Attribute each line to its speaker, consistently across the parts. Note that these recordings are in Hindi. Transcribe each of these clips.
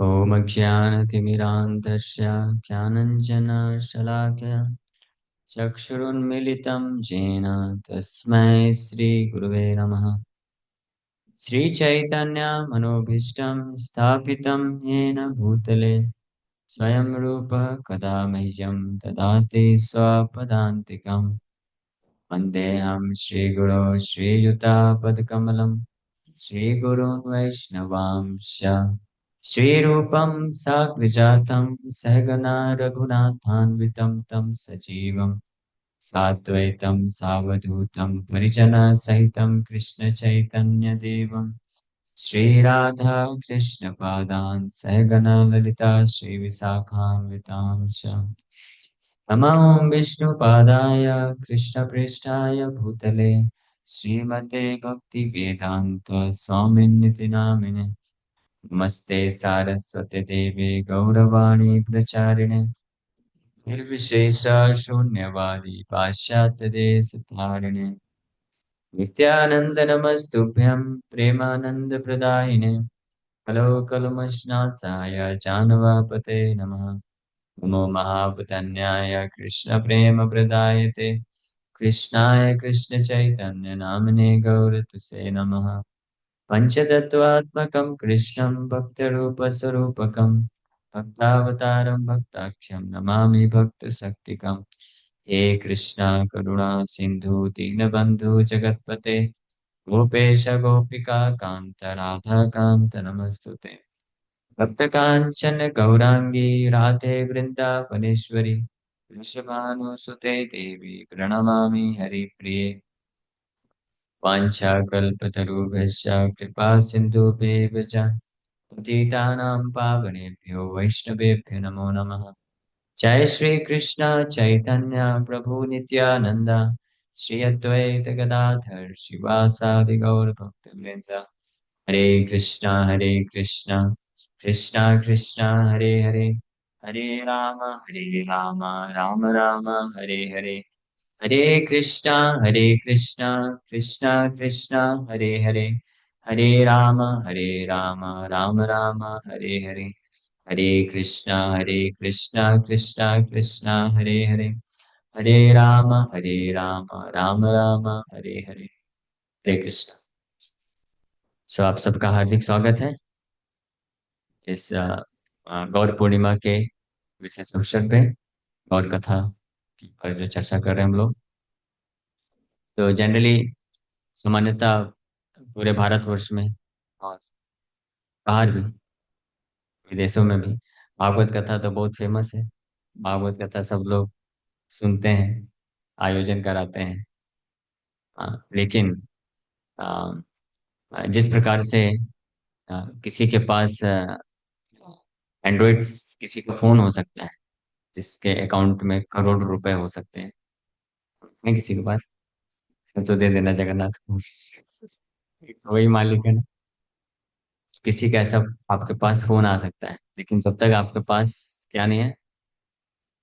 Speaker 1: ॐ अज्ञानतिमिरान्धस्य ज्ञानञ्जनशलाकया चक्षुरुन्मिलितं येन तस्मै श्रीगुरुवे नमः। श्रीचैतन्यमनोभीष्टं स्थापितं येन भूतले स्वयं रूपः कदा मह्यं ददाति स्वपदान्तिकम्। वन्देऽहं श्रीगुरो श्रीयुतापदकमलं श्रीगुरून् वैष्णवांश्च श्रीरूपं साग्रजातं सहगना रघुनाथान्वितं तं सजीवं साद्वैतं सावधूतं परिजनसहितं कृष्णचैतन्यदेवं श्रीराधा कृष्णपादान् सहगना ललिता श्रीविशाखान्वितांश्च नमो विष्णुपादाय कृष्णप्रेष्ठाय भूतले श्रीमते भक्तिवेदान्त स्वामिन्निति नामिने नमस्ते सारस्वती देवे गौरवाणी प्रचारिणे निर्विशेष शून्यवादी पाश्चात्यदेशतारिणे नित्यानंद नमस्तुभ्यं प्रेमानंदप्रदायिने कलौकलमश्नासाय जानवापते नमः। नमो महापुतन्याय कृष्णप्रेमप्रदायते कृष्णाय कृष्णचैतन्यनामिने गौरतुसे नमः। पञ्चतत्त्वात्मकं कृष्णं भक्तरूपस्वरूपकं भक्तावतारं भक्ताख्यं नमामि भक्तशक्तिकम्। हे कृष्णा करुणा सिन्धु दीनबन्धु जगत्पते गोपेश गोपिका कान्त राधाकान्त नमस्तुते। भक्तकाञ्चन गौराङ्गी राधे वृन्दावनेश्वरी वृषभानुसुते देवी प्रणमामि हरिप्रिये। वाञ्छाकल्पतरुभ्यश्च कृपा सिन्धुभ्येव च पतितानां पावनेभ्यो वैष्णवेभ्यो नमो नमः। जय श्री कृष्ण चैतन्य प्रभु नित्यानंद श्री अद्वैत गदाधर शिवासादि गौर भक्तवृंद। हरे कृष्णा कृष्णा कृष्णा हरे हरे हरे राम राम राम हरे हरे। हरे कृष्णा कृष्णा कृष्णा हरे हरे हरे राम राम राम हरे हरे। हरे कृष्णा कृष्णा कृष्णा हरे राम राम राम हरे हरे। हरे कृष्णा। सो आप सबका हार्दिक स्वागत है इस गौर पूर्णिमा के विशेष अवसर पे गौर कथा पर जो चर्चा कर रहे हैं हम लोग। तो जनरली सामान्यतः पूरे भारतवर्ष में और बाहर भी विदेशों में भी भागवत कथा तो बहुत फेमस है। भागवत कथा सब लोग सुनते हैं, आयोजन कराते हैं। लेकिन जिस प्रकार से किसी के पास एंड्रॉइड किसी का फोन हो सकता है जिसके अकाउंट में करोड़ रुपए हो सकते हैं, है किसी के पास तो दे देना जगन्नाथ को। वही मालिक है ना। किसी का ऐसा आपके पास फोन आ सकता है, लेकिन जब तक आपके पास क्या नहीं है,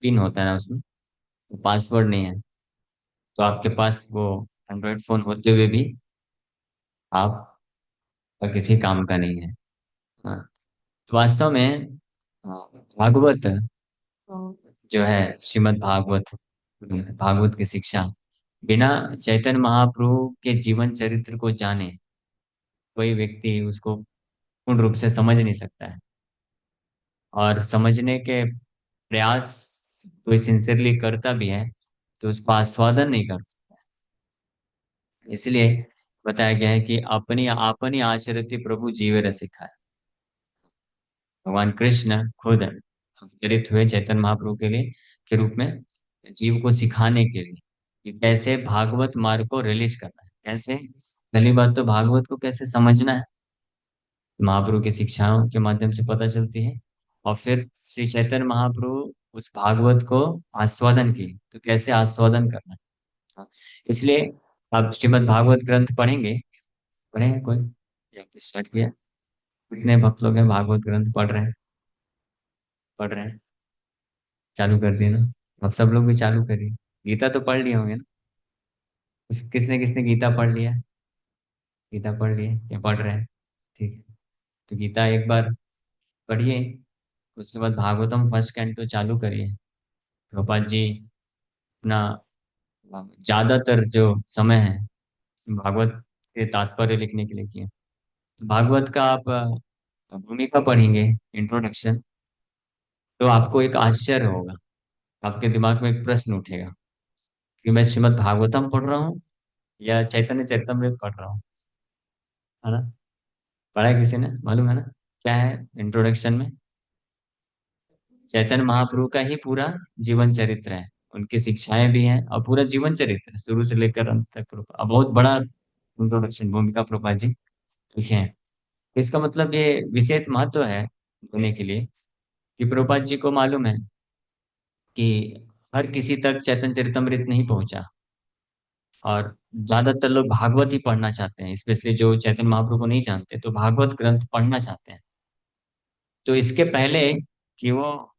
Speaker 1: पिन होता है ना उसमें, तो पासवर्ड नहीं है, तो आपके पास वो एंड्रॉइड फोन होते हुए भी आप किसी काम का नहीं है। हाँ, तो वास्तव में भागवत जो है श्रीमद् भागवत, भागवत की शिक्षा बिना चैतन्य महाप्रभु के जीवन चरित्र को जाने कोई व्यक्ति उसको पूर्ण रूप से समझ नहीं सकता है। और समझने के प्रयास कोई सिंसियरली करता भी है तो उसको आस्वादन नहीं कर सकता। इसलिए बताया गया है कि अपनी अपनी आचरति प्रभु जीवे रसिका है। भगवान कृष्ण खुद अवतरित हुए चैतन्य महाप्रभु के लिए के रूप में जीव को सिखाने के लिए कि कैसे भागवत मार्ग को रिलीज करना है, कैसे पहली बात तो भागवत को कैसे समझना है, महाप्रभु की शिक्षाओं के माध्यम से पता चलती है। और फिर श्री चैतन्य महाप्रभु उस भागवत को आस्वादन की तो कैसे आस्वादन करना है। हाँ, इसलिए आप श्रीमद् भागवत ग्रंथ पढ़ेंगे, पढ़ेंगे कोई या स्टार्ट किया? कितने भक्त लोग हैं भागवत ग्रंथ पढ़ रहे हैं? पढ़ रहे हैं, चालू कर दिए ना? अब सब लोग भी चालू करिए। गीता तो पढ़ लिए होंगे ना? किसने किसने गीता पढ़ लिया है? गीता पढ़ लिए या पढ़ रहे हैं? ठीक है, तो गीता एक बार पढ़िए। उसके बाद भागवतम फर्स्ट कैंटो चालू करिए। प्रभुपाद जी अपना ज्यादातर जो समय है भागवत के तात्पर्य लिखने के लिए किए। भागवत का आप भूमिका पढ़ेंगे, इंट्रोडक्शन, तो आपको एक आश्चर्य होगा। आपके दिमाग में एक प्रश्न उठेगा कि मैं श्रीमद् भागवतम पढ़ रहा हूँ या चैतन्य चरितमृत पढ़ रहा हूँ। है ना? पढ़ा है किसी ने? मालूम है ना क्या है इंट्रोडक्शन में? चैतन्य महाप्रभु का ही पूरा जीवन चरित्र है। उनकी शिक्षाएं भी हैं और पूरा जीवन चरित्र है, शुरू से लेकर अंत तक। अब बहुत बड़ा इंट्रोडक्शन भूमिका प्रभुपाद जी लिखे हैं। तो इसका मतलब ये विशेष महत्व है होने के लिए कि प्रभुपाद जी को मालूम है कि हर किसी तक चैतन्य चरितमृत नहीं पहुंचा, और ज्यादातर लोग भागवत ही पढ़ना चाहते हैं, स्पेशली जो चैतन्य महाप्रभु को नहीं जानते तो भागवत ग्रंथ पढ़ना चाहते हैं। तो इसके पहले कि वो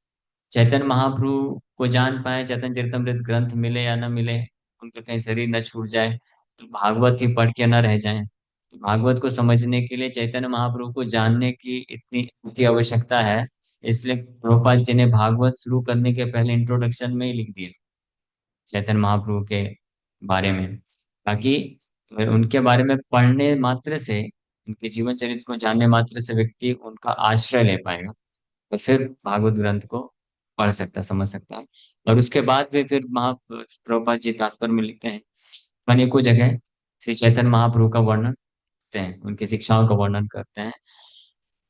Speaker 1: चैतन्य महाप्रभु को जान पाए, चैतन्य चरितमृत ग्रंथ मिले या न मिले, उनका कहीं शरीर न छूट जाए, तो भागवत ही पढ़ के न रह जाए, तो भागवत को समझने के लिए चैतन्य महाप्रभु को जानने की इतनी अति आवश्यकता है। इसलिए प्रभुपाद जी ने भागवत शुरू करने के पहले इंट्रोडक्शन में ही लिख दिया चैतन्य महाप्रभु के बारे में, ताकि उनके बारे में पढ़ने मात्र से, उनके जीवन चरित्र को जानने मात्र से व्यक्ति उनका आश्रय ले पाएगा, तो फिर भागवत ग्रंथ को पढ़ सकता, समझ सकता है। और उसके बाद भी फिर प्रभुपाद जी तात्पर्य में लिखते हैं अनेकों जगह श्री चैतन्य महाप्रभु का वर्णन करते हैं, उनकी शिक्षाओं का वर्णन करते हैं।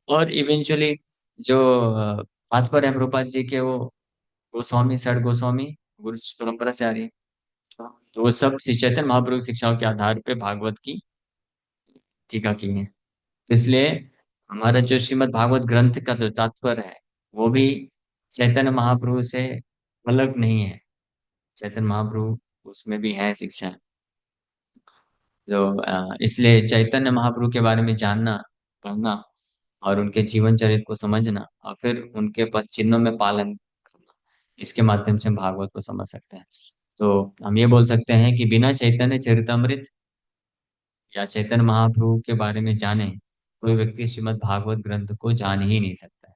Speaker 1: और इवेंचुअली जो तात्पर्य है प्रभुपाद जी के, वो गोस्वामी, षड गोस्वामी गुरु परंपरा से आ रही है। तो वो सब श्री चैतन्य महाप्रभु की शिक्षाओं के आधार पे भागवत की टीका की है। तो इसलिए हमारा जो श्रीमद् भागवत ग्रंथ का जो तात्पर्य है वो भी चैतन्य महाप्रभु से अलग नहीं है। चैतन्य महाप्रभु उसमें भी है शिक्षा। जो इसलिए चैतन्य महाप्रभु के बारे में जानना, पढ़ना और उनके जीवन चरित्र को समझना और फिर उनके पद चिन्हों में पालन करना, इसके माध्यम से हम भागवत को समझ सकते हैं। तो हम ये बोल सकते हैं कि बिना चैतन्य चरितमृत या चैतन्य महाप्रभु के बारे में जाने कोई व्यक्ति श्रीमद् भागवत ग्रंथ को जान ही नहीं सकता है,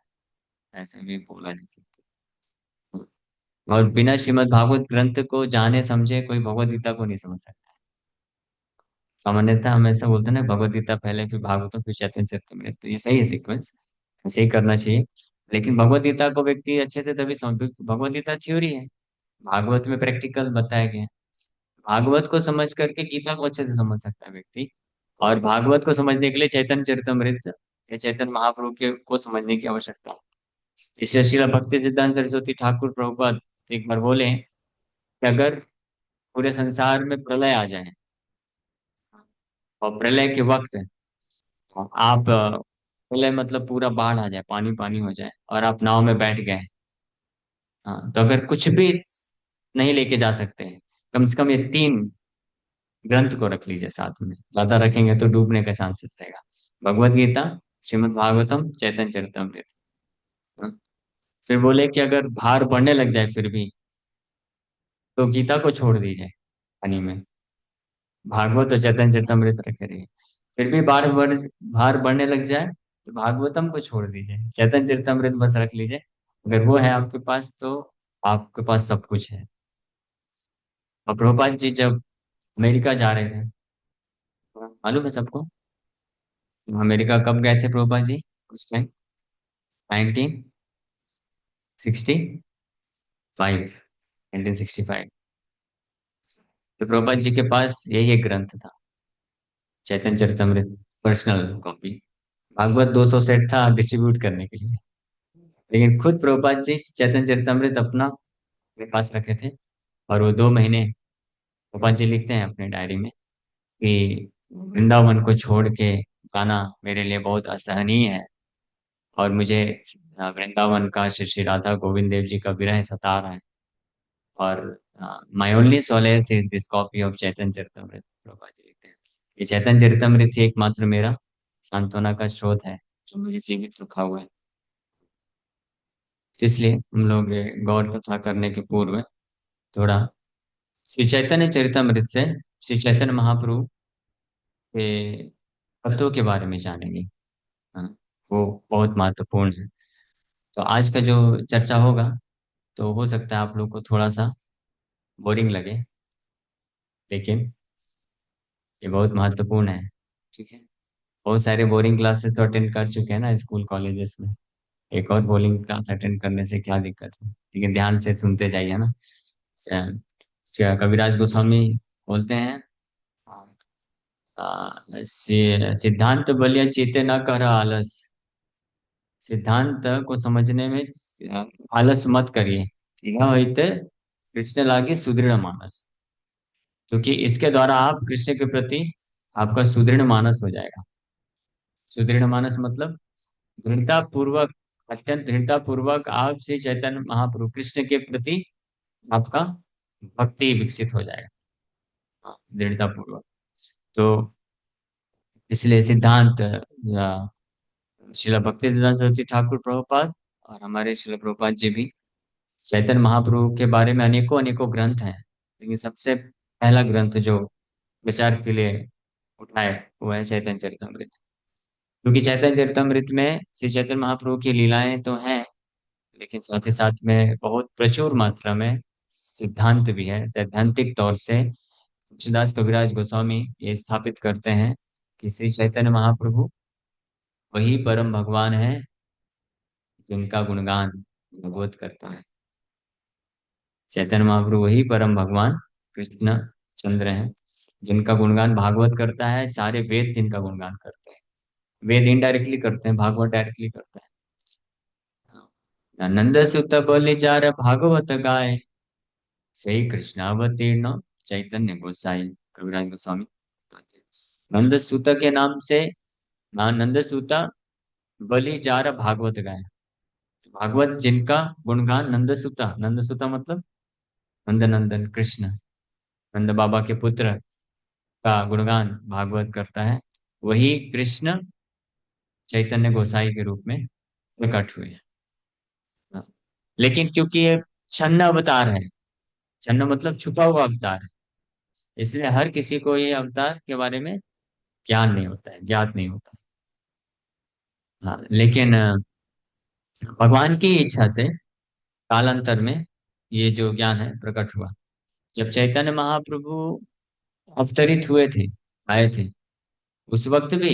Speaker 1: ऐसे भी बोला जा सकता है। और बिना श्रीमद् भागवत ग्रंथ को जाने समझे कोई भगवत गीता को नहीं समझ सकता। सामान्यतः हम ऐसा बोलते हैं ना, भगवत गीता पहले फिर भागवतम फिर चैतन्य चरितमृत, तो ये सही है सीक्वेंस, ऐसे ही करना चाहिए। लेकिन भगवत गीता को व्यक्ति अच्छे से तभी समझ, भगवत गीता थ्योरी है, भागवत में प्रैक्टिकल बताया गया है। भागवत को समझ करके गीता को अच्छे से समझ सकता है व्यक्ति। और भागवत को समझने के लिए चैतन्य चरितमृत या चैतन्य महाप्रभु के को समझने की आवश्यकता है। इसलिए श्रील भक्ति सिद्धांत सरस्वती ठाकुर प्रभुपाद एक बार बोले कि अगर पूरे संसार में प्रलय आ जाए और प्रलय के वक्त आप प्रलय मतलब पूरा बाढ़ आ जाए, पानी पानी हो जाए और आप नाव में बैठ गए, हाँ, तो अगर कुछ भी नहीं लेके जा सकते हैं, कम से कम ये तीन ग्रंथ को रख लीजिए साथ में, ज्यादा रखेंगे तो डूबने का चांसेस रहेगा। भगवत गीता, श्रीमद् भागवतम, चैतन्य चरितमृत। हाँ, फिर बोले कि अगर भार बढ़ने लग जाए फिर भी, तो गीता को छोड़ दीजिए पानी में, भागवत और चैतन्य चरितमृत रखे रहिए। फिर भी भार बढ़ने लग जाए तो भागवतम को छोड़ दीजिए, चैतन्य चरितमृत बस रख लीजिए। अगर वो है आपके पास तो आपके पास सब कुछ है। और प्रभुपाद जी जब अमेरिका जा रहे थे, मालूम है सबको, अमेरिका कब गए थे प्रभुपाद जी उस टाइम? 1965, 1965। तो प्रभुपाद जी के पास यही एक ग्रंथ था, Chaitanya Charitamrita, personal copy. Bhagavat 200 set था डिस्ट्रीब्यूट करने के लिए, लेकिन खुद प्रभुपाद जी चैतन्य चरितमृत अपना अपने पास रखे थे। और वो 2 महीने, प्रभुपाद जी लिखते हैं अपने डायरी में कि वृंदावन को छोड़ के जाना मेरे लिए बहुत असहनीय है, और मुझे वृंदावन का श्री श्री राधा गोविंद देव जी का विरह सता रहा है। और my only solace is this copy of Chaitanya Charitamrita, Prabhupada ji लिखते हैं। ये चैतन्य चरितमृत ही एकमात्र मेरा सांत्वना का स्रोत है जो मुझे जीवित रखा हुआ है। तो इसलिए हम लोग ये गौर कथा करने के पूर्व थोड़ा श्री चैतन्य चरितमृत से श्री चैतन्य महाप्रभु के तत्वों के बारे में जानेंगे। हाँ, वो बहुत महत्वपूर्ण है। तो आज का जो चर्चा होगा, तो हो सकता है आप लोग को थोड़ा सा बोरिंग लगे, लेकिन ये बहुत महत्वपूर्ण है। ठीक है। बहुत सारे बोरिंग क्लासेस तो अटेंड कर चुके हैं ना स्कूल कॉलेजेस में। एक और बोरिंग क्लास अटेंड करने से क्या दिक्कत है, लेकिन ध्यान से सुनते जाइए ना। कविराज गोस्वामी बोलते हैं, सिद्धांत बलिया चीते न कर आलस। सिद्धांत को समझने में आलस मत करिए। यह होते कृष्ण लागे सुदृढ़ मानस, क्योंकि इसके द्वारा आप कृष्ण के प्रति आपका सुदृढ़ मानस हो जाएगा। सुदृढ़ मानस मतलब दृढ़ता पूर्वक, अत्यंत दृढ़ता पूर्वक आप श्री चैतन्य महाप्रभु कृष्ण के प्रति आपका भक्ति विकसित हो जाएगा। हाँ, दृढ़ता पूर्वक। तो इसलिए सिद्धांत या श्रील भक्ति सिद्धांत सरस्वती ठाकुर प्रभुपाद और हमारे श्रील प्रभुपाद जी भी चैतन्य महाप्रभु के बारे में अनेकों अनेकों ग्रंथ हैं, लेकिन सबसे पहला ग्रंथ जो विचार के लिए उठाए वो है चैतन्य चरितमृत। क्योंकि चैतन्य चरितमृत में श्री चैतन्य महाप्रभु की लीलाएं तो हैं, लेकिन साथ ही साथ में बहुत प्रचुर मात्रा में सिद्धांत भी है। सैद्धांतिक तौर से तुलसीदास कविराज गोस्वामी ये स्थापित करते हैं कि श्री चैतन्य महाप्रभु वही परम भगवान है जिनका गुणगान भगवत करता है। चैतन्य महाप्रभु वही परम भगवान कृष्ण चंद्र हैं जिनका गुणगान भागवत करता है। सारे वेद जिनका गुणगान करते हैं, वेद इनडायरेक्टली करते हैं, भागवत डायरेक्टली करता है। नंद सुत बलिजार भागवत गाय, सही कृष्णावतीर्ण चैतन्य गोसाई, कविराज गोस्वामी। नंद सुत के नाम से नंद सुत बलि जार भागवत गाय। भागवत जिनका गुणगान नंद सुता, नंद सुता मतलब नंद नंदन कृष्ण, नंद बाबा के पुत्र का गुणगान भागवत करता है, वही कृष्ण चैतन्य गोसाई के रूप में प्रकट हुए हैं। हाँ। लेकिन क्योंकि ये छन्न अवतार है, छन्न मतलब छुपा हुआ अवतार है, इसलिए हर किसी को ये अवतार के बारे में ज्ञान नहीं होता है, ज्ञात नहीं होता। हाँ, लेकिन भगवान की इच्छा से कालांतर में ये जो ज्ञान है प्रकट हुआ। जब चैतन्य महाप्रभु अवतरित हुए थे, आए थे, उस वक्त भी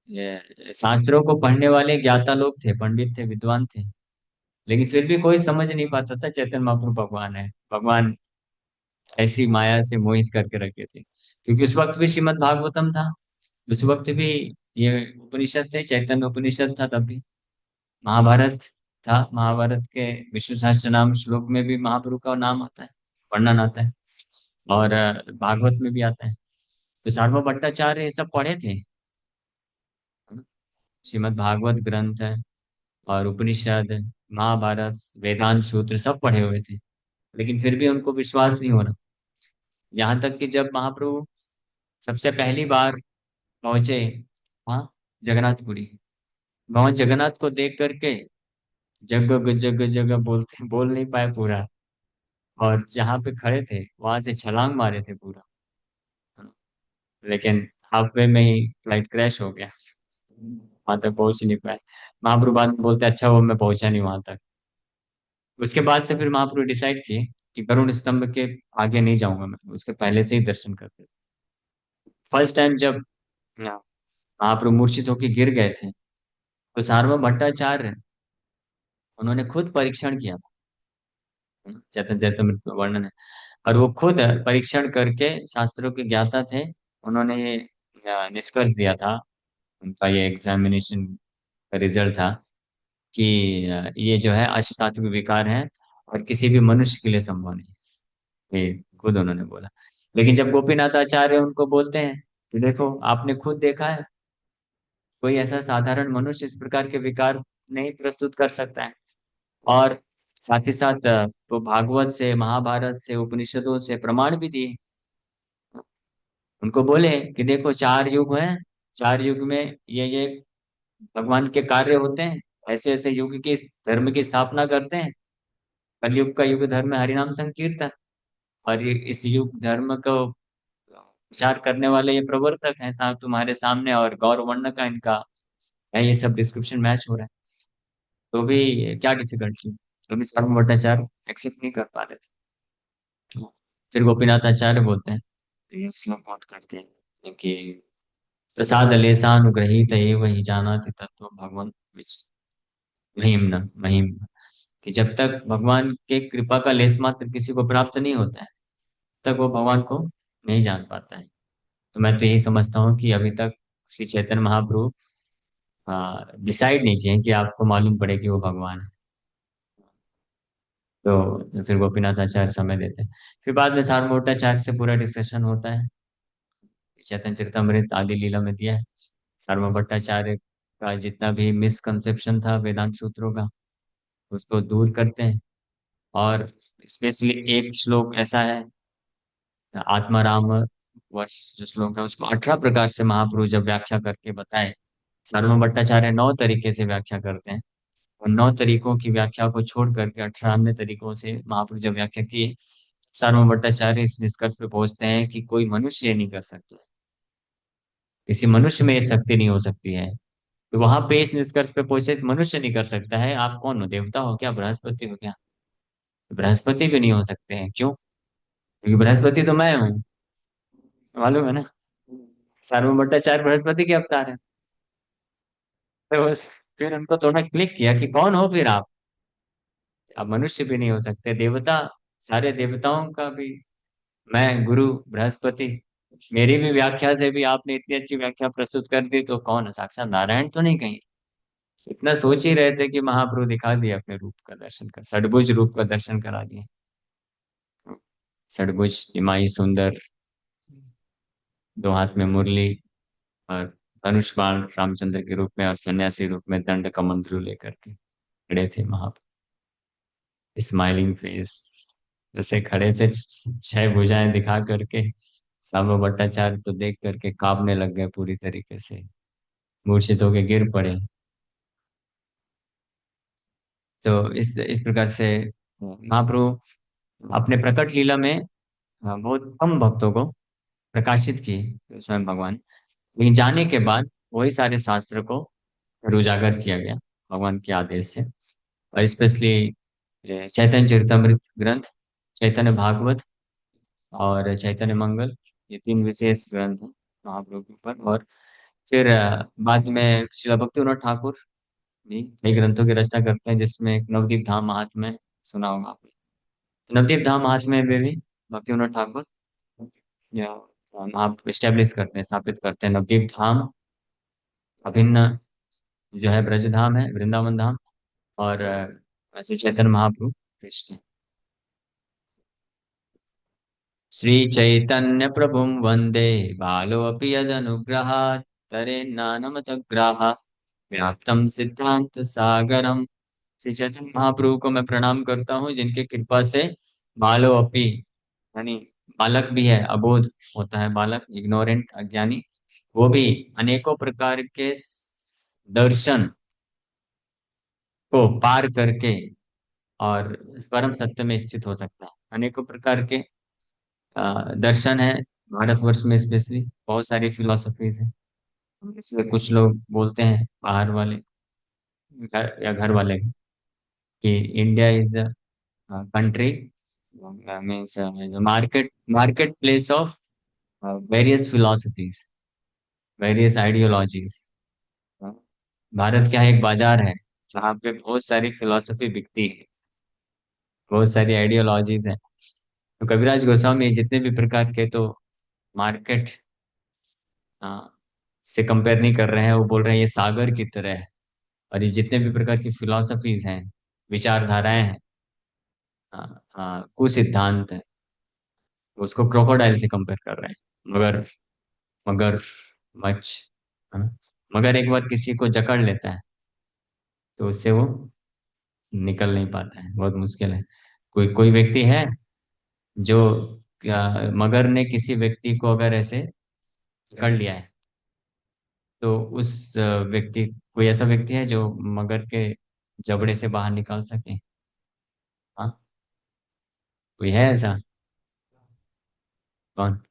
Speaker 1: ये शास्त्रों को पढ़ने वाले ज्ञाता लोग थे, पंडित थे, विद्वान थे, लेकिन फिर भी कोई समझ नहीं पाता था चैतन्य महाप्रभु भगवान है। भगवान ऐसी माया से मोहित करके रखे थे, क्योंकि उस वक्त भी श्रीमद् भागवतम था, उस वक्त भी ये उपनिषद थे, चैतन्य उपनिषद था, तब भी महाभारत था। महाभारत के विष्णु सहस्त्र नाम श्लोक में भी महाप्रभु का नाम आता है, वर्णन आता है, और भागवत में भी आता है। तो सार्वभौम भट्टाचार्य ये सब पढ़े थे, श्रीमद् भागवत ग्रंथ है और उपनिषद, महाभारत, वेदांत सूत्र सब पढ़े हुए थे, लेकिन फिर भी उनको विश्वास नहीं हो रहा। यहाँ तक कि जब महाप्रभु सबसे पहली बार पहुंचे वहाँ जगन्नाथपुरी, वहां जगन्नाथ को देख करके जग जग जग बोलते बोल नहीं पाए पूरा, और जहाँ पे खड़े थे वहां से छलांग मारे थे पूरा, लेकिन हाफवे में ही फ्लाइट क्रैश हो गया, वहां तक पहुंच नहीं पाए। महाप्रभु बाद में बोलते अच्छा वो मैं पहुंचा नहीं वहां तक। उसके बाद से फिर महाप्रभु डिसाइड किए कि गरुड़ स्तंभ के आगे नहीं जाऊंगा मैं, उसके पहले से ही दर्शन करते। फर्स्ट टाइम जब महाप्रभु मूर्छित होकर गिर गए थे, तो सार्वभौम भट्टाचार्य उन्होंने खुद परीक्षण किया था। चैतन्य चरितमृत में वर्णन है, और वो खुद परीक्षण करके शास्त्रों के ज्ञाता थे। उन्होंने ये निष्कर्ष दिया था, उनका ये एग्जामिनेशन का रिजल्ट था कि ये जो है अष्टसात्विक विकार है और किसी भी मनुष्य के लिए संभव नहीं। ये खुद उन्होंने बोला। लेकिन जब गोपीनाथ आचार्य उनको बोलते हैं कि देखो आपने खुद देखा है, कोई ऐसा साधारण मनुष्य इस प्रकार के विकार नहीं प्रस्तुत कर सकता है, और साथ ही साथ तो भागवत से, महाभारत से, उपनिषदों से प्रमाण भी दिए। उनको बोले कि देखो चार युग हैं, चार युग में ये भगवान के कार्य होते हैं, ऐसे ऐसे युग की इस धर्म की स्थापना करते हैं। कलयुग का युग धर्म है हरिनाम संकीर्तन, और ये इस युग धर्म को प्रचार करने वाले ये प्रवर्तक हैं साहब तुम्हारे सामने, और गौर वर्ण का इनका है, ये सब डिस्क्रिप्शन मैच हो रहा है। तो भी क्या डिफिकल्टी, तो भी सार्वभौम भट्टाचार्य एक्सेप्ट नहीं कर पा रहे थे। तो फिर गोपीनाथ आचार्य बोलते हैं, तो ये श्लोक कोट करके कि प्रसाद लेसानुग्रहीत एव ही जानाति तत्व भगवान विच महिम न महिम, कि जब तक भगवान के कृपा का लेस मात्र किसी को प्राप्त नहीं होता है, तक वो भगवान को नहीं जान पाता है। तो मैं तो यही समझता हूँ कि अभी तक श्री चैतन्य महाप्रभु डिसाइड नहीं किए हैं कि आपको मालूम पड़े कि वो भगवान है। तो फिर गोपीनाथ आचार्य समय देते हैं। फिर बाद में सार्वभौमाचार्य से पूरा डिस्कशन होता है, चैतन्य चरितमृत आदि लीला में दिया है। सार्वभौम भट्टाचार्य का जितना भी मिसकंसेप्शन था वेदांत सूत्रों का, उसको दूर करते हैं। और स्पेशली एक श्लोक ऐसा है, आत्माराम वर्ष जो श्लोक है, उसको 18 प्रकार से महाप्रभु जब व्याख्या करके बताए। सार्वभौम भट्टाचार्य 9 तरीके से व्याख्या करते हैं, और 9 तरीकों की व्याख्या को छोड़ करके 18 अन्य तरीकों से महाप्रभु जब व्याख्या किए, सार्वभौम भट्टाचार्य इस निष्कर्ष पे पहुंचते हैं कि कोई मनुष्य ये नहीं कर सकता, किसी मनुष्य में ये शक्ति नहीं हो सकती है। तो वहां पे इस निष्कर्ष पे पहुंचे, मनुष्य नहीं कर सकता है, आप कौन हो, देवता हो क्या, बृहस्पति हो क्या? बृहस्पति भी नहीं हो सकते हैं, क्यों? क्योंकि बृहस्पति तो मैं हूँ, मालूम है ना। सार्वभौम भट्टाचार्य बृहस्पति के अवतार है। तो फिर उनको थोड़ा क्लिक किया कि कौन हो फिर आप मनुष्य भी नहीं हो सकते, देवता, सारे देवताओं का भी मैं गुरु बृहस्पति, मेरी भी व्याख्या से भी आपने इतनी अच्छी व्याख्या प्रस्तुत कर दी, तो कौन है, साक्षात नारायण तो नहीं कहीं? इतना सोच ही रहे थे कि महाप्रभु दिखा दिए अपने रूप का दर्शन कर, षडभुज रूप का दर्शन करा दिए। षडभुज निमाई सुंदर, दो हाथ में मुरली, और धनुष बाण रामचंद्र के रूप में, और सन्यासी रूप में दंड कमंडलू लेकर के खड़े थे महाप्रभु, स्माइलिंग फेस, जैसे खड़े थे, 6 भुजाएं दिखा करके। सामो भट्टाचार्य तो देख करके कांपने लग गए पूरी तरीके से, मूर्छित होके गिर पड़े। तो इस प्रकार से महाप्रभु अपने प्रकट लीला में बहुत कम भक्तों को प्रकाशित किए स्वयं भगवान, लेकिन जाने के बाद वही सारे शास्त्र को फिर उजागर किया गया भगवान के आदेश से। और स्पेशली चैतन्य चरितमृत ग्रंथ, चैतन्य भागवत और चैतन्य मंगल, ये 3 विशेष ग्रंथ हैं महाप्रभु के ऊपर। और फिर बाद में श्रील भक्तिविनोद ठाकुर भी कई ग्रंथों की रचना करते हैं, जिसमें एक नवदीप धाम महात्म्य सुना होगा आपने। तो नवदीप धाम महात्म्य में भी भक्तिविनोद ठाकुर या आप स्टेब्लिश करते हैं, स्थापित करते हैं नवदीप धाम अभिन्न जो है ब्रज धाम है, वृंदावन धाम। और श्री चैतन्य महाप्रभु कृष्ण, श्री चैतन्य प्रभुं वंदे बालोऽपि यदनुग्रहात् तरेन्नानमतग्राः व्याप्तं सिद्धांत सागरम। श्री चैतन्य महाप्रभु को मैं प्रणाम करता हूँ, जिनके कृपा से बालोऽपि, यानी बालक भी है, अबोध होता है बालक, इग्नोरेंट अज्ञानी, वो भी अनेकों प्रकार के दर्शन को पार करके और परम सत्य में स्थित हो सकता है। अनेकों प्रकार के दर्शन है भारतवर्ष में, स्पेशली बहुत सारी फिलोसफीज हैं। इसलिए कुछ लोग बोलते हैं बाहर वाले, घर या घर वाले, कि India is the country means market place of various philosophies, various ideologies. Bharat क्या है, एक बाजार है जहाँ पे बहुत सारी फिलोसफी बिकती है, बहुत सारी आइडियोलॉजीज हैं। तो कविराज गोस्वामी जितने भी प्रकार के, तो मार्केट से कंपेयर नहीं कर रहे हैं, वो बोल रहे हैं ये सागर की तरह है। और ये जितने भी प्रकार की फिलोसफीज हैं, विचारधाराएं हैं, कुसिद्धांत है, उसको क्रोकोडाइल से कंपेयर कर रहे हैं। मगर मगर मच, है ना, मगर एक बार किसी को जकड़ लेता है तो उससे वो निकल नहीं पाता है, बहुत मुश्किल है। कोई कोई व्यक्ति है जो, मगर ने किसी व्यक्ति को अगर ऐसे जकड़ लिया है, तो उस व्यक्ति, कोई ऐसा व्यक्ति है जो मगर के जबड़े से बाहर निकाल सके? हाँ, कोई है ऐसा? कौन?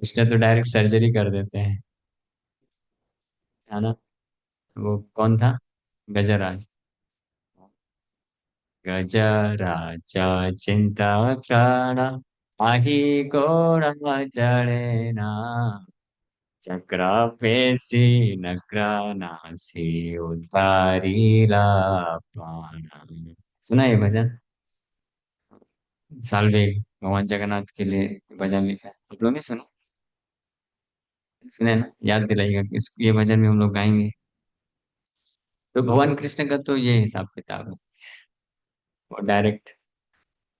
Speaker 1: इसने तो डायरेक्ट सर्जरी कर देते हैं। है ना? वो कौन था? गजराज। गजराज चिंता करा, आही घोड़ा चढ़े ना, चक्रापेसी नगरानासी उतारी ला पाना। सुना ये भजन? सालवेग भगवान जगन्नाथ के लिए भजन लिखा है, आप लोग ने सुना? सुने ना, याद दिलाइएगा कि ये भजन भी हम लोग गाएंगे। तो भगवान कृष्ण का तो ये हिसाब किताब है, वो डायरेक्ट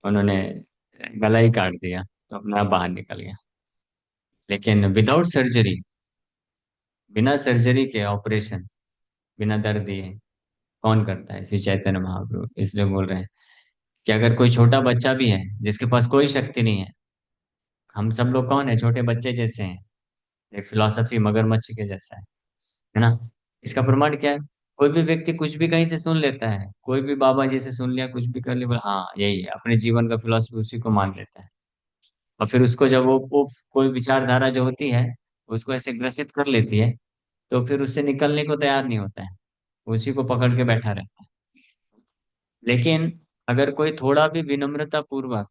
Speaker 1: उन्होंने गला ही काट दिया तो अपने आप बाहर निकल गया। लेकिन विदाउट सर्जरी, बिना सर्जरी के ऑपरेशन, बिना दर्द दिए कौन करता है? श्री चैतन्य महाप्रभु। इसलिए बोल रहे हैं कि अगर कोई छोटा बच्चा भी है जिसके पास कोई शक्ति नहीं है, हम सब लोग कौन है? छोटे बच्चे जैसे हैं। एक फिलॉसफी मगरमच्छ के जैसा है ना? इसका प्रमाण क्या है? कोई भी व्यक्ति कुछ भी कहीं से सुन लेता है, कोई भी बाबा जी से सुन लिया, कुछ भी कर लिया, बोला हाँ यही है, अपने जीवन का फिलॉसफी उसी को मान लेता है। और फिर उसको जब वो कोई विचारधारा जो होती है उसको ऐसे ग्रसित कर लेती है, तो फिर उससे निकलने को तैयार नहीं होता है, उसी को पकड़ के बैठा रहता है। लेकिन अगर कोई थोड़ा भी विनम्रता पूर्वक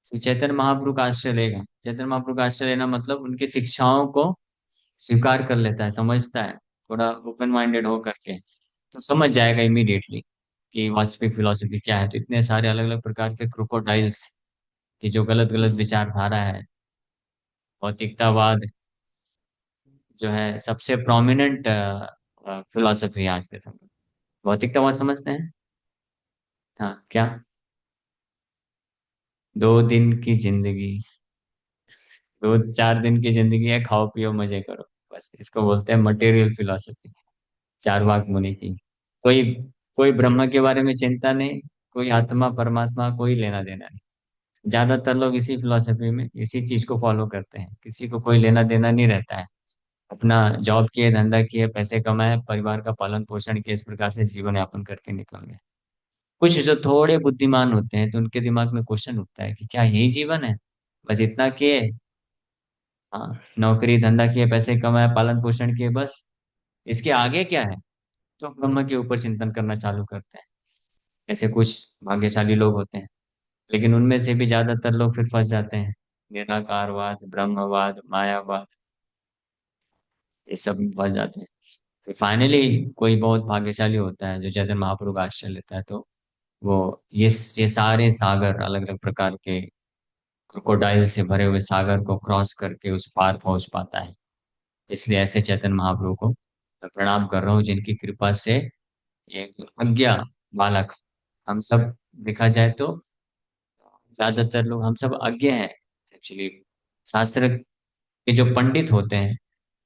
Speaker 1: श्री चैतन्य महाप्रभु का आश्रय लेगा, चैतन्य महाप्रभु का आश्रय लेना मतलब उनकी शिक्षाओं को स्वीकार कर लेता है, समझता है, थोड़ा ओपन माइंडेड हो करके, तो समझ जाएगा इमीडिएटली कि वास्तविक फिलोसफी क्या है। तो इतने सारे अलग अलग प्रकार के क्रोकोडाइल्स की जो गलत गलत विचारधारा है, भौतिकतावाद जो है सबसे प्रोमिनेंट फिलोसफी है आज के समय में। भौतिकतावाद समझते हैं? हाँ क्या? 2 दिन की जिंदगी, 2 4 दिन की जिंदगी है, खाओ पियो मजे करो, बस इसको बोलते हैं मटेरियल फिलोसफी। चारवाक मुनि की कोई कोई ब्रह्म के बारे में चिंता नहीं, कोई आत्मा परमात्मा कोई लेना देना नहीं। ज्यादातर लोग इसी फिलोसफी में इसी चीज को फॉलो करते हैं, किसी को कोई लेना देना नहीं रहता है। अपना जॉब किए, धंधा किए, पैसे कमाए, परिवार का पालन पोषण किए, इस प्रकार से जीवन यापन करके निकल गए। कुछ जो थोड़े बुद्धिमान होते हैं तो उनके दिमाग में क्वेश्चन उठता है कि क्या यही जीवन है? बस इतना किए, हाँ नौकरी धंधा किए, पैसे कमाए, पालन पोषण किए, बस इसके आगे क्या है? तो ब्रह्म के ऊपर चिंतन करना चालू करते हैं। ऐसे कुछ भाग्यशाली लोग होते हैं, लेकिन उनमें से भी ज्यादातर लोग फिर फंस जाते हैं। निराकारवाद, ब्रह्मवाद, मायावाद, ये सब में फंस जाते हैं। फिर फाइनली कोई बहुत भाग्यशाली होता है जो चैतन्य महाप्रभु का आश्रय लेता है, तो वो ये सारे सागर, अलग अलग प्रकार के क्रोकोडाइल से भरे हुए सागर को क्रॉस करके उस पार पहुंच पाता है। इसलिए ऐसे चैतन्य महाप्रभु को मैं प्रणाम कर रहा हूँ, जिनकी कृपा से एक अज्ञा बालक, हम सब देखा जाए तो ज्यादातर लोग हम सब अज्ञ हैं एक्चुअली। शास्त्र के जो पंडित होते हैं,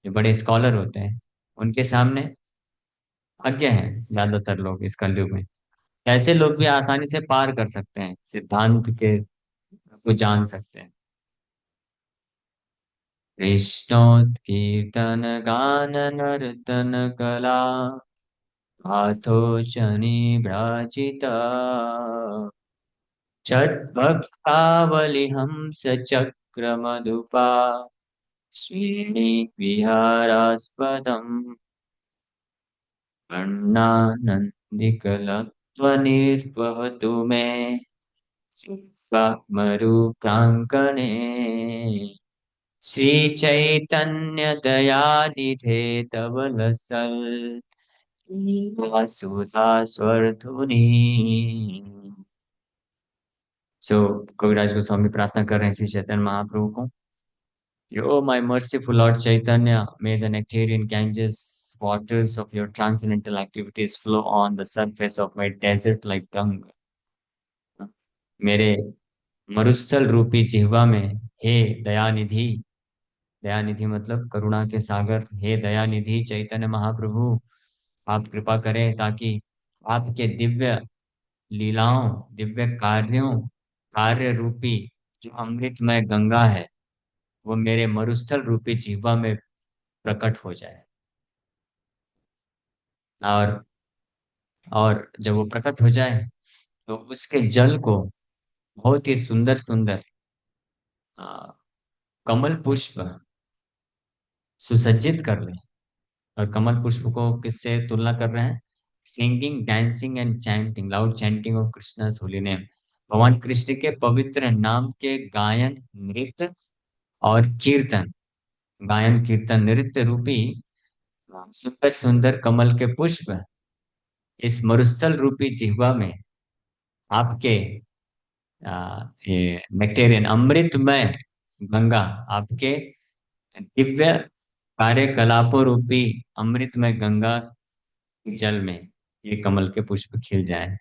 Speaker 1: जो बड़े स्कॉलर होते हैं, उनके सामने अज्ञ हैं ज्यादातर लोग इस कलयुग में। ऐसे लोग भी आसानी से पार कर सकते हैं, सिद्धांत के को जान सकते हैं। कृष्णोत्कीर्तन गान नर्तन कला, हाथों भ्राजिता, छठ भक्तावली हंस चक्र मधुपा, श्रीणी विहारास्पदम् वर्णानन्दिकलत्वनिर्वहतु मे मरुप्राङ्गणे, श्रीचैतन्यदयानिधे तव लसल् वासुधा स्वरधुनी। सो कविराज गोस्वामी प्रार्थना कर रहे हैं श्री चैतन्य महाप्रभु को, O my merciful Lord Chaitanya, may the nectarian Ganges waters of your transcendental activities flow on the surface of my desert like tongue. मेरे मरुस्थल रूपी जिह्वा में, हे दयानिधि, दयानिधि मतलब करुणा के सागर, हे दयानिधि चैतन्य महाप्रभु, आप कृपा करें ताकि आपके दिव्य लीलाओं, दिव्य कार्यों, कार्य रूपी जो अमृतमय गंगा है, वो मेरे मरुस्थल रूपी जिह्वा में प्रकट हो जाए। और जब वो प्रकट हो जाए तो उसके जल को बहुत ही सुंदर सुंदर आ, कमल पुष्प सुसज्जित कर ले, और कमल पुष्प को किससे तुलना कर रहे हैं? Singing, dancing and chanting, loud chanting of Krishna's holy name. भगवान कृष्ण के पवित्र नाम के गायन, नृत्य और कीर्तन, गायन कीर्तन नृत्य रूपी सुंदर सुंदर कमल के पुष्प इस मरुस्थल रूपी जिह्वा में आपके ये नेक्टेरियन अमृतमय गंगा, आपके दिव्य कार्यकलापों रूपी अमृतमय गंगा के जल में ये कमल के पुष्प खिल जाए।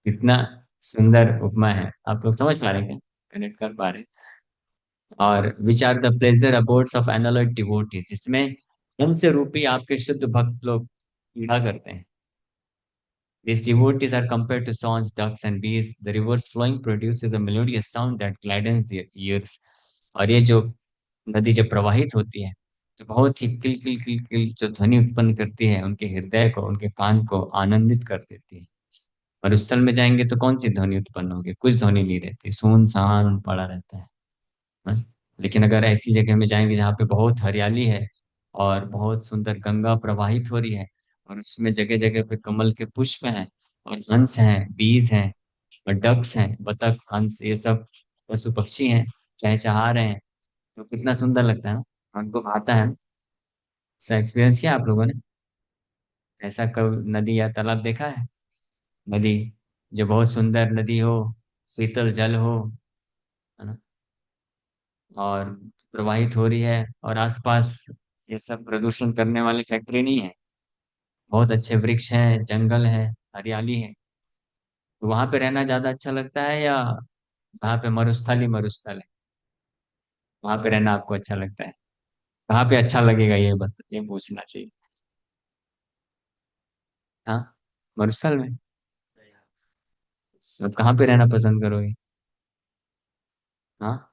Speaker 1: कितना सुंदर उपमा है, आप लोग समझ पा रहे हैं क्या? कनेक्ट कर पा रहे हैं? और which are the pleasure abodes of unalloyed devotees, जिसमें हंस रूपी आपके शुद्ध भक्त लोग क्रीड़ा करते हैं। These devotees are compared to swans, ducks, and bees. The river's flowing produces a melodious sound that gladdens their ears. और ये जो नदी जब प्रवाहित होती है तो बहुत ही किल किल किल किल जो ध्वनि उत्पन्न करती है, उनके हृदय को, उनके कान को आनंदित कर देती है। और उस स्थल में जाएंगे तो कौन सी ध्वनि उत्पन्न होगी? कुछ ध्वनि नहीं रहती, सुनसान पड़ा रहता है। हाँ? लेकिन अगर ऐसी जगह में जाएंगे जहाँ पे बहुत हरियाली है और बहुत सुंदर गंगा प्रवाहित हो रही है और उसमें जगह जगह पे कमल के पुष्प हैं और हंस हैं, बीज हैं और डक्स हैं, बतख, हंस, ये सब पशु पक्षी हैं, चहचहा रहे हैं, तो कितना सुंदर लगता है ना। हमको भाता है। ऐसा एक्सपीरियंस किया आप लोगों ने? ऐसा कब नदी या तालाब देखा है? नदी जो बहुत सुंदर नदी हो, शीतल जल हो, है ना, और प्रवाहित हो रही है और आसपास ये सब प्रदूषण करने वाली फैक्ट्री नहीं है, बहुत अच्छे वृक्ष हैं, जंगल है, हरियाली है, तो वहां पे रहना ज्यादा अच्छा लगता है या जहाँ पे मरुस्थल ही मरुस्थल है वहां पे रहना आपको अच्छा लगता है? कहाँ पे अच्छा लगेगा ये पूछना चाहिए। हाँ, मरुस्थल में। अब कहाँ पे रहना पसंद करोगे? हाँ,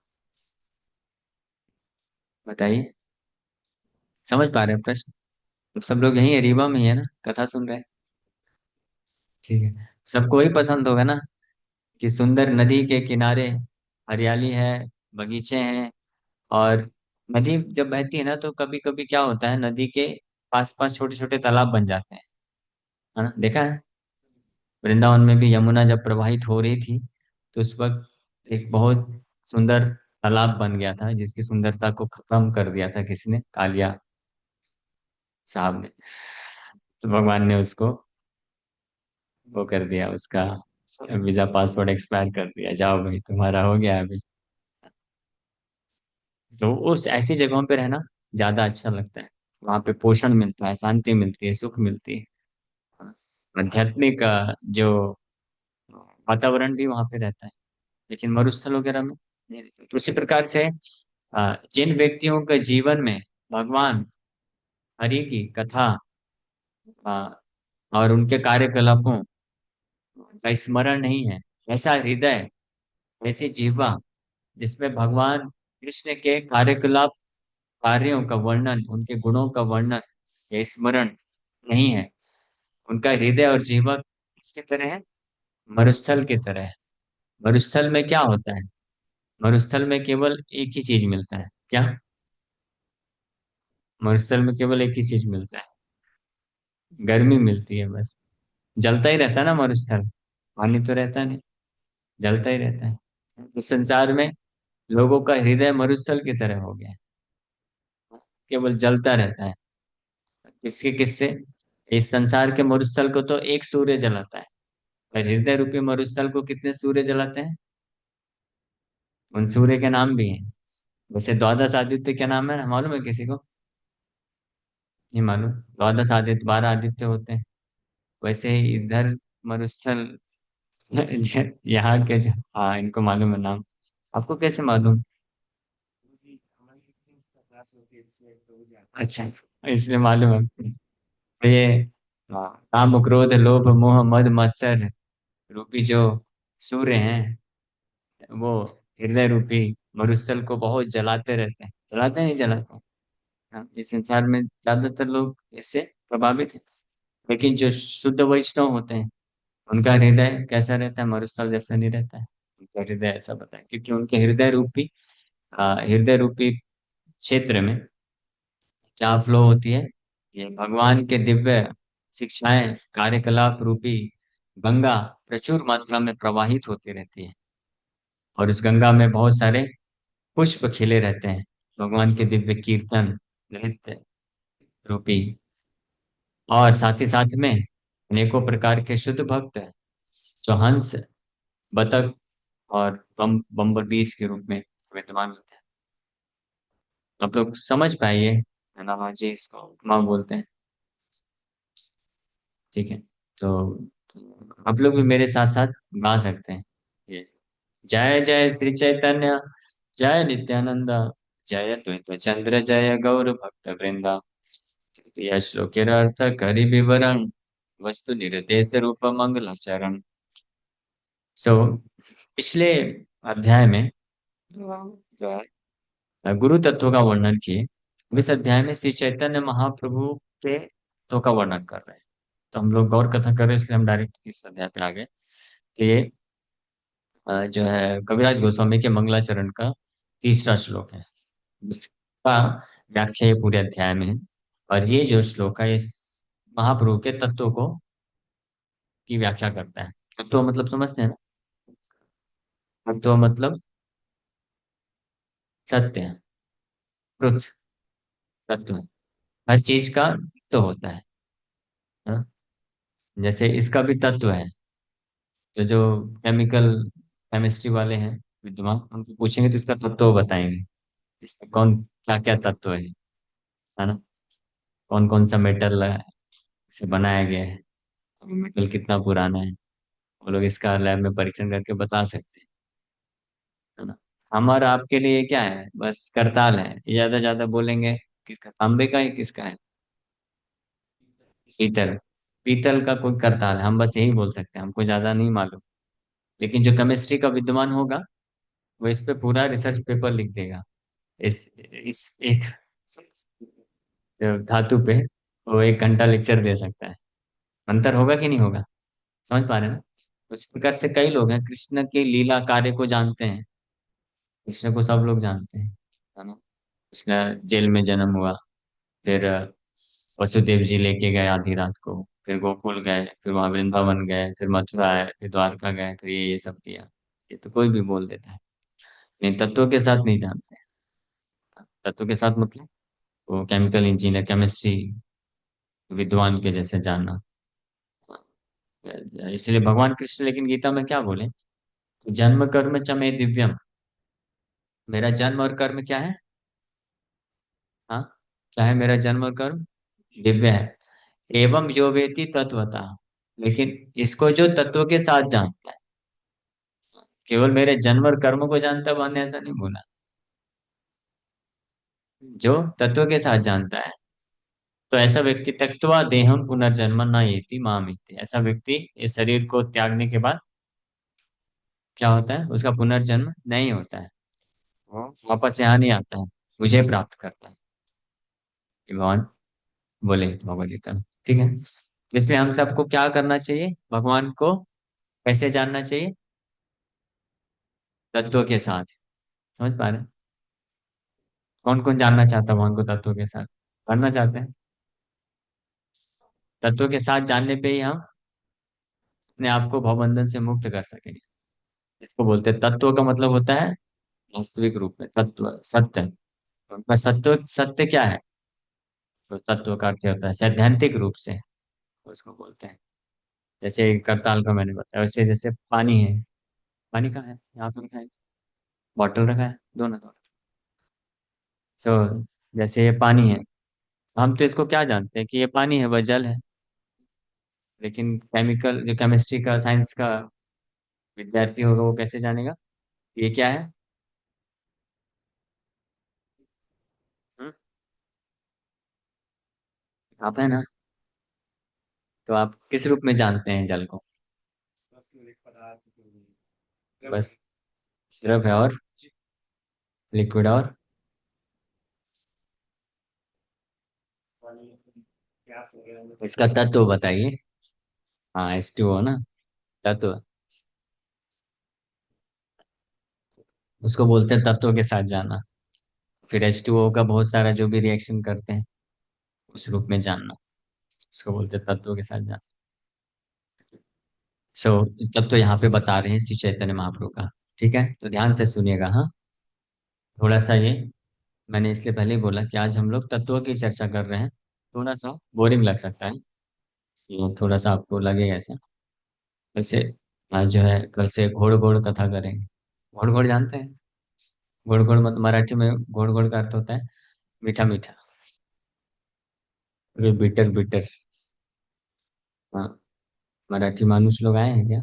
Speaker 1: बताइए। समझ पा रहे हैं प्रश्न? अब सब लोग यहीं रीवा में ही है ना, कथा सुन रहे हैं? ठीक है। सबको ही पसंद होगा ना कि सुंदर नदी के किनारे हरियाली है, बगीचे हैं, और नदी जब बहती है ना तो कभी कभी क्या होता है, नदी के पास पास छोटे छोटे तालाब बन जाते हैं, है ना, देखा है? वृंदावन में भी यमुना जब प्रवाहित हो रही थी तो उस वक्त एक बहुत सुंदर तालाब बन गया था जिसकी सुंदरता को खत्म कर दिया था किसी ने, कालिया साहब ने। तो भगवान ने उसको वो कर दिया, उसका वीजा पासपोर्ट एक्सपायर कर दिया, जाओ भाई तुम्हारा हो गया अभी। तो उस ऐसी जगहों पे रहना ज्यादा अच्छा लगता है। वहां पे पोषण मिलता है, शांति मिलती है, सुख मिलती है, आध्यात्मिक जो वातावरण भी वहां पे रहता है। लेकिन मरुस्थल वगैरह में नहीं रहता। तो उसी प्रकार से जिन व्यक्तियों के जीवन में भगवान हरि की कथा अ, और उनके कार्यकलापों का स्मरण नहीं है, ऐसा हृदय, ऐसी जीवा जिसमें भगवान कृष्ण के कार्यकलाप, कार्यों का वर्णन, उनके गुणों का वर्णन या स्मरण नहीं है, उनका हृदय और जीवा किसकी तरह है? मरुस्थल की तरह है। मरुस्थल में क्या होता है? मरुस्थल में केवल एक ही चीज मिलता है, क्या? मरुस्थल में केवल एक ही चीज मिलता है, गर्मी मिलती है बस। जलता ही रहता है ना मरुस्थल, पानी तो रहता नहीं, जलता ही रहता है। इस संसार में लोगों का हृदय मरुस्थल की तरह हो गया है, केवल जलता रहता है। किसके किससे? इस संसार के मरुस्थल को तो एक सूर्य जलाता है, और हृदय रूपी मरुस्थल को कितने सूर्य जलाते हैं? उन सूर्य के नाम भी हैं। वैसे द्वादश आदित्य क्या नाम है, मालूम है किसी को? नहीं मालूम। द्वादश आदित्य 12 आदित्य होते हैं, वैसे ही इधर मरुस्थल यहाँ के जो, हाँ इनको मालूम है नाम। आपको कैसे मालूम? अच्छा, इसलिए मालूम है। तो ये काम, क्रोध, लोभ, मोह, मद, मत्सर रूपी जो सूर्य हैं, वो हृदय रूपी मरुस्थल को बहुत जलाते रहते हैं। जलाते हैं, नहीं जलाते हैं? हाँ, इस संसार में ज्यादातर लोग इससे प्रभावित हैं। लेकिन जो शुद्ध वैष्णव होते हैं उनका हृदय कैसा रहता है? मरुस्थल जैसा नहीं रहता है। उनका हृदय ऐसा बताए, क्योंकि उनके हृदय रूपी क्षेत्र में क्या फ्लो होती है? ये भगवान के दिव्य शिक्षाएं कार्यकलाप रूपी गंगा प्रचुर मात्रा में प्रवाहित होती रहती है, और उस गंगा में बहुत सारे पुष्प खिले रहते हैं, भगवान के दिव्य कीर्तन नृत्य रूपी। और साथ ही साथ में अनेकों प्रकार के शुद्ध भक्त हैं, जो हंस, बतख और बम्बर बीज के रूप में विद्यमान होते हैं। आप लोग समझ पाइए, है ना जी, इसको उपमा बोलते हैं। ठीक है। तो आप लोग भी मेरे साथ साथ गा सकते हैं ये, जय जय श्री चैतन्य, जय नित्यानंद, जय द्वैत चंद्र, जय गौर भक्त वृंदा। तृतीय श्लोकेर अर्थ करि विवरण, वस्तु निर्देश रूप मंगलाचरण। सो पिछले अध्याय में जो है गुरु तत्व का वर्णन किए। अब इस अध्याय में श्री चैतन्य महाप्रभु के तत्व का वर्णन कर रहे हैं। तो हम लोग गौर कथा कर रहे हैं, इसलिए हम डायरेक्ट इस अध्याय पे आ गए कि ये जो है कविराज गोस्वामी के मंगलाचरण का तीसरा श्लोक है। इसका व्याख्या ये पूरे अध्याय में है। और ये जो श्लोक है, इस महाप्रभु के तत्व को की व्याख्या करता है। तत्व मतलब समझते हैं ना? तत्व मतलब सत्य है, ट्रुथ, तत्व। हर चीज का तत्व होता है ना? जैसे इसका भी तत्व है। तो जो केमिकल केमिस्ट्री वाले हैं विद्वान, उनको पूछेंगे तो इसका तत्व बताएंगे, इसमें कौन क्या क्या तत्व है ना? कौन कौन सा मेटल से बनाया गया है, मेटल कितना पुराना है, वो लोग इसका लैब में परीक्षण करके बता सकते हैं, है ना? हमारा आपके लिए क्या है, बस करताल है। ये ज्यादा ज्यादा बोलेंगे किसका, तांबे का है किसका है, पीतल, पीतल का कोई करताल है, हम बस यही बोल सकते हैं, हमको ज्यादा नहीं मालूम। लेकिन जो केमिस्ट्री का विद्वान होगा, वो इस पे पूरा रिसर्च पेपर लिख देगा, इस एक धातु पे वो 1 घंटा लेक्चर दे सकता है। अंतर होगा कि नहीं होगा? समझ पा रहे हैं ना? उस प्रकार से कई लोग हैं कृष्ण के लीला कार्य को जानते हैं। कृष्ण को सब लोग जानते हैं, है ना? कृष्ण जेल में जन्म हुआ, फिर वसुदेव जी लेके गए आधी रात को, फिर गोकुल गए, फिर वहां वृंदावन गए, फिर मथुरा आए, फिर द्वारका गए, फिर ये सब किया। ये तो कोई भी बोल देता है, लेकिन तत्वों के साथ नहीं जानते। तत्वों के साथ मतलब वो केमिकल इंजीनियर, केमिस्ट्री विद्वान के जैसे जानना। इसलिए भगवान कृष्ण लेकिन गीता में क्या बोले, जन्म कर्म च मे दिव्यम, मेरा जन्म और कर्म क्या है? हाँ, क्या है मेरा जन्म और कर्म? दिव्य है। एवं यो वेति तत्वता, लेकिन इसको जो तत्व के साथ जानता है, केवल मेरे जन्म और कर्म को जानता है, वो ने ऐसा नहीं बोला। जो तत्व के साथ जानता है, तो ऐसा व्यक्ति त्यक्त्वा देहम पुनर्जन्म न येति मामिति, ऐसा व्यक्ति इस शरीर को त्यागने के बाद क्या होता है, उसका पुनर्जन्म नहीं होता है, वो वापस यहाँ नहीं आता है, मुझे प्राप्त करता है। ये भगवान बोले भगवद गीता में। ठीक है। इसलिए हम सबको क्या करना चाहिए, भगवान को कैसे जानना चाहिए? तत्व के साथ। समझ पा रहे हैं? कौन कौन जानना चाहता है भगवान को तत्व के साथ? करना चाहते हैं। तत्व के साथ जानने पे ही हम अपने आप को भवबंधन से मुक्त कर सकेंगे। इसको बोलते हैं, तत्व का मतलब होता है वास्तविक रूप में तत्व, सत्य। तो उनका सत्य, सत्य क्या है? तो तत्व का अर्थ होता है सैद्धांतिक रूप से, उसको बोलते हैं। जैसे करताल का मैंने बताया, वैसे जैसे पानी है, पानी कहाँ है, यहाँ पे रखा है, बॉटल रखा है, दोनों दोनों। सो जैसे ये पानी है, हम तो इसको क्या जानते हैं कि ये पानी है, वह जल है। लेकिन केमिकल जो केमिस्ट्री का साइंस का विद्यार्थी होगा, वो कैसे जानेगा कि ये क्या है? हम्म? आप है ना? तो आप किस रूप में जानते हैं जल को? बस द्रव है, और लिक्विड, और इसका तत्व बताइए। हाँ, H2O ना, तत्व। उसको बोलते हैं तत्व के साथ जाना। फिर H2O का बहुत सारा जो भी रिएक्शन करते हैं, उस रूप में जानना, उसको बोलते हैं तत्वों के साथ जानना। सो तब तो यहाँ पे बता रहे हैं श्री चैतन्य महाप्रभु का। ठीक है, तो ध्यान से सुनिएगा। हाँ, थोड़ा सा ये मैंने इसलिए पहले ही बोला कि आज हम लोग तत्वों की चर्चा कर रहे हैं, थोड़ा सा बोरिंग लग सकता है, तो थोड़ा सा आपको लगेगा ऐसा। वैसे आज जो है कल से घोड़ घोड़ कथा करेंगे। घोड़ घोड़ जानते हैं? घोड़ घोड़ मतलब मराठी में घोड़ घोड़ का अर्थ होता है मीठा मीठा, ये बिटर बिटर। हाँ, मराठी मानुस लोग आए हैं क्या?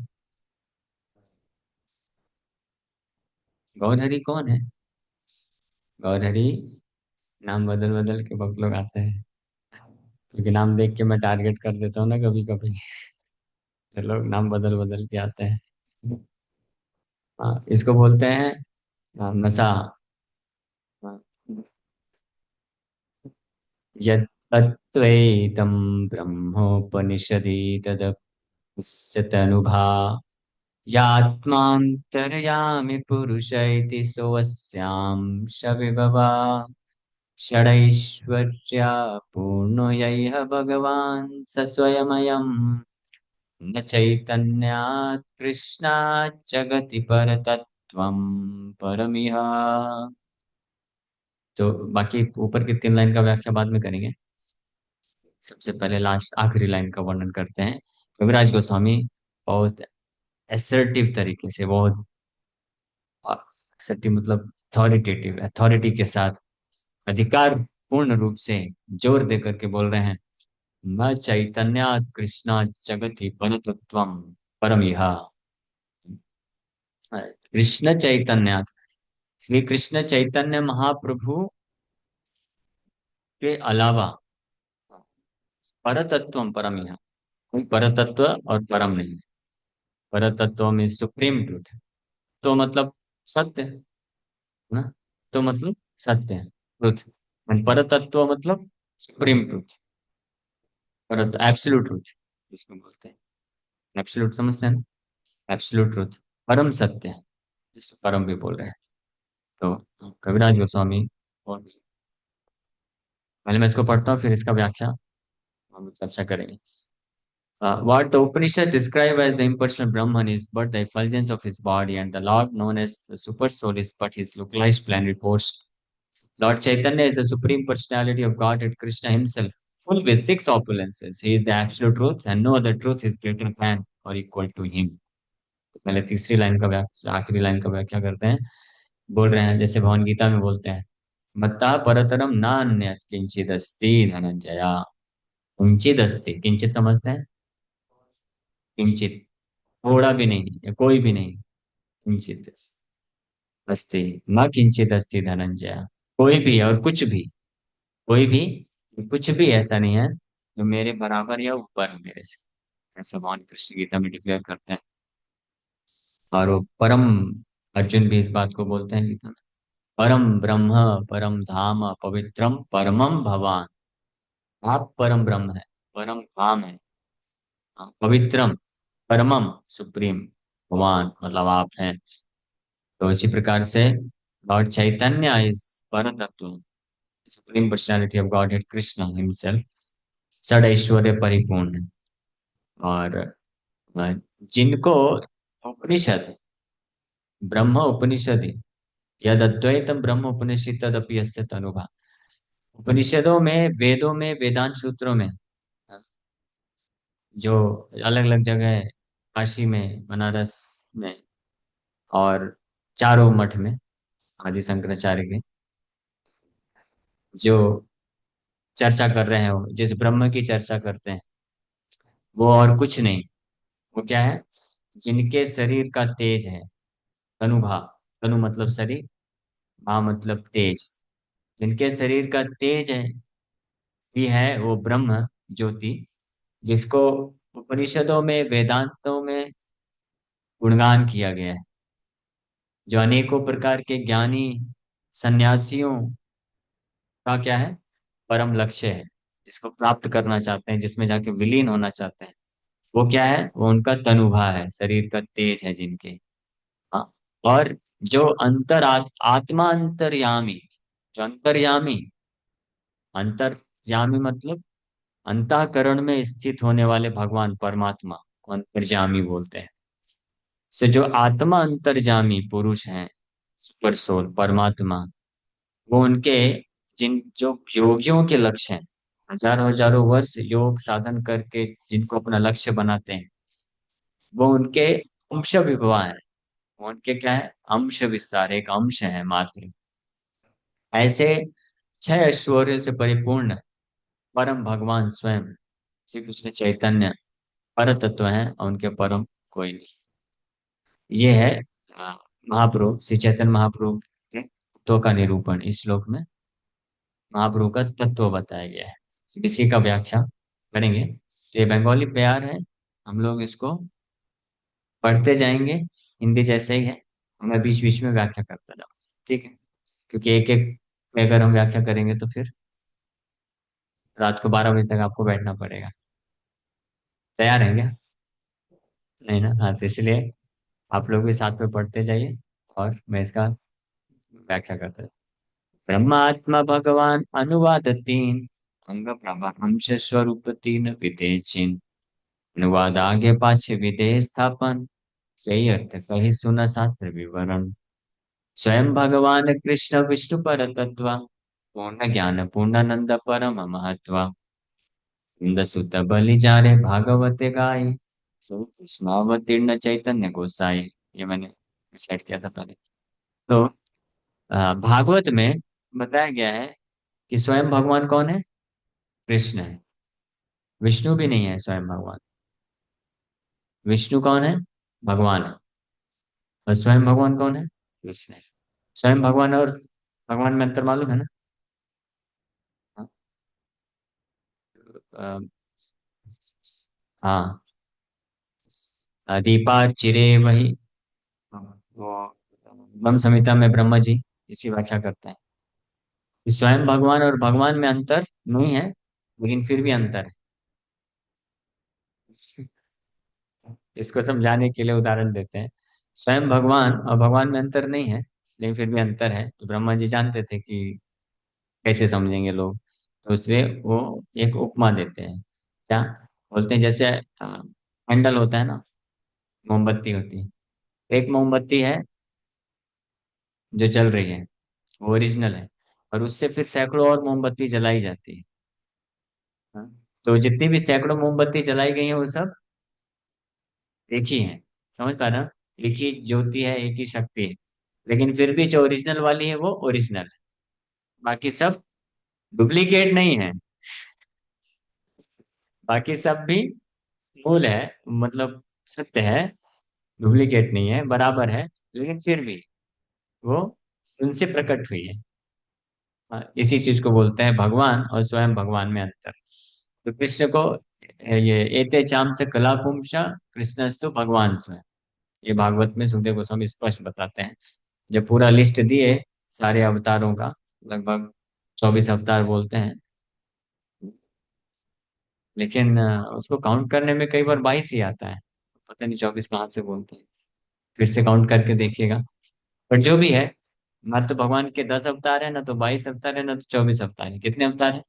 Speaker 1: गौरहरी कौन है? गौरहरी नाम बदल बदल के बहुत लोग आते हैं, क्योंकि नाम देख के मैं टारगेट कर देता हूँ ना कभी कभी, तो लोग नाम बदल बदल के आते हैं। हाँ, इसको बोलते हैं नशा। हाँ, यत्तत्त्वैतं ब्रह्मोपनिषदि तदप्यस्य तनुभा यात्मान्तर्यामि पुरुष इति सोऽस्यां सविभवा षडैश्वर्या पूर्णो यैह भगवान् स स्वयमयम् न चैतन्यात् कृष्णात् जगति परतत्त्वं परमिह। तो बाकी ऊपर की 3 लाइन का व्याख्या बाद में करेंगे। सबसे पहले लास्ट आखिरी लाइन का वर्णन करते हैं। कविराज गोस्वामी बहुत एसर्टिव तरीके से, बहुत असर्टिव मतलब अथॉरिटेटिव, अथॉरिटी के साथ, अधिकार पूर्ण रूप से जोर दे करके बोल रहे हैं, न चैतन्यात् कृष्णात् जगति परतत्वम परमिहा। कृष्ण चैतन्यात्, श्री कृष्ण चैतन्य महाप्रभु के अलावा परतत्वम परमिहा, कोई परतत्व और परम नहीं। परतत्व में सुप्रीम ट्रूथ, तो मतलब सत्य है ना, तो मतलब सत्य है, ट्रुथ। परतत्व मतलब सुप्रीम ट्रुथ, परत एब्सोल्यूट ट्रुथ इसको बोलते हैं। एब्सोल्यूट समझते हैं ना, एब्सोल्यूट ट्रुथ, परम सत्य है, जिसको परम भी बोल रहे हैं। तो कविराज गोस्वामी, और पहले मैं इसको पढ़ता हूँ फिर इसका व्याख्या हम चर्चा करेंगे। What the Upanishad describe as the impersonal Brahman is but the effulgence of his body, and the Lord known as the Super Soul is but his localized planet post. Lord Chaitanya is the Supreme Personality of Godhead Krishna himself, full with 6 opulences. He is the absolute truth, and no other truth is greater than or equal to him. पहले तीसरी लाइन का व्याख्या, आखिरी लाइन का व्याख्या करते हैं। बोल रहे हैं जैसे भगवन गीता में बोलते हैं, मत्ता परतरम नान्यत् किंचित अस्ति धनंजया। किंचित अस्ति, किंचित समझते हैं? किंचित, थोड़ा भी नहीं या कोई भी नहीं, किंचित अस्ति, न किंचित अस्ति धनंजय। कोई भी और कुछ भी, कोई भी कुछ भी ऐसा नहीं है जो मेरे बराबर या ऊपर है मेरे से, ऐसा भगवान कृष्ण गीता में डिक्लेयर करते हैं। और वो परम, अर्जुन भी इस बात को बोलते हैं गीता में, परम ब्रह्म परम धाम पवित्रम परमम भवान। आप परम ब्रह्म है, परम धाम है, हाँ, पवित्रम, परमम सुप्रीम, भगवान मतलब आप हैं। तो इसी प्रकार से लॉर्ड चैतन्य इस पर तत्व, supreme personality of godhead Krishna himself, षड ऐश्वर्य परिपूर्ण है। और जिनको उपनिषद, ब्रह्म उपनिषद, यद अद्वैतम ब्रह्म उपनिषद तदपि यस्य तनुभा। उपनिषदों में, वेदों में, वेदांत सूत्रों में, जो अलग अलग जगह है, काशी में, बनारस में, और चारों मठ में, आदि शंकराचार्य के, जो चर्चा कर रहे हैं, वो जिस ब्रह्म की चर्चा करते हैं, वो और कुछ नहीं, वो क्या है, जिनके शरीर का तेज है, तनुभा, तनु मतलब शरीर, भा मतलब तेज, जिनके शरीर का तेज है, भी है वो ब्रह्म ज्योति, जिसको उपनिषदों में, वेदांतों में गुणगान किया गया है, जो अनेकों प्रकार के ज्ञानी सन्यासियों का क्या है, परम लक्ष्य है, जिसको प्राप्त करना चाहते हैं, जिसमें जाके विलीन होना चाहते हैं, वो क्या है, वो उनका तनुभा है, शरीर का तेज है जिनके। हाँ, और जो आत्मा अंतर्यामी, जो अंतर्यामी, अंतर अंतर्यामी मतलब अंतःकरण में स्थित होने वाले भगवान परमात्मा को अंतर्यामी बोलते हैं। सो जो आत्मा अंतर्यामी पुरुष हैं, सुपर सोल परमात्मा, वो उनके जिन जो योगियों के लक्ष्य हैं, हजारों हजारों वर्ष योग साधन करके जिनको अपना लक्ष्य बनाते हैं, वो उनके अंश विभवा है। वो उनके क्या है, अंश विस्तार, एक अंश है मात्र। ऐसे छह ऐश्वर्य से परिपूर्ण परम भगवान स्वयं श्री कृष्ण चैतन्य पर तत्व है, और उनके परम कोई नहीं। ये है अ, महाप्रभु श्री चैतन्य महाप्रभु के तत्व का निरूपण इस श्लोक में। महाप्रभु का तत्व बताया गया है, इसी का व्याख्या करेंगे। तो ये बंगाली प्यार है, हम लोग इसको पढ़ते जाएंगे, हिंदी जैसे ही है। मैं बीच बीच में व्याख्या करता जाऊँ, ठीक है? क्योंकि एक एक में अगर हम व्याख्या करेंगे तो फिर रात को 12 बजे तक आपको बैठना पड़ेगा। तैयार है क्या? नहीं ना? हाँ, तो इसलिए आप लोग भी साथ में पढ़ते जाइए और मैं इसका व्याख्या करता हूँ। ब्रह्मात्मा भगवान अनुवाद तीन, अंग प्रभा स्वरूप तीन विधेय चिन्ह, अनुवाद आगे पाछे विधेय स्थापन, सही अर्थ कही सुना शास्त्र विवरण। स्वयं भगवान कृष्ण विष्णु पर तत्व, पूर्ण ज्ञान पूर्णानंद परम महत्व, इंद सुत बलि जारे भागवते गाय, सो कृष्णावतीर्ण चैतन्य गोसाई। ये मैंने सेट किया था पहले। तो भागवत में बताया गया है कि स्वयं भगवान कौन है? कृष्ण है। विष्णु भी नहीं है स्वयं भगवान। विष्णु कौन है? भगवान है। और स्वयं भगवान कौन है? कृष्ण है। स्वयं भगवान और भगवान में अंतर मालूम है ना? हाँ। अ, हाँ, दीपार चिरे वही। वो ब्रह्म संहिता में ब्रह्मा जी इसकी व्याख्या करते हैं कि स्वयं भगवान और भगवान में अंतर नहीं है, लेकिन फिर भी अंतर है। इसको समझाने के लिए उदाहरण देते हैं। स्वयं भगवान और भगवान में अंतर नहीं है, लेकिन फिर भी अंतर है, तो ब्रह्मा जी जानते थे कि कैसे समझेंगे लोग, तो इसलिए वो एक उपमा देते हैं। क्या बोलते हैं? जैसे कैंडल होता है ना, मोमबत्ती होती है। एक मोमबत्ती है जो जल रही है, वो ओरिजिनल है, और उससे फिर सैकड़ों और मोमबत्ती जलाई जाती है। हाँ? तो जितनी भी सैकड़ों मोमबत्ती जलाई गई हैं वो सब एक ही है। समझ पा रहे हो? एक ही ज्योति है, एक ही शक्ति है, लेकिन फिर भी जो ओरिजिनल वाली है वो ओरिजिनल है, बाकी सब डुप्लीकेट नहीं है। बाकी सब भी मूल है, मतलब सत्य है, डुप्लीकेट नहीं है, बराबर है, लेकिन फिर भी वो उनसे प्रकट हुई है। हाँ, इसी चीज को बोलते हैं भगवान और स्वयं भगवान में अंतर। तो कृष्ण को ये एते चाम से कला पुंसा, कृष्णस्तु भगवान स्वयं, ये भागवत में सुखदेव गोस्वामी स्पष्ट बताते हैं। जब पूरा लिस्ट दिए सारे अवतारों का, लगभग 24 अवतार बोलते हैं, लेकिन उसको काउंट करने में कई बार 22 ही आता है। पता नहीं 24 कहाँ से बोलते हैं, फिर से काउंट करके देखिएगा। पर जो भी है, ना तो भगवान के 10 अवतार है, ना तो 22 अवतार है, ना तो 24 अवतार है। कितने अवतार है?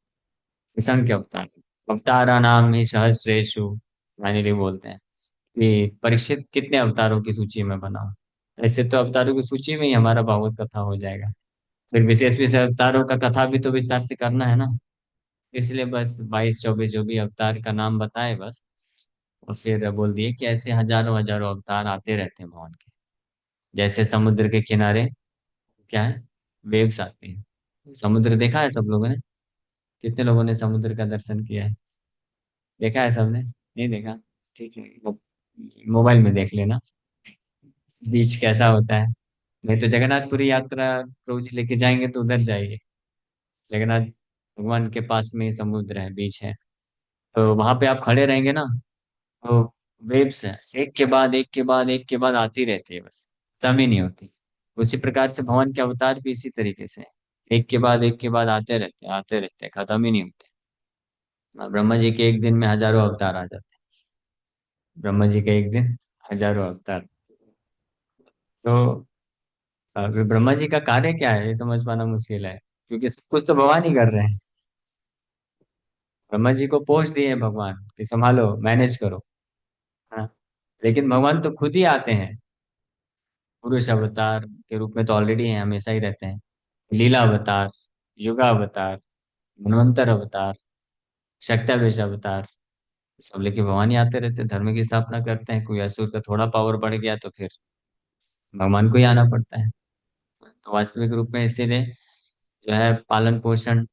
Speaker 1: असंख्य अवतार। अवतारा नाम ही सहस्रेषु, फाइनली बोलते हैं कि परीक्षित कितने अवतारों की सूची में बनाओ। ऐसे तो अवतारों की सूची में ही हमारा भागवत कथा हो जाएगा। फिर विशेष विशेष अवतारों का कथा भी तो विस्तार से करना है ना। इसलिए बस 22 24 जो भी अवतार का नाम बताए बस, और फिर बोल दिए कि ऐसे हजारों हजारों अवतार आते रहते हैं भगवान के। जैसे समुद्र के किनारे क्या है, वेव्स आती हैं। समुद्र देखा है सब लोगों ने? कितने लोगों ने समुद्र का दर्शन किया है? देखा है सबने? नहीं देखा? ठीक है, मोबाइल में देख लेना बीच कैसा होता है। नहीं तो जगन्नाथपुरी यात्रा प्रभु जी लेके जाएंगे तो उधर जाइए। जगन्नाथ भगवान के पास में ही समुद्र है, बीच है। तो वहां पे आप खड़े रहेंगे ना, तो वेव्स है, एक के बाद एक के बाद एक के बाद आती रहती है, बस खत्म ही नहीं होती। उसी प्रकार से भगवान के अवतार भी इसी तरीके से हैं। एक के बाद एक के बाद आते रहते हैं, आते रहते हैं, खत्म ही नहीं होते। ब्रह्मा जी के एक दिन में हजारों अवतार आ जाते हैं। ब्रह्मा जी के एक दिन हजारों अवतार। तो फिर ब्रह्मा जी का कार्य क्या है, ये समझ पाना मुश्किल है, क्योंकि सब कुछ तो भगवान ही कर रहे हैं। ब्रह्मा जी को पोस्ट दिए हैं भगवान कि संभालो, मैनेज करो। हाँ। लेकिन भगवान तो खुद ही आते हैं, पुरुष अवतार के रूप में तो ऑलरेडी हैं, हमेशा ही रहते हैं। लीला अवतार, युगा अवतार, मनवंतर अवतार, शक्तावेश अवतार, सब लेके भगवान ही आते रहते हैं, धर्म की स्थापना करते हैं। कोई असुर का थोड़ा पावर बढ़ गया तो फिर भगवान को ही आना पड़ता है। तो वास्तविक रूप में इसीलिए जो है पालन पोषण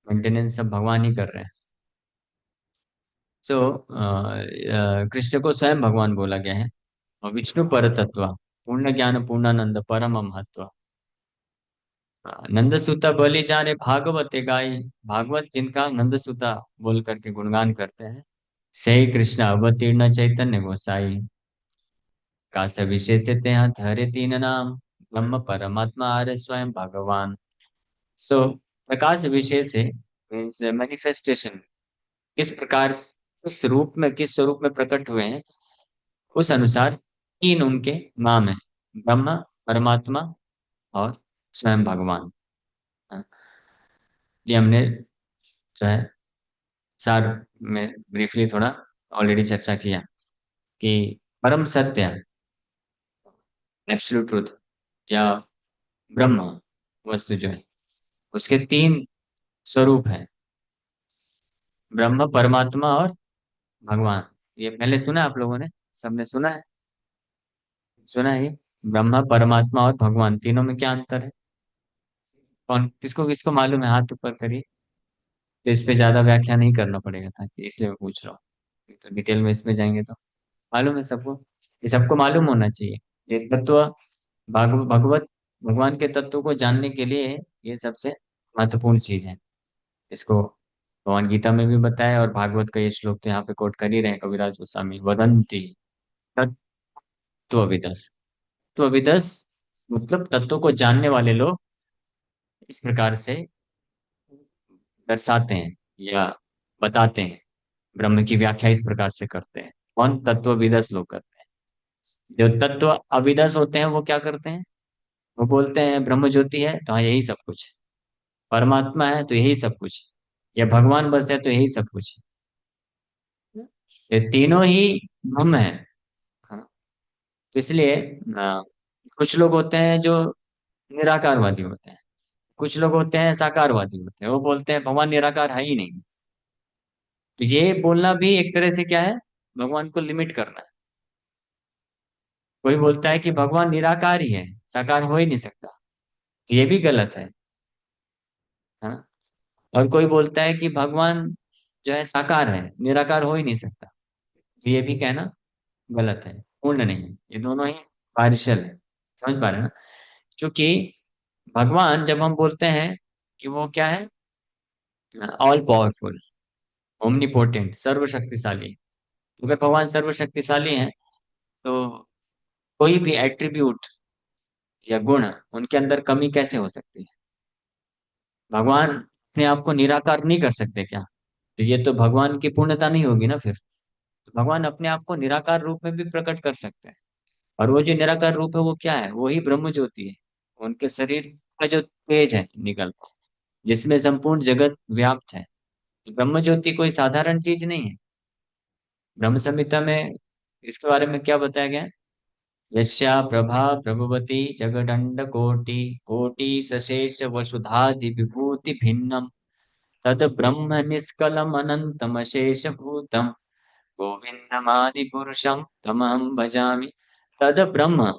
Speaker 1: मेंटेनेंस सब भगवान ही कर रहे हैं। सो कृष्ण को स्वयं भगवान बोला गया है। और विष्णु पर तत्व, पूर्ण ज्ञान पूर्णानंद परम महत्व। नंद सुता बोली जाने भागवत गाई, भागवत जिनका नंद सुता बोल करके गुणगान करते हैं, सही कृष्ण अवतीर्ण चैतन्य गोसाई। का विशेष हैं हरे तीन नाम, ब्रह्म परमात्मा आर्य स्वयं भगवान। सो प्रकाश विशेष है मीन्स मैनिफेस्टेशन, किस प्रकार, किस रूप में, किस स्वरूप में प्रकट हुए हैं, उस अनुसार तीन उनके नाम है, ब्रह्म, परमात्मा और स्वयं भगवान। हाँ, ये हमने जो है सार में ब्रीफली थोड़ा ऑलरेडी चर्चा किया कि परम सत्य, एब्सोल्यूट ट्रूथ या ब्रह्म वस्तु जो है, उसके तीन स्वरूप है, ब्रह्म, परमात्मा और भगवान। ये पहले सुना है आप लोगों ने, सबने सुना है? सुना है ये? ब्रह्म, परमात्मा और भगवान, तीनों में क्या अंतर है? कौन, किसको किसको मालूम है? हाथ ऊपर करिए। तो इस पे ज्यादा व्याख्या नहीं करना पड़ेगा ताकि, इसलिए मैं पूछ रहा हूँ। तो डिटेल में इसमें जाएंगे तो मालूम है सबको, ये सबको मालूम होना चाहिए। ये तत्व भगवत, भगवान के तत्व को जानने के लिए ये सबसे महत्वपूर्ण चीज है। इसको भगवान गीता में भी बताया, और भागवत का ये श्लोक तो यहाँ पे कोट कर ही रहे हैं कविराज गोस्वामी, वदंती तत्वविदस। तत्वविदस मतलब तत्व को जानने वाले लोग इस प्रकार से दर्शाते हैं या बताते हैं, ब्रह्म की व्याख्या इस प्रकार से करते हैं। कौन? तत्वविदस लोग करते हैं। जो तत्व अविदस होते हैं वो क्या करते हैं? वो बोलते हैं ब्रह्म ज्योति है तो हाँ यही सब कुछ है, परमात्मा है तो यही सब कुछ है, या भगवान बस है तो यही सब कुछ है। ये तीनों ही ब्रह्म है। हाँ, तो इसलिए कुछ लोग होते हैं जो निराकारवादी होते हैं, कुछ लोग होते हैं साकारवादी होते हैं, वो बोलते हैं भगवान निराकार है ही नहीं। तो ये बोलना भी एक तरह से क्या है, भगवान को लिमिट करना है। कोई बोलता है कि भगवान निराकार ही है, साकार हो ही नहीं सकता, तो ये भी गलत है। हाँ। और कोई बोलता है कि भगवान जो है साकार है, निराकार हो ही नहीं सकता, तो ये भी कहना गलत है, पूर्ण नहीं है। ये दोनों ही पार्शियल है। समझ पा रहे हैं ना? क्योंकि भगवान जब हम बोलते हैं कि वो क्या है, ऑल पावरफुल, ओमनीपोटेंट, सर्वशक्तिशाली, तो अगर भगवान सर्वशक्तिशाली हैं तो कोई भी एट्रीब्यूट या गुण उनके अंदर कमी कैसे हो सकती है? भगवान अपने आप को निराकार नहीं कर सकते क्या? तो ये तो भगवान की पूर्णता नहीं होगी ना फिर। तो भगवान अपने आप को निराकार रूप में भी प्रकट कर सकते हैं। और वो जो निराकार रूप है वो क्या है? वही ब्रह्म ज्योति है। उनके शरीर का जो तेज है निकलता है, जिसमें संपूर्ण जगत व्याप्त है। तो ब्रह्म ज्योति कोई साधारण चीज नहीं है। ब्रह्म संहिता में इसके बारे में क्या बताया गया है? यस्या प्रभा प्रभवती जगदंड कोटि, कोटि सशेष वसुधादि विभूति भिन्नम, तद ब्रह्म निष्कलम अनंतम अशेष भूतम, गोविंदमादि पुरुषम तमहम भजामि। तद ब्रह्म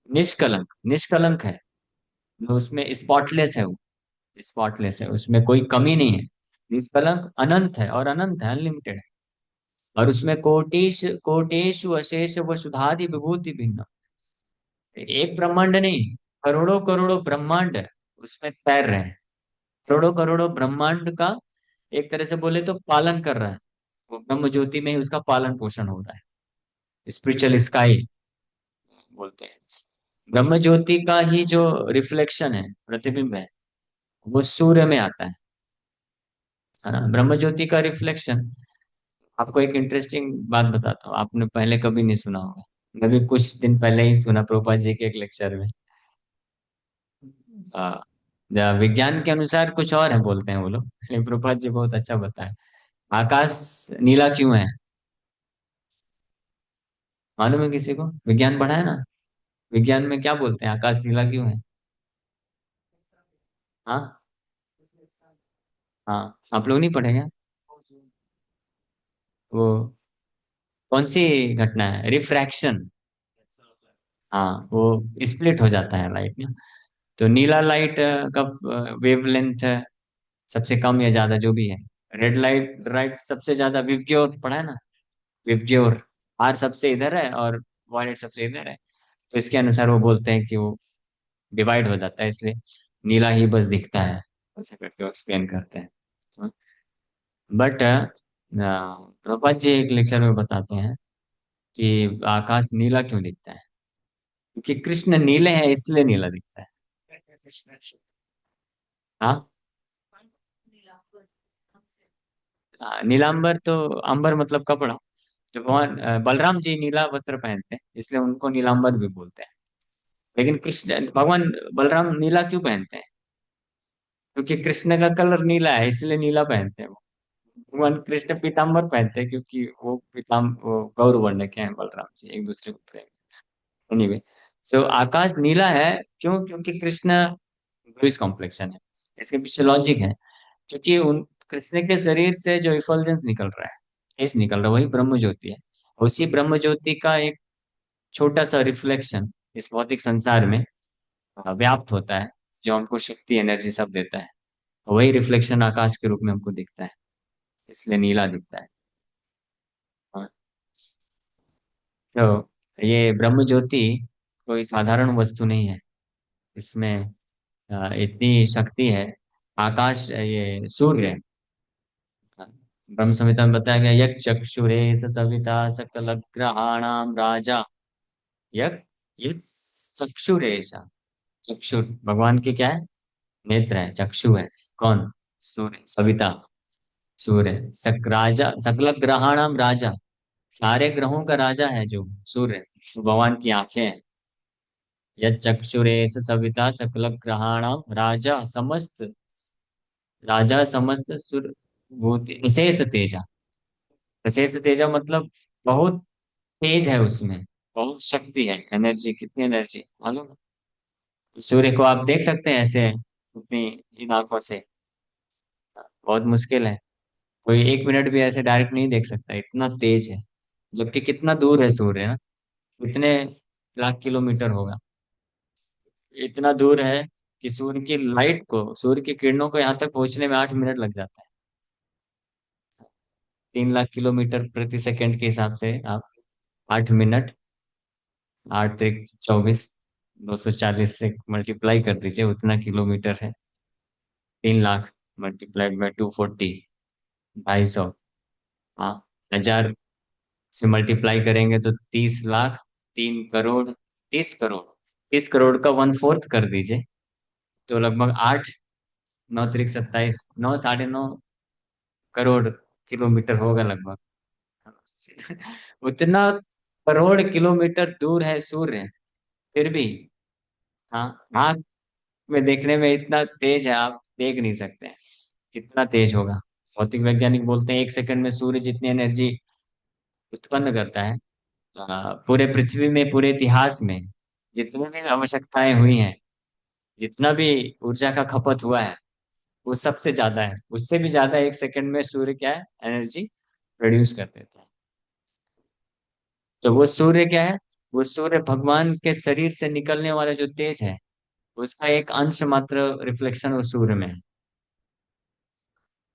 Speaker 1: निष्कलंक, निष्कलंक है, उसमें स्पॉटलेस है वो, स्पॉटलेस है, उसमें कोई कमी नहीं है। निष्कलंक अनंत है, और अनंत है, अनलिमिटेड है। और उसमें कोटिश कोटेशु अशेष वसुधादि विभूति भिन्न, एक ब्रह्मांड नहीं, करोड़ों करोड़ों ब्रह्मांड उसमें तैर रहे हैं। करोड़ों करोड़ों ब्रह्मांड का एक तरह से बोले तो पालन कर रहा है, वो ब्रह्म ज्योति में ही उसका पालन पोषण हो रहा है। स्पिरिचुअल स्काई बोलते हैं। ब्रह्म ज्योति का ही जो रिफ्लेक्शन है, प्रतिबिंब है, वो सूर्य में आता है ना? ब्रह्म ज्योति का रिफ्लेक्शन। आपको एक इंटरेस्टिंग बात बताता हूँ, आपने पहले कभी नहीं सुना होगा। मैं भी कुछ दिन पहले ही सुना प्रभुपाद जी के एक लेक्चर में। विज्ञान के अनुसार कुछ और है बोलते हैं वो लोग। लेकिन प्रभुपाद जी बहुत अच्छा बताए। आकाश नीला क्यों है? मालूम है किसी को? विज्ञान पढ़ा है ना? विज्ञान में क्या बोलते हैं, आकाश नीला क्यों है? हाँ। हाँ, आप लोग नहीं पढ़ेंगे? वो कौन सी घटना है, रिफ्रैक्शन। हाँ, वो स्प्लिट हो जाता है लाइट ना। तो नीला लाइट का वेवलेंथ सबसे कम या ज्यादा जो भी है। रेड लाइट राइट सबसे ज्यादा, विवग्योर पढ़ा है ना? विवग्योर। आर सबसे इधर है और वायलेट सबसे इधर है। तो इसके अनुसार वो बोलते हैं कि वो डिवाइड हो जाता है, इसलिए नीला ही बस दिखता है। ऐसा करके एक्सप्लेन करते हैं। बट प्रभुपाद जी एक लेक्चर में बताते हैं कि आकाश नीला क्यों दिखता है। क्योंकि कृष्ण नीले हैं इसलिए नीला दिखता है। हाँ। नीलांबर तो, अंबर मतलब कपड़ा। जो भगवान बलराम जी नीला वस्त्र पहनते हैं इसलिए उनको नीलांबर भी बोलते हैं। लेकिन कृष्ण भगवान बलराम नीला क्यों पहनते हैं? क्योंकि कृष्ण का कलर नीला है इसलिए नीला पहनते हैं वो। भगवान कृष्ण पीताम्बर पहनते हैं क्योंकि वो गौर वर्ण के हैं, बलराम जी एक दूसरे को प्रेम। एनीवे, सो आकाश नीला है क्यों? क्योंकि कृष्ण ब्लूइश कॉम्प्लेक्शन है। इसके पीछे लॉजिक है। क्योंकि उन कृष्ण के शरीर से जो इफल्जेंस निकल रहा है, तेज निकल रहा है, वही ब्रह्म ज्योति है। उसी ब्रह्म ज्योति का एक छोटा सा रिफ्लेक्शन इस भौतिक संसार में व्याप्त होता है, जो हमको शक्ति एनर्जी सब देता है। वही रिफ्लेक्शन आकाश के रूप में हमको दिखता है, इसलिए नीला दिखता है। हाँ, तो ये ब्रह्म ज्योति कोई साधारण वस्तु नहीं है। इसमें इतनी शक्ति है। आकाश, ये सूर्य, ब्रह्म संहिता में बताया गया, यक चक्षुरे सविता सकल ग्रहाणाम राजा। यक, ये चक्षुरेशा। चक्षुर भगवान के क्या है? नेत्र है, चक्षु है। कौन? सूर्य, सविता। सूर्य सक राजा, सकल ग्रहाणाम राजा। सारे ग्रहों का राजा है जो सूर्य, तो भगवान की आंखें हैं। यह चक्षुरेश सविता सकल ग्रहाणाम राजा समस्त, राजा समस्त सुर भूति विशेष तेजा। विशेष तेजा मतलब बहुत तेज है उसमें, बहुत शक्ति है। एनर्जी, कितनी एनर्जी मालूम है? सूर्य को आप देख सकते हैं ऐसे अपनी इन आंखों से? बहुत मुश्किल है। कोई एक मिनट भी ऐसे डायरेक्ट नहीं देख सकता, इतना तेज है। जबकि कितना दूर है सूर्य ना, कितने लाख किलोमीटर होगा। इतना दूर है कि सूर्य की लाइट को, सूर्य की किरणों को यहाँ तक पहुंचने में 8 मिनट लग जाता है। 3 लाख किलोमीटर प्रति सेकंड के हिसाब से आप 8 मिनट, 8 × 24, 240 से मल्टीप्लाई कर दीजिए, उतना किलोमीटर है। 3 लाख मल्टीप्लाइड बाय 240, 250। हाँ, 1000 से मल्टीप्लाई करेंगे तो 30 लाख, 3 करोड़, 30 करोड़। 30 करोड़ का 1/4 कर दीजिए, तो लगभग 8, 9 × 27, 9, 9.5 करोड़ किलोमीटर होगा लगभग। उतना करोड़ किलोमीटर दूर है सूर्य, फिर भी हाँ, आँख में देखने में इतना तेज है, आप देख नहीं सकते हैं कितना तेज होगा। भौतिक वैज्ञानिक बोलते हैं 1 सेकंड में सूर्य जितनी एनर्जी उत्पन्न करता है, पूरे पृथ्वी में, पूरे इतिहास में जितनी भी आवश्यकताएं हुई हैं, जितना भी ऊर्जा का खपत हुआ है, वो सबसे ज्यादा है। उससे भी ज्यादा 1 सेकंड में सूर्य क्या है, एनर्जी प्रोड्यूस कर देता है। तो वो सूर्य क्या है? वो सूर्य भगवान के शरीर से निकलने वाला जो तेज है, उसका एक अंश मात्र रिफ्लेक्शन उस सूर्य में है।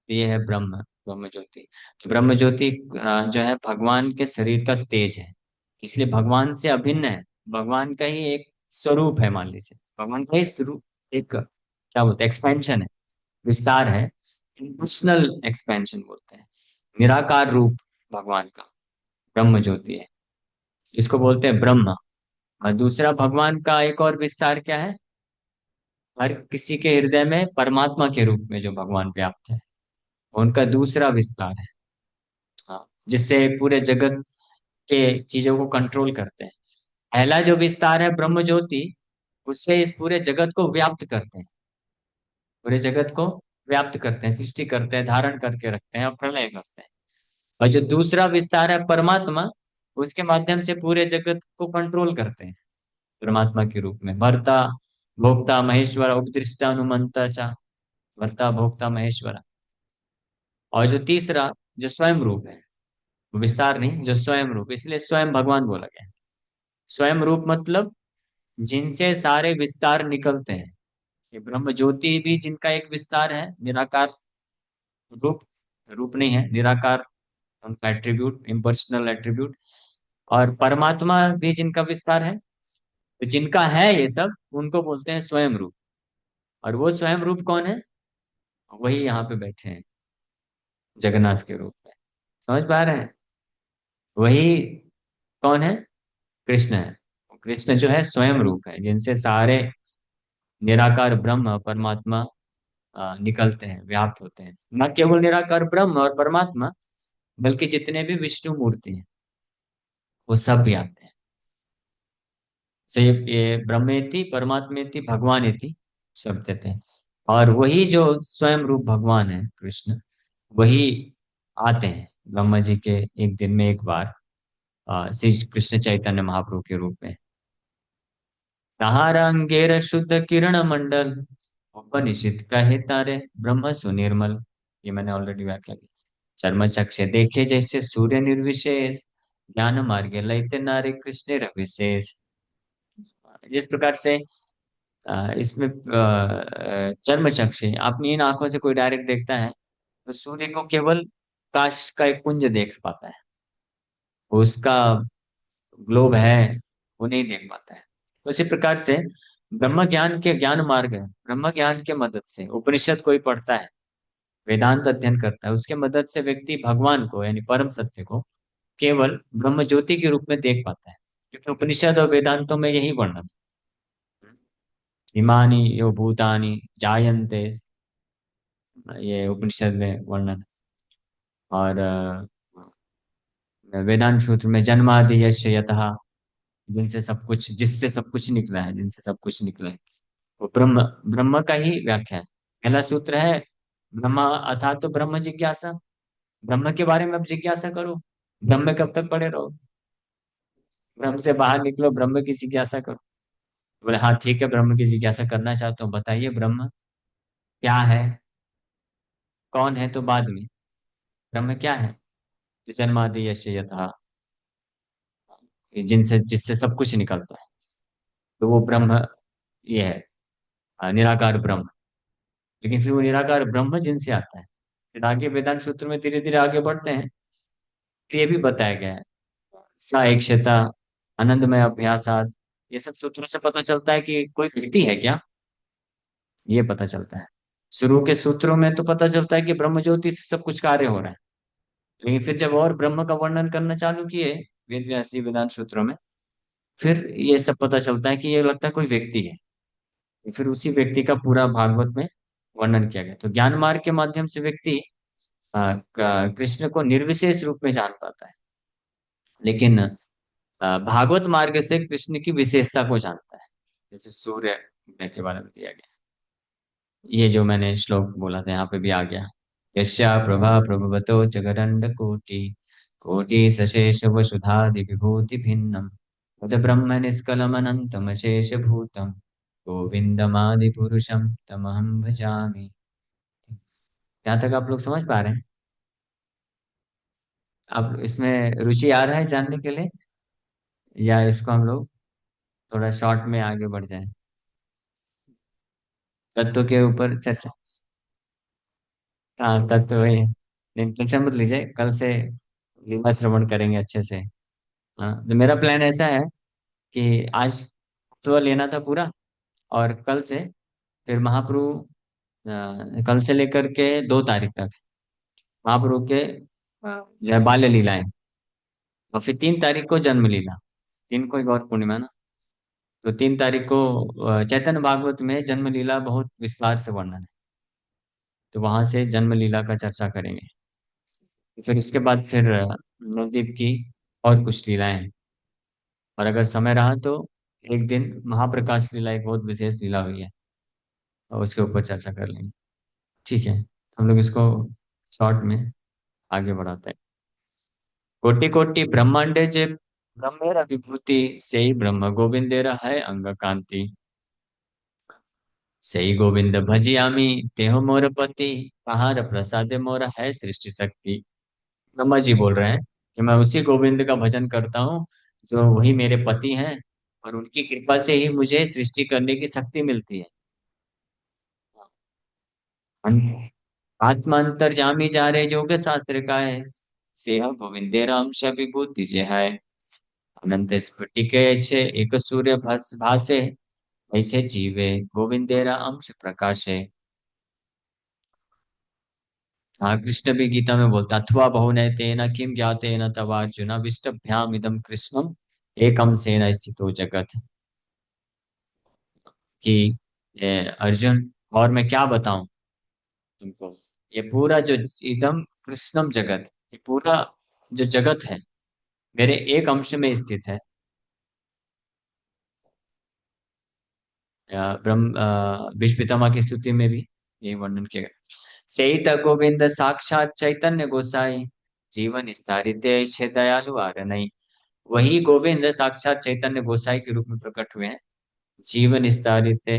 Speaker 1: तो ये है ब्रह्म, ब्रह्म ज्योति। तो ब्रह्म ज्योति जो है भगवान के शरीर का तेज है, इसलिए भगवान से अभिन्न है। भगवान का ही एक स्वरूप है, मान लीजिए भगवान का ही स्वरूप, एक क्या बोलते हैं, एक्सपेंशन है, विस्तार है। इमोशनल एक्सपेंशन बोलते हैं, निराकार रूप भगवान का ब्रह्म ज्योति है। इसको बोलते हैं ब्रह्म। और दूसरा भगवान का एक और विस्तार क्या है? हर किसी के हृदय में परमात्मा के रूप में जो भगवान व्याप्त है, उनका दूसरा विस्तार है। हाँ, जिससे पूरे जगत के चीजों को कंट्रोल करते हैं। पहला जो विस्तार है ब्रह्म ज्योति, उससे इस पूरे जगत को व्याप्त करते हैं। पूरे जगत को व्याप्त करते हैं, सृष्टि करते हैं, धारण करके रखते हैं और प्रलय करते हैं। और जो दूसरा विस्तार है परमात्मा, उसके माध्यम से पूरे जगत को कंट्रोल करते हैं, परमात्मा के रूप में भर्ता भोक्ता महेश्वर उपदृष्टा अनुमंता चा, भर्ता भोक्ता महेश्वर। और जो तीसरा, जो स्वयं रूप है, विस्तार नहीं, जो स्वयं रूप, इसलिए स्वयं भगवान बोला गया है। स्वयं रूप मतलब जिनसे सारे विस्तार निकलते हैं। ये ब्रह्म ज्योति भी जिनका एक विस्तार है, निराकार रूप, रूप नहीं है, निराकार उनका एट्रीब्यूट, इम्पर्सनल एट्रीब्यूट। और परमात्मा भी जिनका विस्तार है, तो जिनका है ये सब, उनको बोलते हैं स्वयं रूप। और वो स्वयं रूप कौन है? वही यहाँ पे बैठे हैं, जगन्नाथ के रूप में। समझ पा रहे हैं? वही कौन है? कृष्ण है। कृष्ण जो है स्वयं रूप है, जिनसे सारे निराकार ब्रह्म परमात्मा निकलते हैं, व्याप्त होते हैं। न केवल निराकार ब्रह्म और परमात्मा, बल्कि जितने भी विष्णु मूर्ति हैं, वो सब भी आते हैं। से ये ब्रह्मेति परमात्मेति भगवानेति शब्द थे। और वही जो स्वयं रूप भगवान है कृष्ण, वही आते हैं ब्रह्मा जी के एक दिन में एक बार, श्री कृष्ण चैतन्य महाप्रभु के रूप में। ताहारंगेर शुद्ध किरण मंडल, उपनिषद कहे तारे ब्रह्म सुनिर्मल। ये मैंने ऑलरेडी व्याख्या की। चर्म चक्षे देखे जैसे सूर्य निर्विशेष, ज्ञान मार्गे लयते नारे कृष्ण विशेष। जिस प्रकार से इसमें चर्म चक्षे, अपनी इन आंखों से कोई डायरेक्ट देखता है तो सूर्य को केवल काश का एक पुंज देख पाता है, उसका ग्लोब है वो नहीं देख पाता है। उसी प्रकार से ब्रह्म ज्ञान के ज्ञान मार्ग है, ब्रह्म ज्ञान के मदद से उपनिषद कोई पढ़ता है, वेदांत अध्ययन करता है, उसके मदद से व्यक्ति भगवान को यानी परम सत्य को केवल ब्रह्म ज्योति के रूप में देख पाता है। क्योंकि उपनिषद और वेदांतों में यही वर्णन है। इमानी यो भूतानि जायन्ते, ये उपनिषद में वर्णन है। और वेदांत सूत्र में जन्मादि यस्य यतः, जिनसे सब कुछ, जिससे सब कुछ निकला है, जिनसे सब कुछ निकला है, वो ब्रह्म, ब्रह्म का ही व्याख्या है। पहला सूत्र है ब्रह्म, अथा तो ब्रह्म जिज्ञासा, ब्रह्म के बारे में अब जिज्ञासा करो। ब्रह्म कब तक पड़े रहो? ब्रह्म से बाहर निकलो, ब्रह्म की जिज्ञासा करो। बोले हाँ ठीक है, ब्रह्म की जिज्ञासा करना चाहता हूँ, बताइए ब्रह्म क्या है, कौन है, तो बाद में ब्रह्म क्या है? तो जन्मादि यस्य यतः, जिनसे जिससे सब कुछ निकलता है, तो वो ब्रह्म ये है, निराकार ब्रह्म। लेकिन फिर वो निराकार ब्रह्म जिनसे आता है, फिर आगे वेदांत सूत्र में धीरे धीरे आगे बढ़ते हैं, फिर ये भी बताया गया है सा एकशता आनंदमय अभ्यासात। ये सब सूत्रों से पता चलता है कि कोई व्यक्ति है क्या, ये पता चलता है। शुरू के सूत्रों में तो पता चलता है कि ब्रह्म ज्योति से सब कुछ कार्य हो रहा है। लेकिन फिर जब और ब्रह्म का वर्णन करना चालू किए वेद व्यास जी वेदांत सूत्रों में, फिर ये सब पता चलता है कि ये लगता है कोई व्यक्ति है। फिर उसी व्यक्ति का पूरा भागवत में वर्णन किया गया। तो ज्ञान मार्ग के माध्यम से व्यक्ति कृष्ण को निर्विशेष रूप में जान पाता है, लेकिन भागवत मार्ग से कृष्ण की विशेषता को जानता है। जैसे सूर्य के बारे में दिया गया, ये जो मैंने श्लोक बोला था यहाँ पे भी आ गया। यस्या प्रभा प्रभवतो जगदण्ड कोटि, कोटि सशेष वसुधादि विभूति भिन्नम, तद ब्रह्म निष्कलम अनंतम शेष भूतम, गोविंदमादि पुरुषम तमहम भजामि। यहाँ तक आप लोग समझ पा रहे हैं? अब इसमें रुचि आ रहा है जानने के लिए, या इसको हम लोग थोड़ा शॉर्ट में आगे बढ़ जाएं? तत्व के ऊपर चर्चा। हाँ तत्व वही है, लेकिन टेंशन मत लीजिए, कल से लीला श्रवण करेंगे अच्छे से। हाँ तो मेरा प्लान ऐसा है कि आज तो लेना था पूरा, और कल से फिर महाप्रभु, कल से लेकर के 2 तारीख तक महाप्रभु के जो है बाल्य लीलाएं, और फिर 3 तारीख को जन्म लीला। 3 को एक और पूर्णिमा ना, तो 3 तारीख को चैतन्य भागवत में जन्म लीला बहुत विस्तार से वर्णन है, तो वहां से जन्म लीला का चर्चा करेंगे। फिर उसके बाद फिर नवदीप की और कुछ लीलाएं हैं। और अगर समय रहा तो एक दिन महाप्रकाश लीला, एक बहुत विशेष लीला हुई है, और उसके ऊपर चर्चा कर लेंगे। ठीक है, हम लोग इसको शॉर्ट में आगे बढ़ाते हैं। कोटि कोटि ब्रह्मांडे जे ब्रह्मेर विभूति, से ही ब्रह्म गोविंदेर है अंग कांति। सही गोविंद भजियामी, तेहो मोर पति, कहाँ प्रसाद मोर है सृष्टि शक्ति। ब्रह्मा जी बोल रहे हैं कि मैं उसी गोविंद का भजन करता हूँ, जो वही मेरे पति हैं, और उनकी कृपा से ही मुझे सृष्टि करने की शक्ति मिलती है। आत्मांतर्यामी जा रहे जोग शास्त्र का है, सेह गोविंदे राम विभूति जे है। अनंत स्फटिके छे एक सूर्य भासे, ऐसे जीवे गोविंदेरा अंश प्रकाशे। हाँ, कृष्ण भी गीता में बोलता, अथवा बहुनैतेन किम ज्ञातेन तवार्जुन विष्टभ्याम इदम कृष्णम एकम सेन स्थितो जगत। कि अर्जुन, और मैं क्या बताऊं तुमको, ये पूरा जो इदम कृष्णम जगत, ये पूरा जो जगत है मेरे एक अंश में स्थित है। ब्रह्म भीष्म पितामह की स्तुति में भी ये वर्णन किया गया। सेत गोविंद साक्षात चैतन्य गोसाई, जीवन स्थारित छे दयालु आर नहीं। वही गोविंद साक्षात चैतन्य गोसाई के रूप में प्रकट हुए हैं, जीवन स्थारित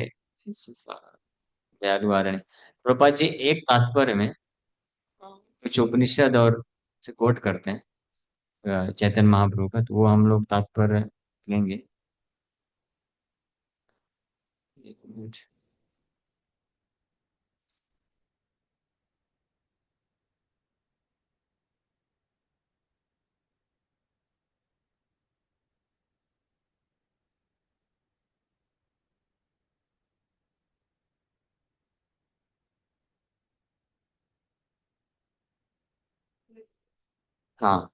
Speaker 1: दयालु आर नहीं। प्रभुपाद जी एक तात्पर्य में कुछ उपनिषद और से कोट करते हैं चैतन्य महाप्रभु का, तो वो हम लोग तात्पर्य लेंगे। एक मिनट। हाँ,